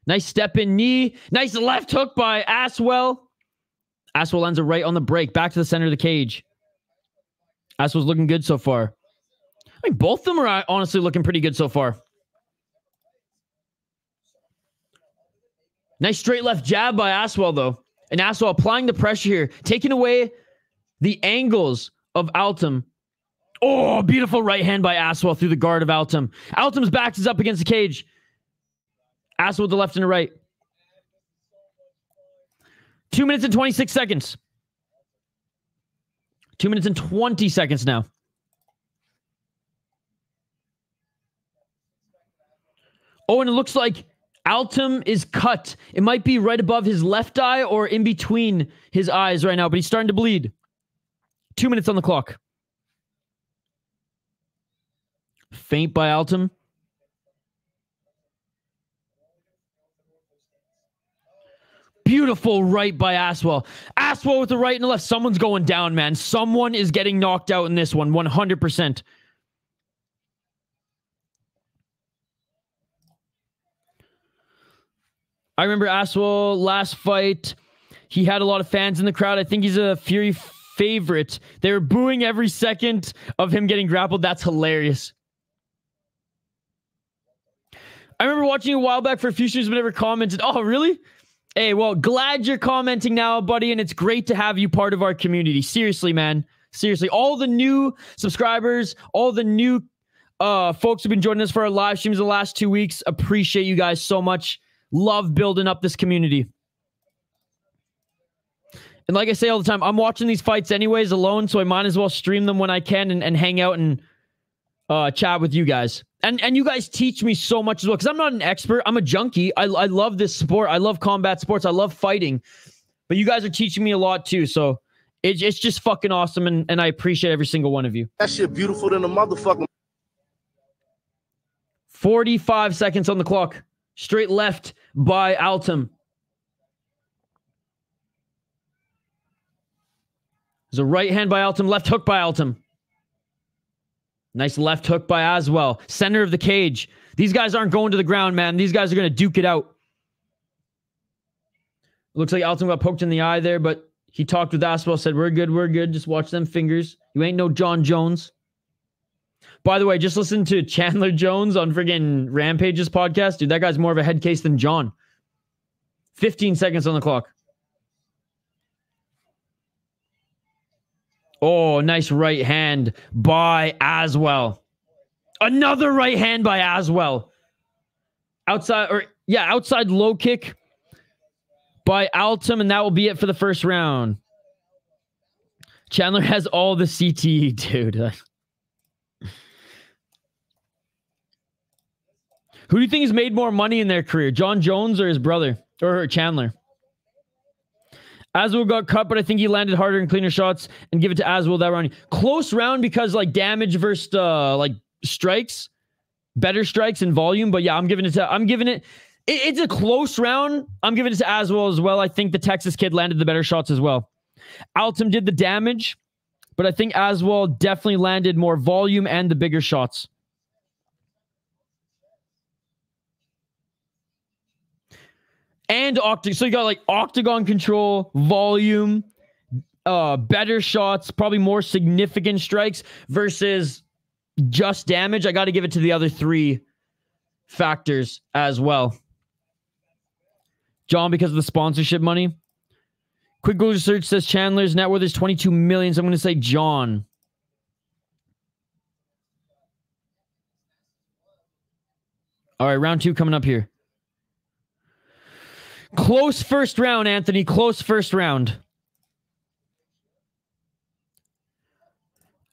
Nice step in knee. Nice left hook by Aswell. Aswell lands a right on the break. Back to the center of the cage. Aswell's looking good so far. I mean, both of them are honestly looking pretty good so far. Nice straight left jab by Aswell, though. And Aswell applying the pressure here. Taking away the angles of Altum. Oh, beautiful right hand by Aswell through the guard of Altum. Altum's back is up against the cage. Aswell with the left and the right. 2 minutes and 26 seconds. 2 minutes and 20 seconds now. Oh, and it looks like Altum is cut. It might be right above his left eye or in between his eyes right now, but he's starting to bleed. 2 minutes on the clock. Feint by Altum. Beautiful right by Aswell. Aswell with the right and the left. Someone's going down, man. Someone is getting knocked out in this one, 100%. I remember Aswell last fight. He had a lot of fans in the crowd. I think he's a Fury favorite. They were booing every second of him getting grappled. That's hilarious. I remember watching a while back for a few streams, but never commented. Oh, really? Hey, well, glad you're commenting now, buddy, and it's great to have you part of our community. Seriously, man. Seriously. All the new subscribers, all the new folks who've been joining us for our live streams the last 2 weeks. Appreciate you guys so much. Love building up this community. And like I say all the time, I'm watching these fights anyways alone, so I might as well stream them when I can and hang out and chat with you guys. And you guys teach me so much as well, because I'm not an expert. I'm a junkie. I love this sport. I love combat sports. I love fighting. But you guys are teaching me a lot too, so it's just fucking awesome, and I appreciate every single one of you. That shit beautiful than a motherfucker. 45 seconds on the clock. Straight left by Altum. There's a right hand by Altum, left hook by Altum. Nice left hook by Aswell. Center of the cage. These guys aren't going to the ground, man. These guys are going to duke it out. Looks like Altum got poked in the eye there, but he talked with Aswell, said, we're good. Just watch them fingers. You ain't no John Jones. By the way, just listen to Chandler Jones on friggin' Rampage's podcast. Dude, that guy's more of a head case than John. 15 seconds on the clock. Oh, nice right hand by Aswell. Another right hand by Aswell. Outside low kick by Altum, and that will be it for the first round. Chandler has all the CTE, dude. Who do you think has made more money in their career? John Jones or his brother? Or Chandler? Aswell got cut, but I think he landed harder and cleaner shots, and give it to Aswell that round. Close round because like damage versus like strikes. Better strikes and volume, but yeah, it's a close round. I'm giving it to Aswell as well. I think the Texas kid landed the better shots as well. Altum did the damage, but I think Aswell definitely landed more volume and the bigger shots. And so you got like octagon control, volume, better shots, probably more significant strikes versus just damage. I got to give it to the other three factors as well. John, because of the sponsorship money. Quick Google search says Chandler's net worth is 22 million. So I'm going to say John. All right, round 2 coming up here. Close first round, Anthony. Close first round.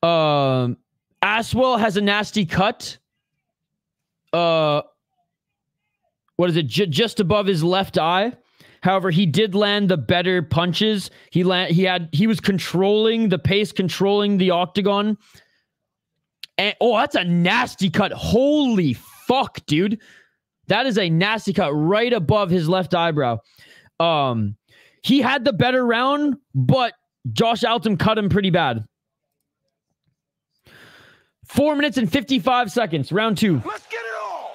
Aswell has a nasty cut. What is it? Just above his left eye. However, he did land the better punches. He was controlling the pace, controlling the octagon. And oh, that's a nasty cut. Holy fuck, dude. That is a nasty cut right above his left eyebrow. He had the better round, but Josh Altum cut him pretty bad. 4 minutes and 55 seconds. Round 2. Let's get it on.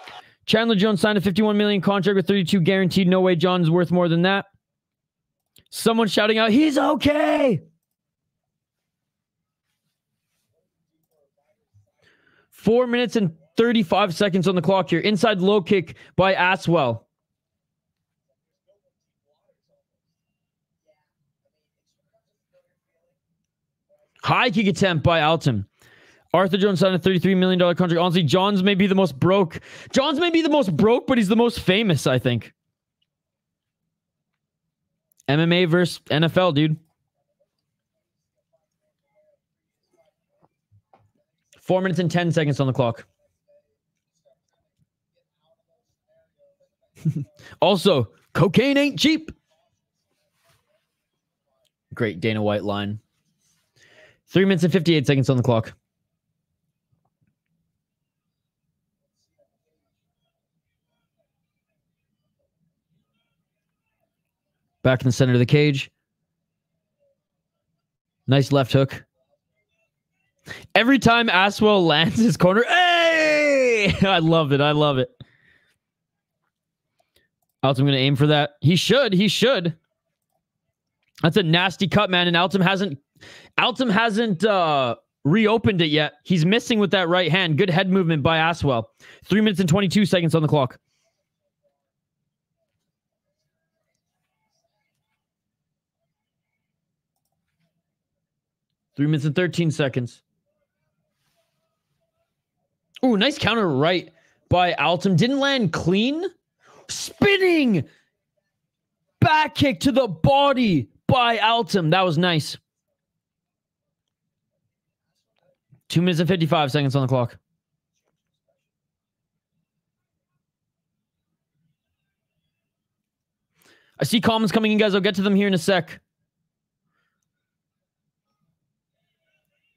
Chandler Jones signed a $51 million contract with 32 guaranteed. No way John's worth more than that. Someone shouting out, he's okay. 4 minutes and 35 seconds on the clock here. Inside low kick by Aswell. High kick attempt by Altum. Arthur Jones signed a $33 million contract. Honestly, John's may be the most broke. John's may be the most broke, but he's the most famous, I think. MMA versus NFL, dude. 4 minutes and 10 seconds on the clock. Also, cocaine ain't cheap. Great Dana White line. 3 minutes and 58 seconds on the clock. Back in the center of the cage. Nice left hook. Every time Aswell lands his corner, hey! I love it. I love it. Altum going to aim for that. He should. He should. That's a nasty cut, man. And Altum hasn't reopened it yet. He's missing with that right hand. Good head movement by Aswell. 3 minutes and 22 seconds on the clock. Three minutes and 13 seconds. Ooh, nice counter right by Altum. Didn't land clean. Spinning back kick to the body by Altum. That was nice. 2 minutes and 55 seconds on the clock. I see comments coming in, guys. I'll get to them here in a sec.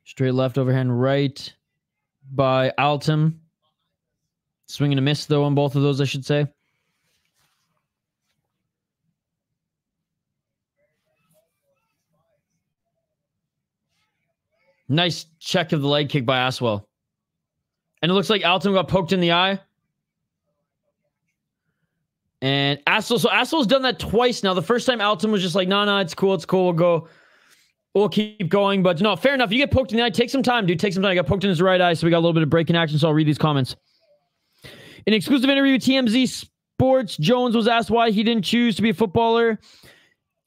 Straight left, overhand right by Altum. Swing and a miss, though, on both of those, I should say. Nice check of the leg kick by Aswell. And it looks like Altum got poked in the eye. And Aswell's done that twice now. The first time Altum was just like, no, it's cool, we'll keep going. But no, fair enough. You get poked in the eye, take some time, dude. Take some time. I got poked in his right eye, so we got a little bit of breaking action, so I'll read these comments. In an exclusive interview with TMZ Sports, Jones was asked why he didn't choose to be a footballer.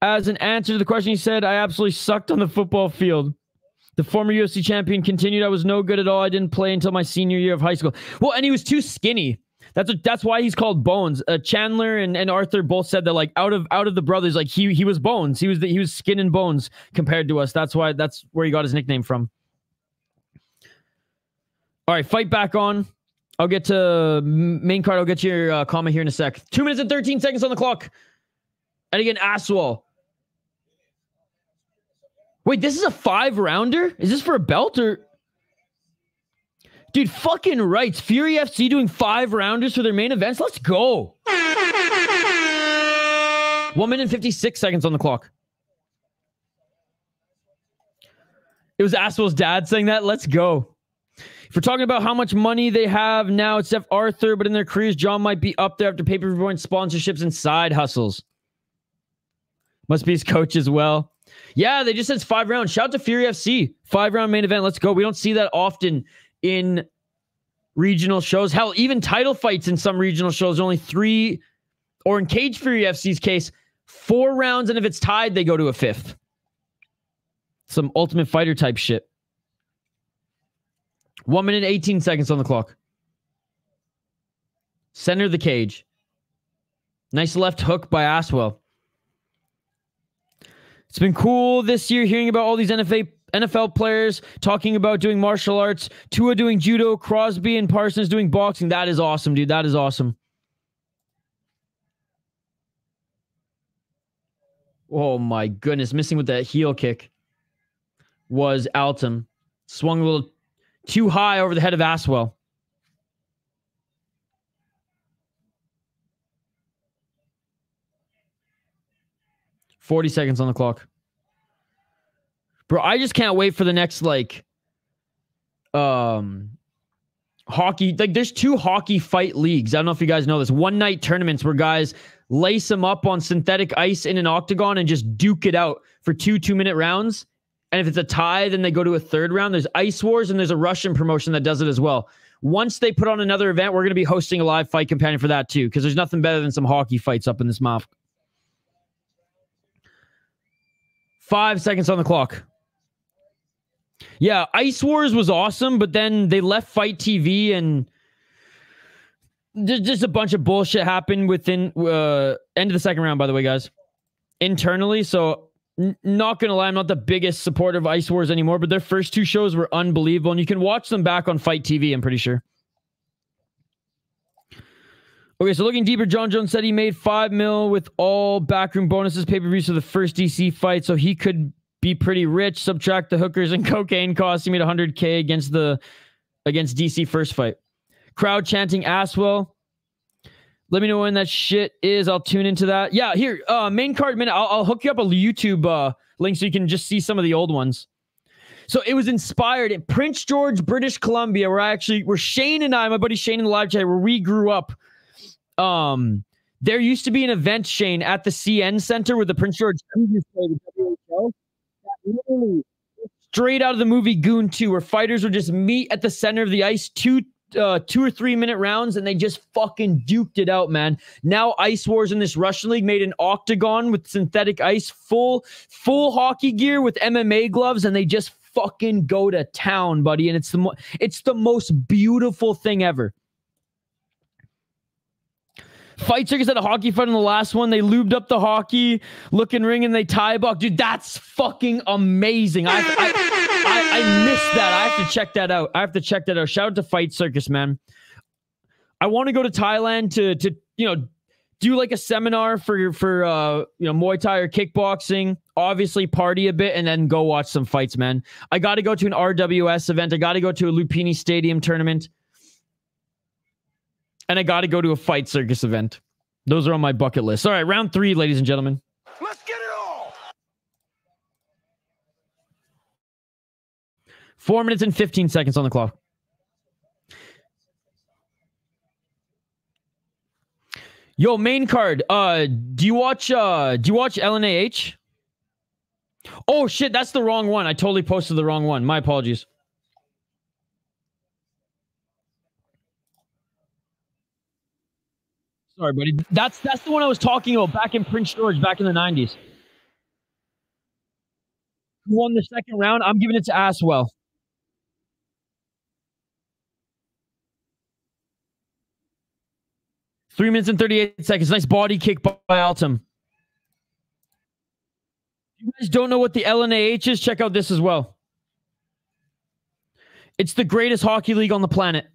As an answer to the question, he said, I absolutely sucked on the football field. The former UFC champion continued, I was no good at all. I didn't play until my senior year of high school. Well, and he was too skinny. That's why he's called Bones. Chandler and Arthur both said that, like, out of the brothers, like he was Bones. He was skin and bones compared to us. That's where he got his nickname from. All right, fight back on. I'll get to main card. I'll get your comment here in a sec. 2 minutes and 13 seconds on the clock. And again, Aswell. Wait, this is a 5-rounder? Is this for a belt or? Dude, fucking rights. Fury FC doing 5-rounders for their main events. Let's go. 1 minute and 56 seconds on the clock. It was Aswell's dad saying that. Let's go. If we're talking about how much money they have now, it's Jeff Arthur, but in their careers, John might be up there after pay-per-view points, sponsorships, and side hustles. Must be his coach as well. Yeah, they just said it's 5 rounds. Shout out to Fury FC. 5-round main event. Let's go. We don't see that often in regional shows. Hell, even title fights in some regional shows are only 3, or in Cage Fury FC's case, 4 rounds, and if it's tied, they go to a 5th. Some Ultimate Fighter type shit. 1 minute, 18 seconds on the clock. Center of the cage. Nice left hook by Aswell. It's been cool this year hearing about all these NFL players talking about doing martial arts. Tua doing judo, Crosby and Parsons doing boxing. That is awesome, dude. That is awesome. Oh my goodness. Missing with that heel kick was Altum. Swung a little too high over the head of Aswell. $40 seconds on the clock. Bro, I just can't wait for the next, like, hockey. Like, there's 2 hockey fight leagues. I don't know if you guys know this. One-night tournaments where guys lace them up on synthetic ice in an octagon and just duke it out for 2 2-minute rounds. And if it's a tie, then they go to a 3rd round. There's Ice Wars, and there's a Russian promotion that does it as well. Once they put on another event, we're going to be hosting a live fight companion for that, too, because there's nothing better than some hockey fights up in this mouth. 5 seconds on the clock. Yeah, Ice Wars was awesome, but then they left Fight TV and just a bunch of bullshit happened within end of the 2nd round, by the way, guys. Internally, so not going to lie, I'm not the biggest supporter of Ice Wars anymore, but their first 2 shows were unbelievable, and you can watch them back on Fight TV, I'm pretty sure. Okay, so looking deeper, John Jones said he made $5 million with all backroom bonuses, pay-per-views for the first DC fight, so he could be pretty rich. Subtract the hookers and cocaine costs. He made $100K against DC first fight. Crowd chanting Aswell. Let me know when that shit is. I'll tune into that. Yeah, here, main card minute. I'll hook you up a YouTube link so you can just see some of the old ones. So it was inspired at Prince George, British Columbia, where Shane and I, my buddy Shane in the live chat, where we grew up. There used to be an event, Shane, at the CN Center where the Prince George Cougars played the WHL. Literally straight out of the movie Goon 2, where fighters would just meet at the center of the ice, 2 or 3 minute rounds, and they just fucking duked it out, man. Now Ice Wars in this Russian league made an octagon with synthetic ice, full hockey gear with MMA gloves, and they just fucking go to town, buddy. And it's the most beautiful thing ever. Fight Circus had a hockey fight in the last one. They lubed up the hockey looking ring and they tie buck. Dude, that's fucking amazing. I missed that. I have to check that out. Shout out to Fight Circus, man. I want to go to Thailand to do like a seminar for Muay Thai or kickboxing. Obviously party a bit and then go watch some fights, man. I got to go to an RWS event. I got to go to a Lupini Stadium tournament. And I got to go to a Fight Circus event. Those are on my bucket list. All right, round 3, ladies and gentlemen. Let's get it all. 4 minutes and 15 seconds on the clock. Yo, main card. Do you watch LNAH? Oh shit, that's the wrong one. I totally posted the wrong one. My apologies. Sorry, buddy. That's the one I was talking about back in Prince George, back in the 90s. Who won the second round? I'm giving it to Aswell. Three minutes and 38 seconds. Nice body kick by Altum. If you guys don't know what the LNAH is, check out this as well. It's the greatest hockey league on the planet.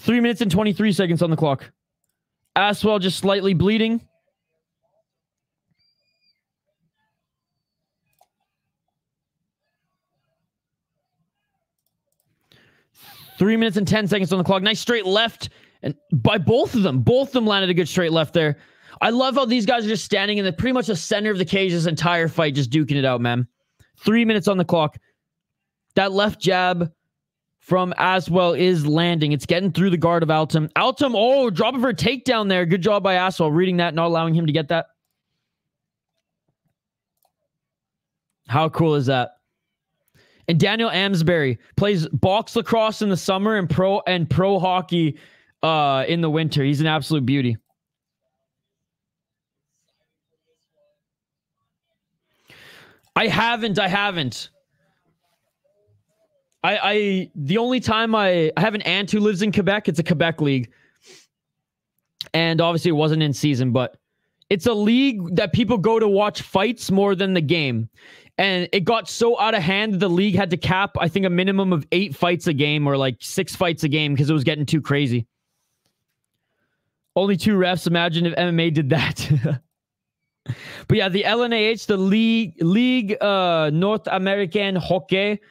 3 minutes and 23 seconds on the clock. Aswell just slightly bleeding. Three minutes and 10 seconds on the clock. Nice straight left. And by both of them. Both of them landed a good straight left there. I love how these guys are just standing in pretty much the center of the cage this entire fight, just duking it out, man. 3 minutes on the clock. That left jab from Aswell is landing. It's getting through the guard of Altum. Altum, oh, dropping for a takedown there. Good job by Aswell, reading that, not allowing him to get that. How cool is that? And Daniel Amsbury plays box lacrosse in the summer and pro hockey in the winter. He's an absolute beauty. I haven't. The only time I have an aunt who lives in Quebec. It's a Quebec league. And obviously it wasn't in season, but it's a league that people go to watch fights more than the game. And it got so out of hand that the league had to cap, I think, a minimum of 8 fights a game or like 6 fights a game because it was getting too crazy. Only 2 refs. Imagine if MMA did that. But yeah, the LNAH, the Ligue North American Hockey,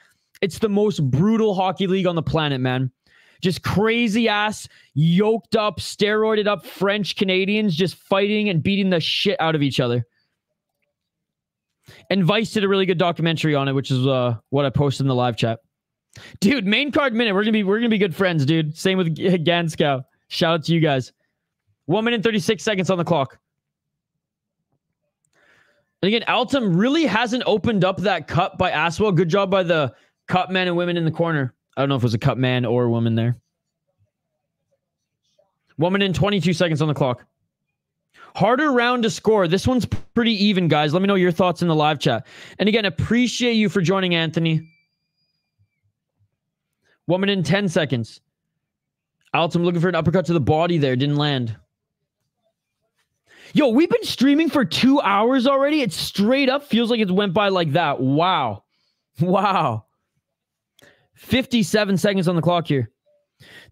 it's the most brutal hockey league on the planet, man. Just crazy ass, yoked up, steroided up French Canadians just fighting and beating the shit out of each other. And Vice did a really good documentary on it, which is what I posted in the live chat. Dude, main card minute. We're gonna be good friends, dude. Same with Ganskow. Shout out to you guys. 1 minute and 36 seconds on the clock. And again, Altum really hasn't opened up that cut by Aswell. Good job by the cut men and women in the corner. I don't know if it was a cut man or a woman there. 1 minute and 22 seconds on the clock. Harder round to score. This one's pretty even, guys. Let me know your thoughts in the live chat. And again, appreciate you for joining, Anthony. 1 minute and 10 seconds. Altum looking for an uppercut to the body there. Didn't land. Yo, we've been streaming for 2 hours already. It straight up feels like it went by like that. Wow. Wow. 57 seconds on the clock here.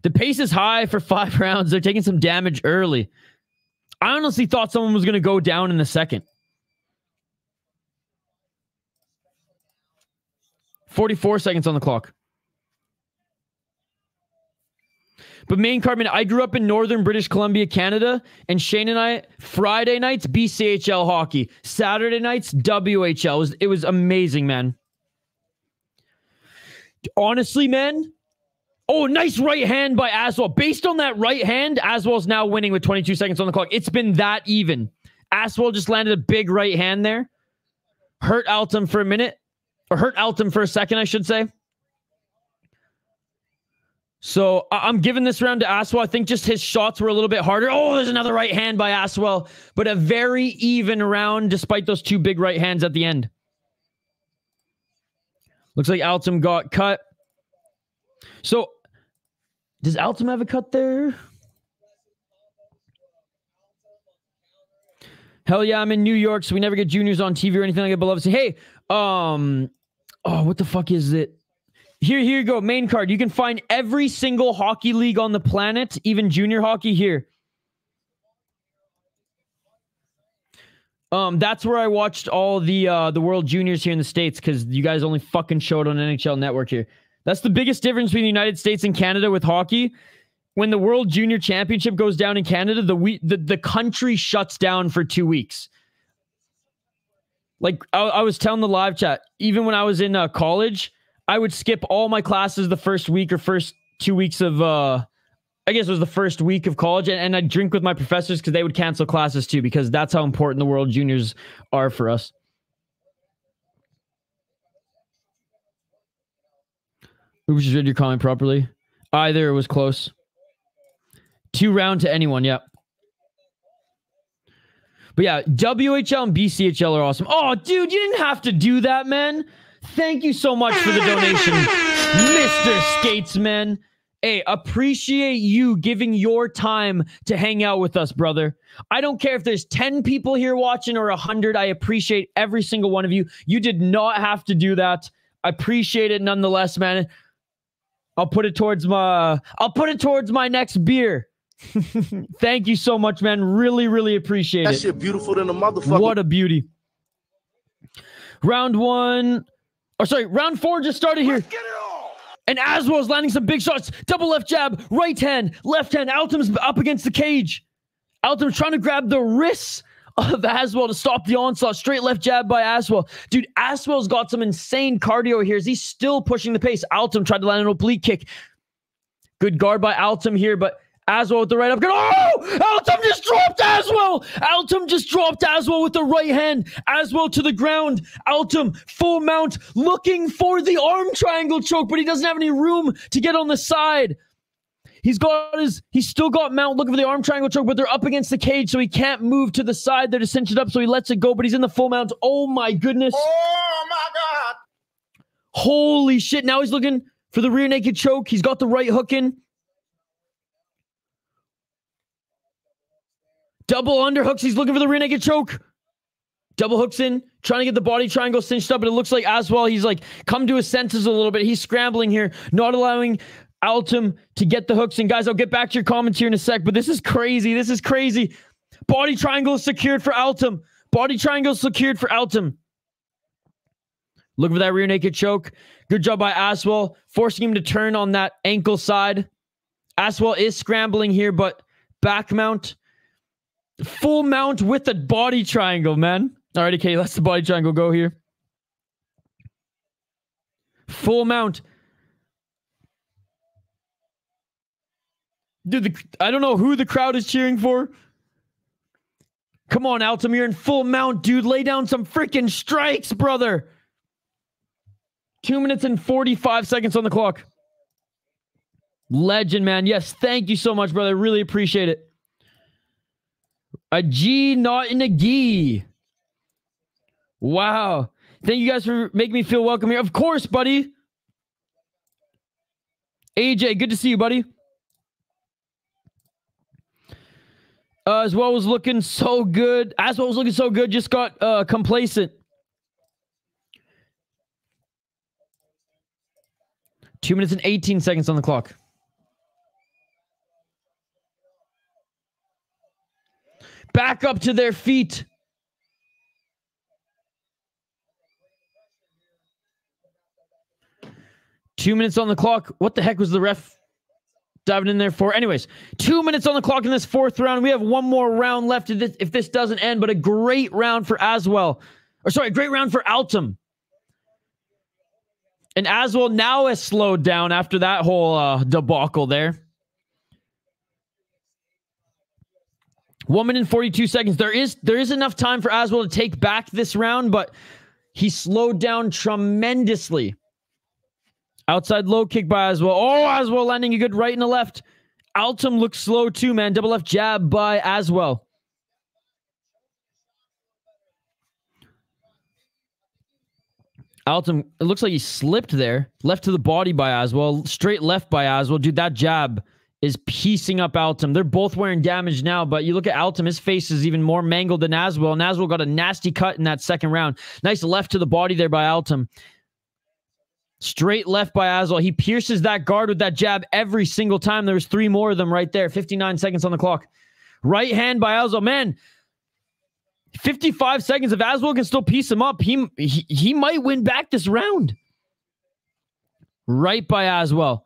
The pace is high for 5 rounds. They're taking some damage early. I honestly thought someone was going to go down in the second. 44 seconds on the clock. But main card, man, I grew up in northern British Columbia, Canada, and Shane and I, Friday nights, BCHL hockey. Saturday nights, WHL. It was amazing, man. Honestly, man. Oh, nice right hand by Aswell. Based on that right hand, Aswell's now winning with 22 seconds on the clock. It's been that even. Aswell just landed a big right hand there. Hurt Altum for a minute. Or hurt Altum for a second, I should say. So I'm giving this round to Aswell. I think just his shots were a little bit harder. Oh, there's another right hand by Aswell. But a very even round despite those 2 big right hands at the end. Looks like Altum got cut. So, does Altum have a cut there? Hell yeah, I'm in New York, so we never get juniors on TV or anything like that. But love to say, hey, oh, what the fuck is it? Here you go, main card. You can find every single hockey league on the planet, even junior hockey here. That's where I watched all the World Juniors here in the States, because you guys only fucking show it on NHL Network here. That's the biggest difference between the United States and Canada with hockey. When the World Junior Championship goes down in Canada, the country shuts down for 2 weeks. Like, I was telling the live chat, even when I was in college, I would skip all my classes the first week or first 2 weeks of, I guess it was the first week of college, and I'd drink with my professors because they would cancel classes too, because that's how important the World Juniors are for us. Oops, just read your comment properly. Either was close. 2 round to anyone, yep. But yeah, WHL and BCHL are awesome. Oh, dude, you didn't have to do that, man. Thank you so much for the donation, Mr. Skatesman. Hey, appreciate you giving your time to hang out with us, brother. I don't care if there's 10 people here watching or 100. I appreciate every single one of you. You did not have to do that. I appreciate it nonetheless, man. I'll put it towards my next beer. Thank you so much, man. Really, really appreciate it. That shit beautiful than a motherfucker. What a beauty. Round 4 just started here. Get it all. And Aswell's landing some big shots. Double left jab, right hand, left hand. Altum's up against the cage. Altum's trying to grab the wrists of Aswell to stop the onslaught. Straight left jab by Aswell. Dude, Aswell's got some insane cardio here as he's still pushing the pace. Altum tried to land an oblique kick. Good guard by Altum here, but Aswell with the right uppercut. Oh! Altum just dropped Aswell! Altum just dropped Aswell with the right hand. Aswell to the ground. Altum full mount looking for the arm triangle choke, but he doesn't have any room to get on the side. He's still got mount looking for the arm triangle choke, but they're up against the cage, so he can't move to the side. They're to cinch it up, so he lets it go, but he's in the full mount. Oh my goodness. Oh my God. Holy shit. Now he's looking for the rear naked choke. He's got the right hook in. Double underhooks. He's looking for the rear naked choke. Double hooks in, trying to get the body triangle cinched up, but it looks like Aswell, he's like come to his senses a little bit. He's scrambling here, not allowing Altum to get the hooks in. Guys, I'll get back to your comments here in a sec, but this is crazy. This is crazy. Body triangle is secured for Altum. Body triangle is secured for Altum. Look for that rear naked choke. Good job by Aswell, forcing him to turn on that ankle side. Aswell is scrambling here, but back mount. Full mount with the body triangle, man. All right, okay, let's the body triangle go here. Full mount. Dude, I don't know who the crowd is cheering for. Come on, Altum, you're in full mount, dude. Lay down some freaking strikes, brother. 2 minutes and 45 seconds on the clock. Legend, man. Yes, thank you so much, brother. Really appreciate it. A G, not in a G. Wow. Thank you guys for making me feel welcome here. Of course, buddy. AJ, good to see you, buddy. Aswell was looking so good. Aswell was looking so good, just got complacent. 2 minutes and 18 seconds on the clock. back up to their feet. Two minutes on the clock. What the heck was the ref diving in there for? Anyways, 2 minutes on the clock in this fourth round. We have one more round left if this doesn't end, but a great round for Aswell. Or sorry, a great round for Altum. And Aswell now has slowed down after that whole debacle there. 1 minute and 42 seconds. There is enough time for Aswell to take back this round, but he slowed down tremendously. Outside low kick by Aswell. Oh, Aswell landing a good right and a left. Altum looks slow too, man. Double left jab by Aswell. Altum, it looks like he slipped there. Left to the body by Aswell. Straight left by Aswell. Dude, that jab is piecing up Altum. They're both wearing damage now, but you look at Altum, his face is even more mangled than Aswell, and Aswell got a nasty cut in that second round. Nice left to the body there by Altum. Straight left by Aswell. He pierces that guard with that jab every single time. There was 3 more of them right there. 59 seconds on the clock. Right hand by Aswell. Man, 55 seconds. If Aswell can still piece him up, he might win back this round. Right by Aswell.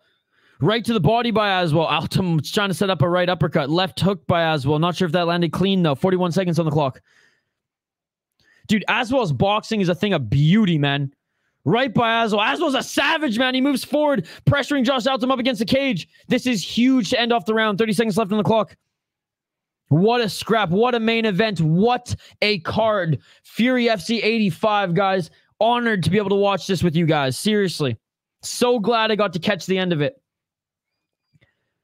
Right to the body by Aswell. Altum trying to set up a right uppercut. Left hook by Aswell. Not sure if that landed clean, though. 41 seconds on the clock. Dude, Aswell's boxing is a thing of beauty, man. Right by Aswell. Aswell's a savage, man. He moves forward, pressuring Josh Altum up against the cage. This is huge to end off the round. 30 seconds left on the clock. What a scrap. What a main event. What a card. Fury FC 85, guys. Honored to be able to watch this with you guys. Seriously. So glad I got to catch the end of it.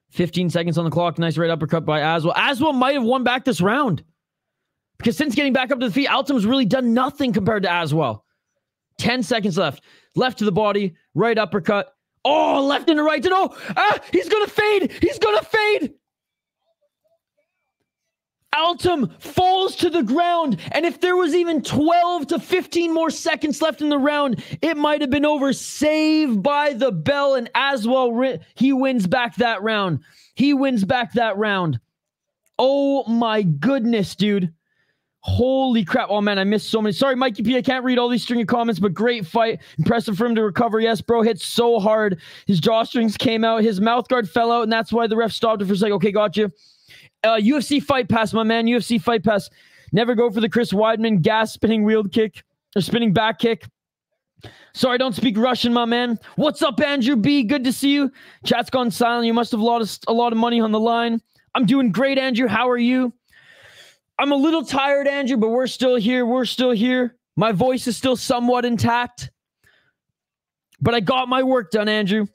15 seconds on the clock. Nice right uppercut by Aswell. Aswell might have won back this round. Because since getting back up to the feet, Altum's really done nothing compared to Aswell. 10 seconds left. Left to the body. Right uppercut. Oh, left into right. No. He's going to fade. He's going to fade. Altum falls to the ground. And if there was even 12 to 15 more seconds left in the round, it might have been over. Saved by the bell. And Aswell, he wins back that round. He wins back that round. Oh my goodness, dude. Holy crap. Oh, man, I missed so many. Sorry, Mikey P. I can't read all these string of comments, but great fight. Impressive for him to recover. Yes, bro, hit so hard. His drawstrings came out. His mouth guard fell out, and that's why the ref stopped it for a second. Okay, got you. UFC Fight Pass, my man. UFC Fight Pass. Never go for the Chris Weidman gas spinning wheeled kick or spinning back kick. Sorry, I don't speak Russian, my man. What's up, Andrew B? Good to see you. Chat's gone silent. You must have lost a lot of money on the line. I'm doing great, Andrew. How are you? I'm a little tired, Andrew, but we're still here. We're still here. My voice is still somewhat intact. But I got my work done, Andrew.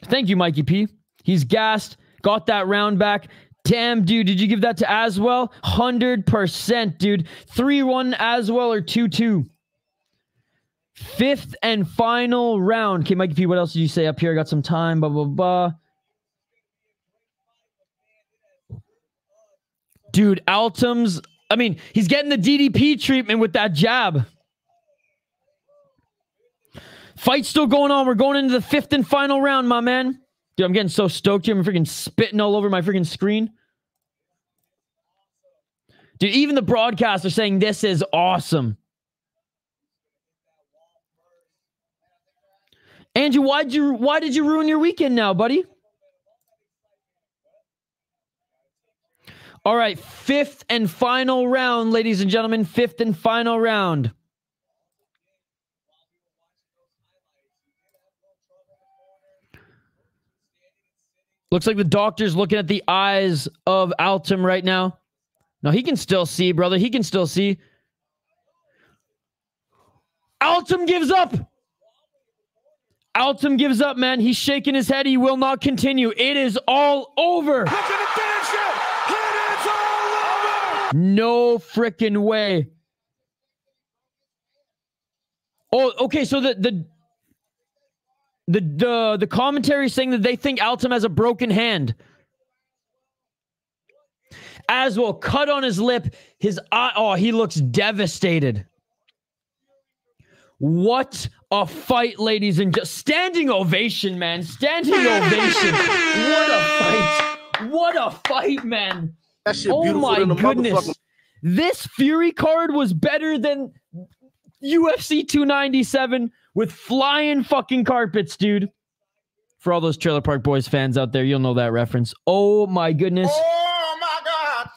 Thank you, Mikey P. He's gassed. Got that round back. Damn, dude. Did you give that to Aswell? 100%, dude. 3-1 Aswell or 2-2. Fifth and final round. Okay, Mikey P, what else did you say up here? I got some time. Blah, blah, blah. Dude, Altum's... I mean, he's getting the DDP treatment with that jab. Fight's still going on. We're going into the fifth and final round, my man. Dude, I'm getting so stoked here. I'm freaking spitting all over my freaking screen. Dude, even the broadcasts are saying this is awesome. Andrew, why did you ruin your weekend now, buddy? All right, fifth and final round, ladies and gentlemen. Fifth and final round. Looks like the doctor's looking at the eyes of Altum right now. No, he can still see, brother. He can still see. Altum gives up. Altum gives up, man. He's shaking his head. He will not continue. It is all over. Look at the finish it. And it's all over. No freaking way. Oh, okay. So the commentary is saying that they think Altum has a broken hand. Aswell cut on his lip. His eye. Oh, he looks devastated. What a fight, ladies and just standing ovation, man. Standing ovation. What a fight. What a fight, man. That shit Oh beautiful my than the goodness. motherfucking. This Fury card was better than UFC 297 with flying fucking carpets, dude. For all those Trailer Park Boys fans out there, you'll know that reference. Oh my goodness. Oh my God.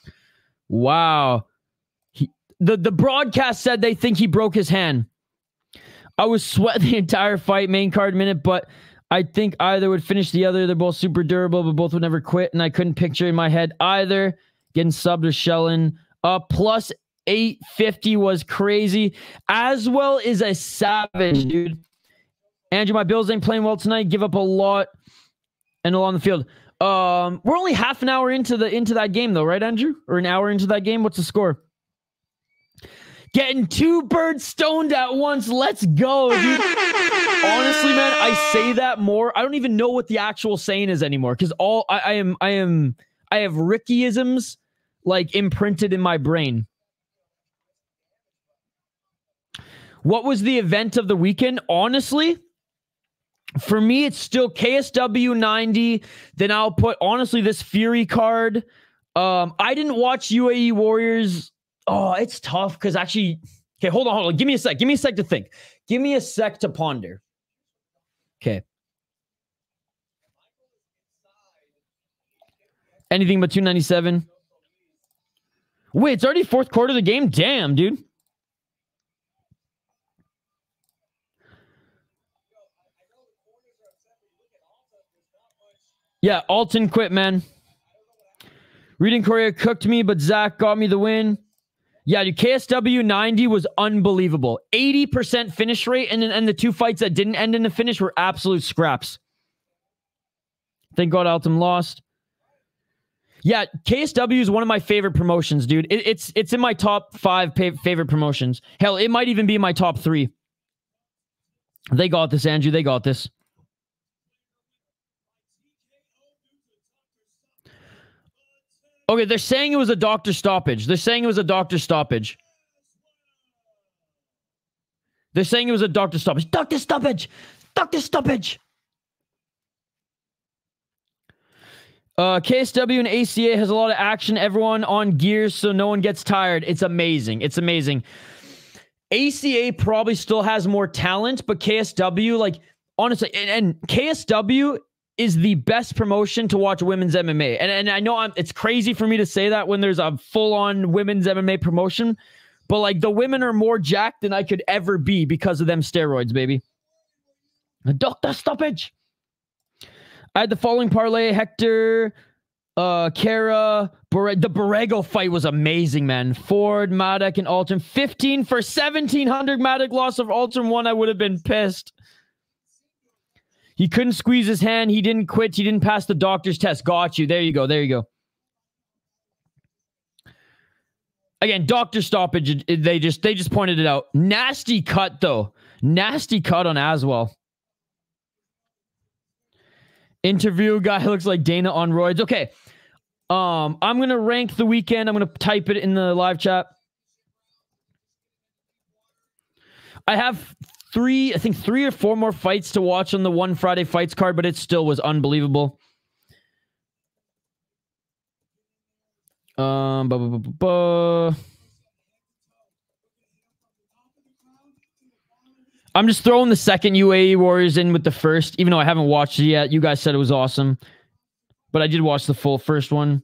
Wow. The broadcast said they think he broke his hand. I was sweating the entire fight, main card minute, but I think either would finish the other. They're both super durable, but both would never quit, and I couldn't picture in my head either. Getting subbed or shelling. Plus 850 was crazy. Aswell is a savage, dude. Andrew, my Bills ain't playing well tonight. Give up a lot and along the field. We're only half an hour into that game, though, right, Andrew? Or an hour into that game? What's the score? Getting 2 birds stoned at once. Let's go, dude. Honestly, man, I say that more. I don't even know what the actual saying is anymore because I have Rickyisms like imprinted in my brain. What was the event of the weekend? Honestly, for me, it's still KSW 90. Then I'll put, honestly, this Fury card. I didn't watch UAE Warriors. Oh, it's tough because actually... Okay, hold on. Give me a sec. Give me a sec to think. Give me a sec to ponder. Okay. Anything but 297. Wait, it's already fourth quarter of the game? Damn, dude. Yeah, Alton quit, man. Reading Coria cooked me, but Zack got me the win. Yeah, dude, KSW 90 was unbelievable. 80% finish rate, and the 2 fights that didn't end in the finish were absolute scraps. Thank God Altum lost. Yeah, KSW is one of my favorite promotions, dude. It's in my top 5 favorite promotions. Hell, it might even be in my top 3. They got this, Andrew. They got this. Okay, they're saying it was a doctor stoppage. They're saying it was a doctor stoppage. They're saying it was a doctor stoppage. Doctor stoppage! Doctor stoppage! KSW and ACA has a lot of action. Everyone on gears so no one gets tired. It's amazing. It's amazing. ACA probably still has more talent, but KSW, like, honestly, and KSW is the best promotion to watch women's MMA. And I know it's crazy for me to say that when there's a full-on women's MMA promotion, but like the women are more jacked than I could ever be because of them steroids, baby. Doctor stoppage. I had the following parlay: Hector, Khera, the Borrego fight was amazing, man. Ford, Madak, and Altum. 15 for 1,700. Madak loss of Altum 1. I would have been pissed. He couldn't squeeze his hand. He didn't quit. He didn't pass the doctor's test. Got you. There you go. There you go. Again, doctor stoppage. They just pointed it out. Nasty cut, though. Nasty cut on Aswell. Interview guy looks like Dana on roids. Okay. I'm going to rank the weekend. I'm going to type it in the live chat. I have I think 3 or 4 more fights to watch on the One Friday Fights card, but it still was unbelievable. I'm just throwing the second UAE Warriors in with the first, even though I haven't watched it yet. You guys said it was awesome, but I did watch the full first one.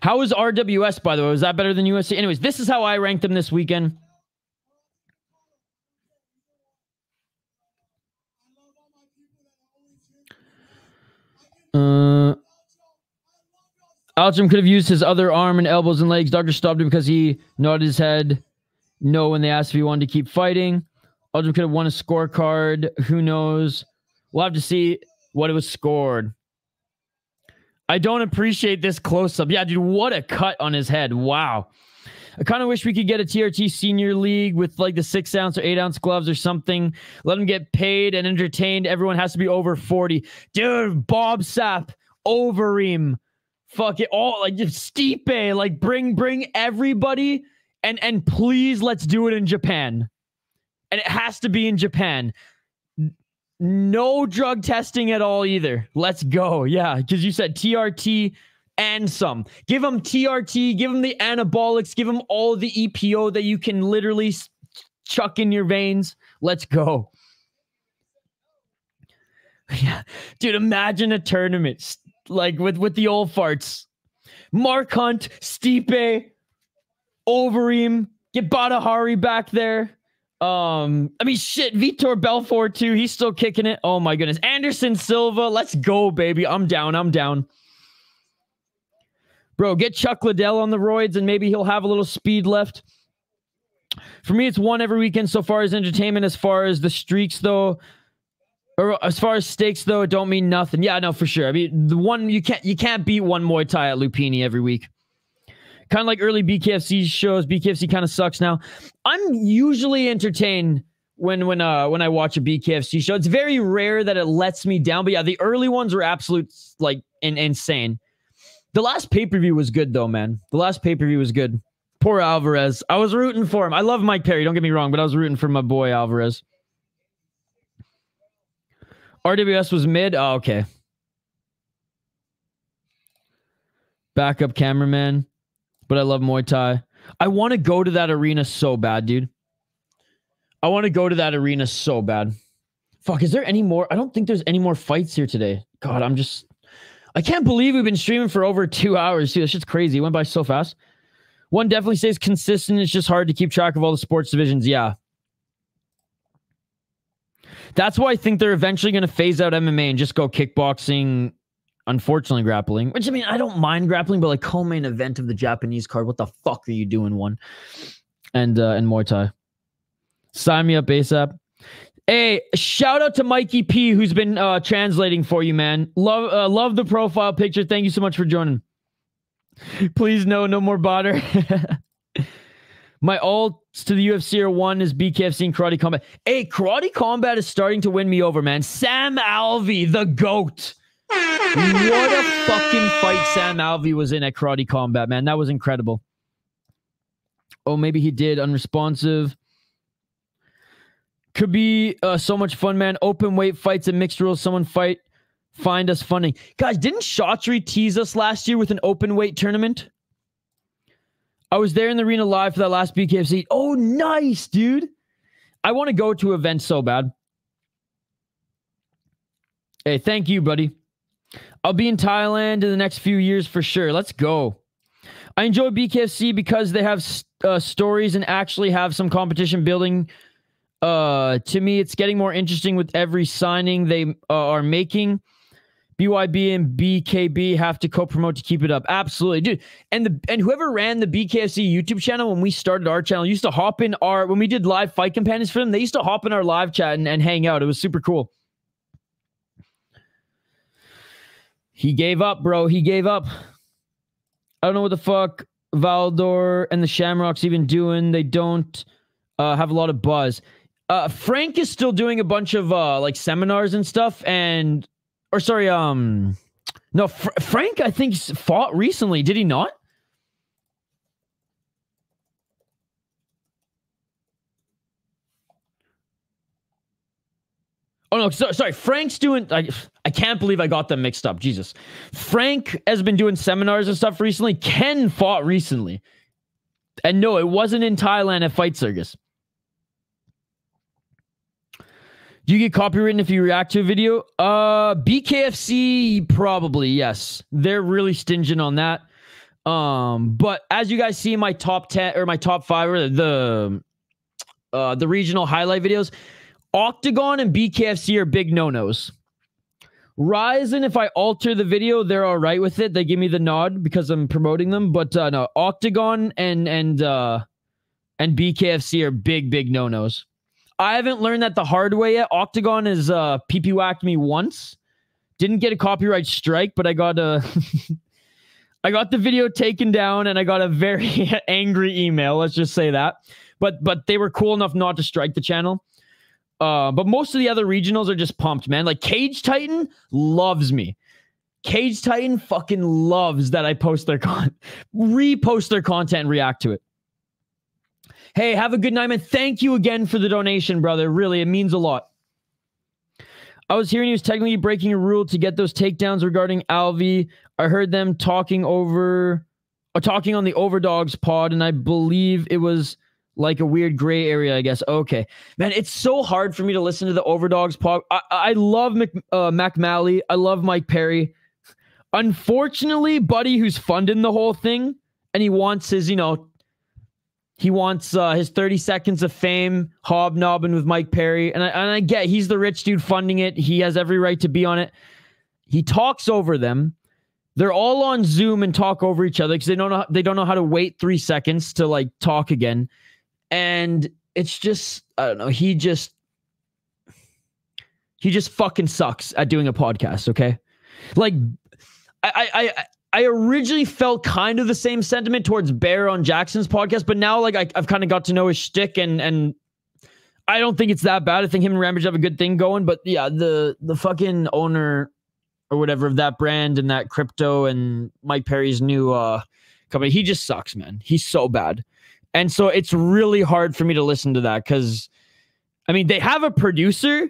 How is RWS, by the way? Was that better than UFC? Anyways, this is how I ranked them this weekend. Altum could have used his other arm and elbows and legs. Doctor stopped him because he nodded his head no when they asked if he wanted to keep fighting. Altum could have won a scorecard. Who knows? We'll have to see what it was scored. I don't appreciate this close-up. Yeah, dude, what a cut on his head. Wow. I kind of wish we could get a TRT Senior League with like the 6-ounce or 8-ounce gloves or something. Let them get paid and entertained. Everyone has to be over 40. Dude, Bob Sapp, Overeem, fuck it all, like just Stipe, like bring everybody And please, let's do it in Japan. And it has to be in Japan. No drug testing at all either. Let's go. Yeah, because you said TRT and some. Give them TRT, give them the anabolics, give them all the EPO that you can literally chuck in your veins. Let's go. Yeah, dude, imagine a tournament like with the old farts. Mark Hunt, Stipe, Overeem, get Badahari back there. I mean, shit, Vitor Belfort too. He's still kicking it. Oh my goodness. Anderson Silva, let's go, baby. I'm down. Bro, get Chuck Liddell on the roids and maybe he'll have a little speed left. For me, it's one every weekend so far as entertainment. As far as the streaks, though, or as far as stakes, though, it don't mean nothing. Yeah, no, for sure. I mean, the one you can't beat one Muay Thai at Lupini every week. Kind of like early BKFC shows. BKFC kind of sucks now. I'm usually entertained when I watch a BKFC show. It's very rare that it lets me down. But yeah, the early ones were absolute like insane. The last pay-per-view was good though, man. The last pay-per-view was good. Poor Alvarez. I was rooting for him. I love Mike Perry, don't get me wrong, but I was rooting for my boy Alvarez. RWS was mid. Oh, okay. Backup cameraman. But I love Muay Thai. I want to go to that arena so bad, dude. I want to go to that arena so bad. Fuck, is there any more? I don't think there's any more fights here today. God, I can't believe we've been streaming for over 2 hours. Dude, that shit's crazy. It went by so fast. One definitely stays consistent. It's just hard to keep track of all the sports divisions. Yeah. That's why I think they're eventually going to phase out MMA and just go kickboxing, unfortunately grappling. Which, I mean, I don't mind grappling, but like co-main event of the Japanese card, what the fuck are you doing one? And Muay Thai. Sign me up ASAP. Hey, shout out to Mikey P, who's been translating for you, man. Love the profile picture. Thank you so much for joining. Please, no more botter. My ults to the UFC are one is BKFC and Karate Combat. Hey, Karate Combat is starting to win me over, man. Sam Alvey, the GOAT. What a fucking fight Sam Alvey was in at Karate Combat, man. That was incredible. Oh, maybe he did. Unresponsive. Could be so much fun, man. Open weight fights and mixed rules. Someone find us funny. Guys, didn't Shotri tease us last year with an open weight tournament? I was there in the arena live for that last BKFC. Oh, nice, dude. I want to go to events so bad. Hey, thank you, buddy. I'll be in Thailand in the next few years for sure. Let's go. I enjoy BKFC because they have stories and actually have some competition building. To me, it's getting more interesting with every signing they are making. BYB and BKB have to co-promote to keep it up. Absolutely, dude. And whoever ran the BKFC YouTube channel when we started our channel used to hop in when we did live fight companions for them, they used to hop in our live chat and hang out. It was super cool. He gave up, bro. He gave up. I don't know what the fuck Valdor and the Shamrocks even doing. They don't have a lot of buzz. Frank is still doing a bunch of like seminars and stuff, Frank I think fought recently, did he not? Oh no, sorry. Frank's doing. I can't believe I got them mixed up. Jesus, Frank has been doing seminars and stuff recently. Ken fought recently, and no, it wasn't in Thailand at Fight Circus. Do you get copywritten if you react to a video? BKFC, probably, yes. They're really stingent on that. But as you guys see in my top 10 or my top 5 or the regional highlight videos, Octagon and BKFC are big no-nos. Ryzen, if I alter the video, they're all right with it. They give me the nod because I'm promoting them. But no, Octagon and BKFC are big no-nos. I haven't learned that the hard way yet. Octagon has PP whacked me once. Didn't get a copyright strike, but I got a I got the video taken down and I got a very angry email. Let's just say that. But they were cool enough not to strike the channel. But most of the other regionals are just pumped, man. Like Cage Titan loves me. Cage Titan fucking loves that I post their repost their content and react to it. Hey, have a good night, man. Thank you again for the donation, brother. Really, it means a lot. I was hearing he was technically breaking a rule to get those takedowns regarding Alvi. I heard them talking on the Overdogs pod, and I believe it was like a weird gray area, I guess. Okay. Man, it's so hard for me to listen to the Overdogs pod. I love McMalley. I love Mike Perry. Unfortunately, Buddy, who's funding the whole thing, and he wants his, his 30 seconds of fame hobnobbing with Mike Perry. And I get he's the rich dude funding it. He has every right to be on it. He talks over them. They're all on Zoom and talk over each other because they don't know how to wait 3 seconds to like talk again. And it's just, I don't know. He just fucking sucks at doing a podcast. Okay. Like I originally felt kind of the same sentiment towards Bear on Jackson's podcast, but now like I've kind of got to know his shtick, and I don't think it's that bad. I think him and Ramage have a good thing going, but yeah, the fucking owner or whatever of that brand and that crypto and Mike Perry's new company, he just sucks, man. He's so bad. And so it's really hard for me to listen to that because, I mean, they have a producer,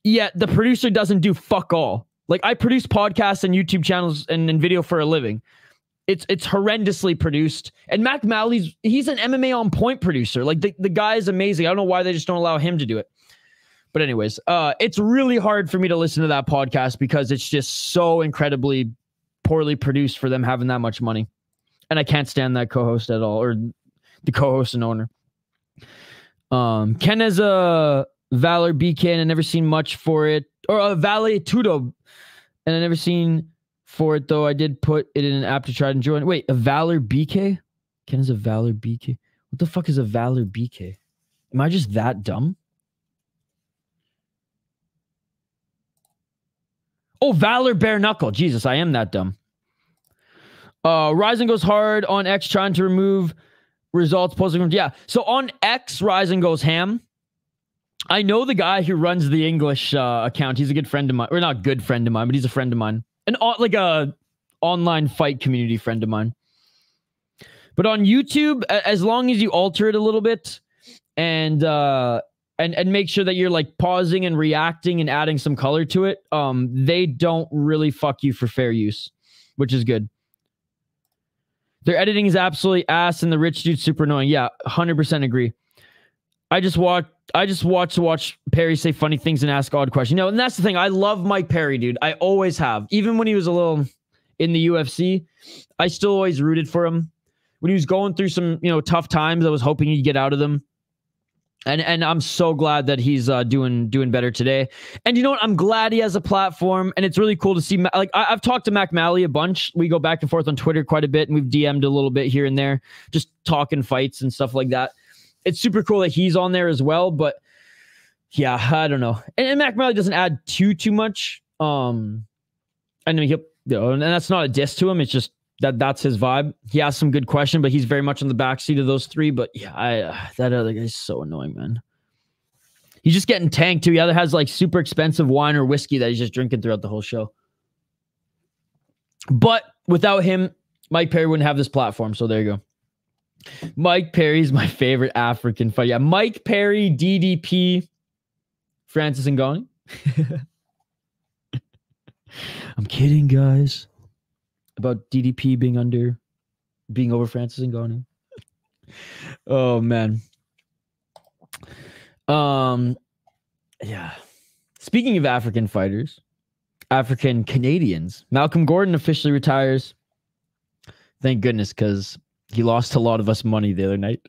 yet the producer doesn't do fuck all. Like, I produce podcasts and YouTube channels and video for a living. It's horrendously produced. And Mac Malley's, he's an MMA on point producer. Like, the guy is amazing. I don't know why they just don't allow him to do it. But anyways, it's really hard for me to listen to that podcast because it's just so incredibly poorly produced for them having that much money. And I can't stand that co-host at all, or the co-host and owner. Ken has a Valor BK and I've never seen much for it. Or a Valet Tudo. And I never seen for it, though. I did put it in an app to try to join. Wait, a Valor BK? Ken is a Valor BK. What the fuck is a Valor BK? Am I just that dumb? Oh, Valor Bare Knuckle. Jesus, I am that dumb. Ryzen goes hard on X trying to remove results posting from... Yeah, so on X, Ryzen goes ham. I know the guy who runs the English account. He's a good friend of mine. Or not good friend of mine, but he's a friend of mine. Like a online fight community friend of mine. But on YouTube, as long as you alter it a little bit and make sure that you're like pausing and reacting and adding some color to it, they don't really fuck you for fair use, which is good. Their editing is absolutely ass and the rich dude's super annoying. Yeah, 100% agree. I just watch Perry say funny things and ask odd questions. And that's the thing. I love Mike Perry, dude. I always have. Even when he was a little in the UFC, I still always rooted for him. When he was going through some, tough times, I was hoping he'd get out of them. And I'm so glad that he's doing better today. And you know what? I'm glad he has a platform, and it's really cool to see. Like I've talked to Mac Malley a bunch. We go back and forth on Twitter quite a bit, and we've DM'd a little bit here and there, just talking fights and stuff like that. It's super cool that he's on there as well, but yeah, I don't know. And Mac Malley doesn't add too much. I mean, and that's not a diss to him. It's just that's his vibe. He has some good questions, but he's very much on the backseat of those three. But yeah, that other guy's so annoying, man. He's just getting tanked too. He either has like super expensive wine or whiskey that he's just drinking throughout the whole show. But without him, Mike Perry wouldn't have this platform. So there you go. Mike Perry's my favorite African fighter. Yeah, Mike Perry, DDP, Francis Ngannou. I'm kidding, guys. About DDP being over Francis Ngannou. Oh man. Yeah. Speaking of African fighters, African Canadians, Malcolm Gordon officially retires. Thank goodness, because he lost a lot of us money the other night.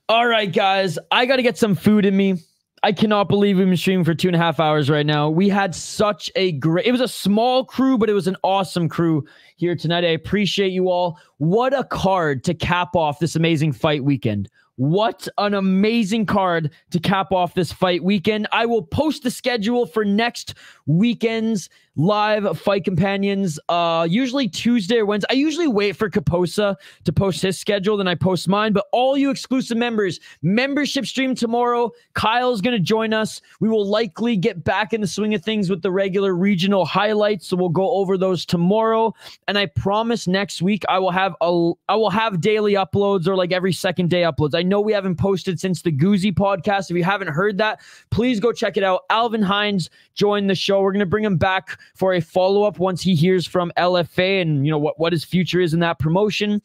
All right, guys. I got to get some food in me. I cannot believe we've been streaming for 2.5 hours right now. We had such a great... It was a small crew, but it was an awesome crew here tonight. I appreciate you all. What a card to cap off this amazing fight weekend. What an amazing card to cap off this fight weekend. I will post the schedule for next weekend's live fight companions, usually Tuesday or Wednesday. I usually wait for Kaposa to post his schedule, then I post mine. But all you exclusive members, membership stream tomorrow. Kyle's going to join us. We will likely get back in the swing of things with the regular regional highlights, so we'll go over those tomorrow. And I promise next week I will have will have daily uploads or like every second day uploads. I know we haven't posted since the Goozy podcast. If you haven't heard that, please go check it out. Alvin Hines joined the show. We're going to bring him back for a follow-up once he hears from LFA and what his future is in that promotion.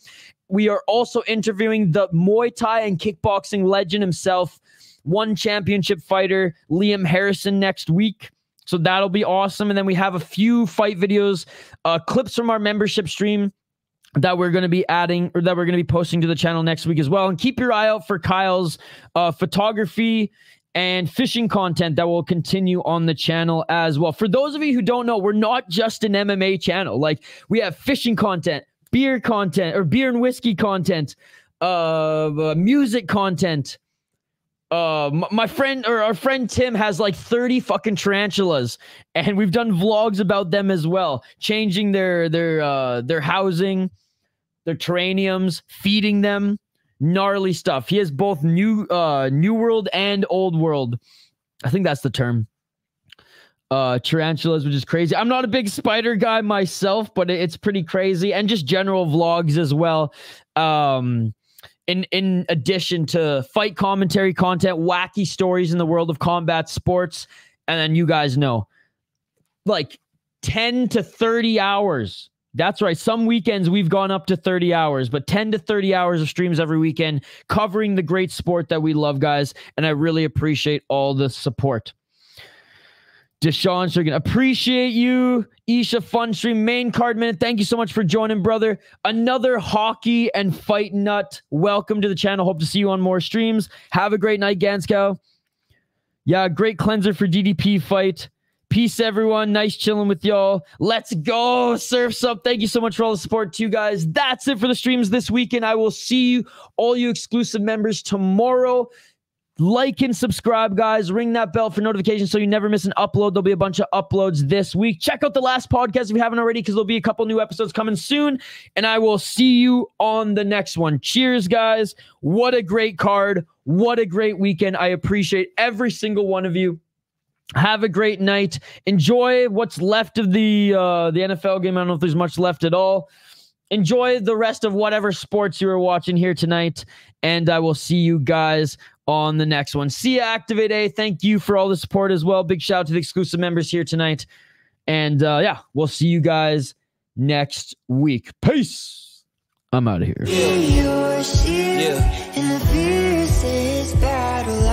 We are also interviewing the Muay Thai and kickboxing legend himself, one championship fighter, Liam Harrison, next week. So that'll be awesome. And then we have a few fight videos, clips from our membership stream that we're going to be adding, or that we're going to be posting to the channel next week as well. And keep your eye out for Kyle's photography and fishing content that will continue on the channel as well. For those of you who don't know, we're not just an MMA channel. Like, we have fishing content, beer content, or beer and whiskey content, music content. My friend, or our friend Tim, has like 30 fucking tarantulas, and we've done vlogs about them as well, changing their housing, their terrariums, feeding them, gnarly stuff. He has both new world and old world. I think that's the term. Tarantulas, which is crazy. I'm not a big spider guy myself, but it's pretty crazy, and just general vlogs as well. In addition to fight commentary content, wacky stories in the world of combat sports, and then you guys know, like 10 to 30 hours. That's right. Some weekends we've gone up to 30 hours, but 10 to 30 hours of streams every weekend covering the great sport that we love, guys. And I really appreciate all the support. Deshaun Strigan, appreciate you. Isha, fun stream. Main card minute, thank you so much for joining, brother. Another hockey and fight nut. Welcome to the channel. Hope to see you on more streams. Have a great night, Ganskow. Yeah, great cleanser for DDP fight. Peace, everyone. Nice chilling with y'all. Let's go, Surf's Up. Thank you so much for all the support, too, guys. That's it for the streams this weekend. I will see you, all you exclusive members, tomorrow. Like and subscribe, guys. Ring that bell for notifications so you never miss an upload. There'll be a bunch of uploads this week. Check out the last podcast if you haven't already, because there'll be a couple new episodes coming soon. And I will see you on the next one. Cheers, guys. What a great card. What a great weekend. I appreciate every single one of you. Have a great night. Enjoy what's left of the NFL game. I don't know if there's much left at all. Enjoy the rest of whatever sports you are watching here tonight. And I will see you guys on the next one. See ya, Activate A. Thank you for all the support as well. Big shout out to the exclusive members here tonight. And yeah, we'll see you guys next week. Peace. I'm out of here. In the fiercest battle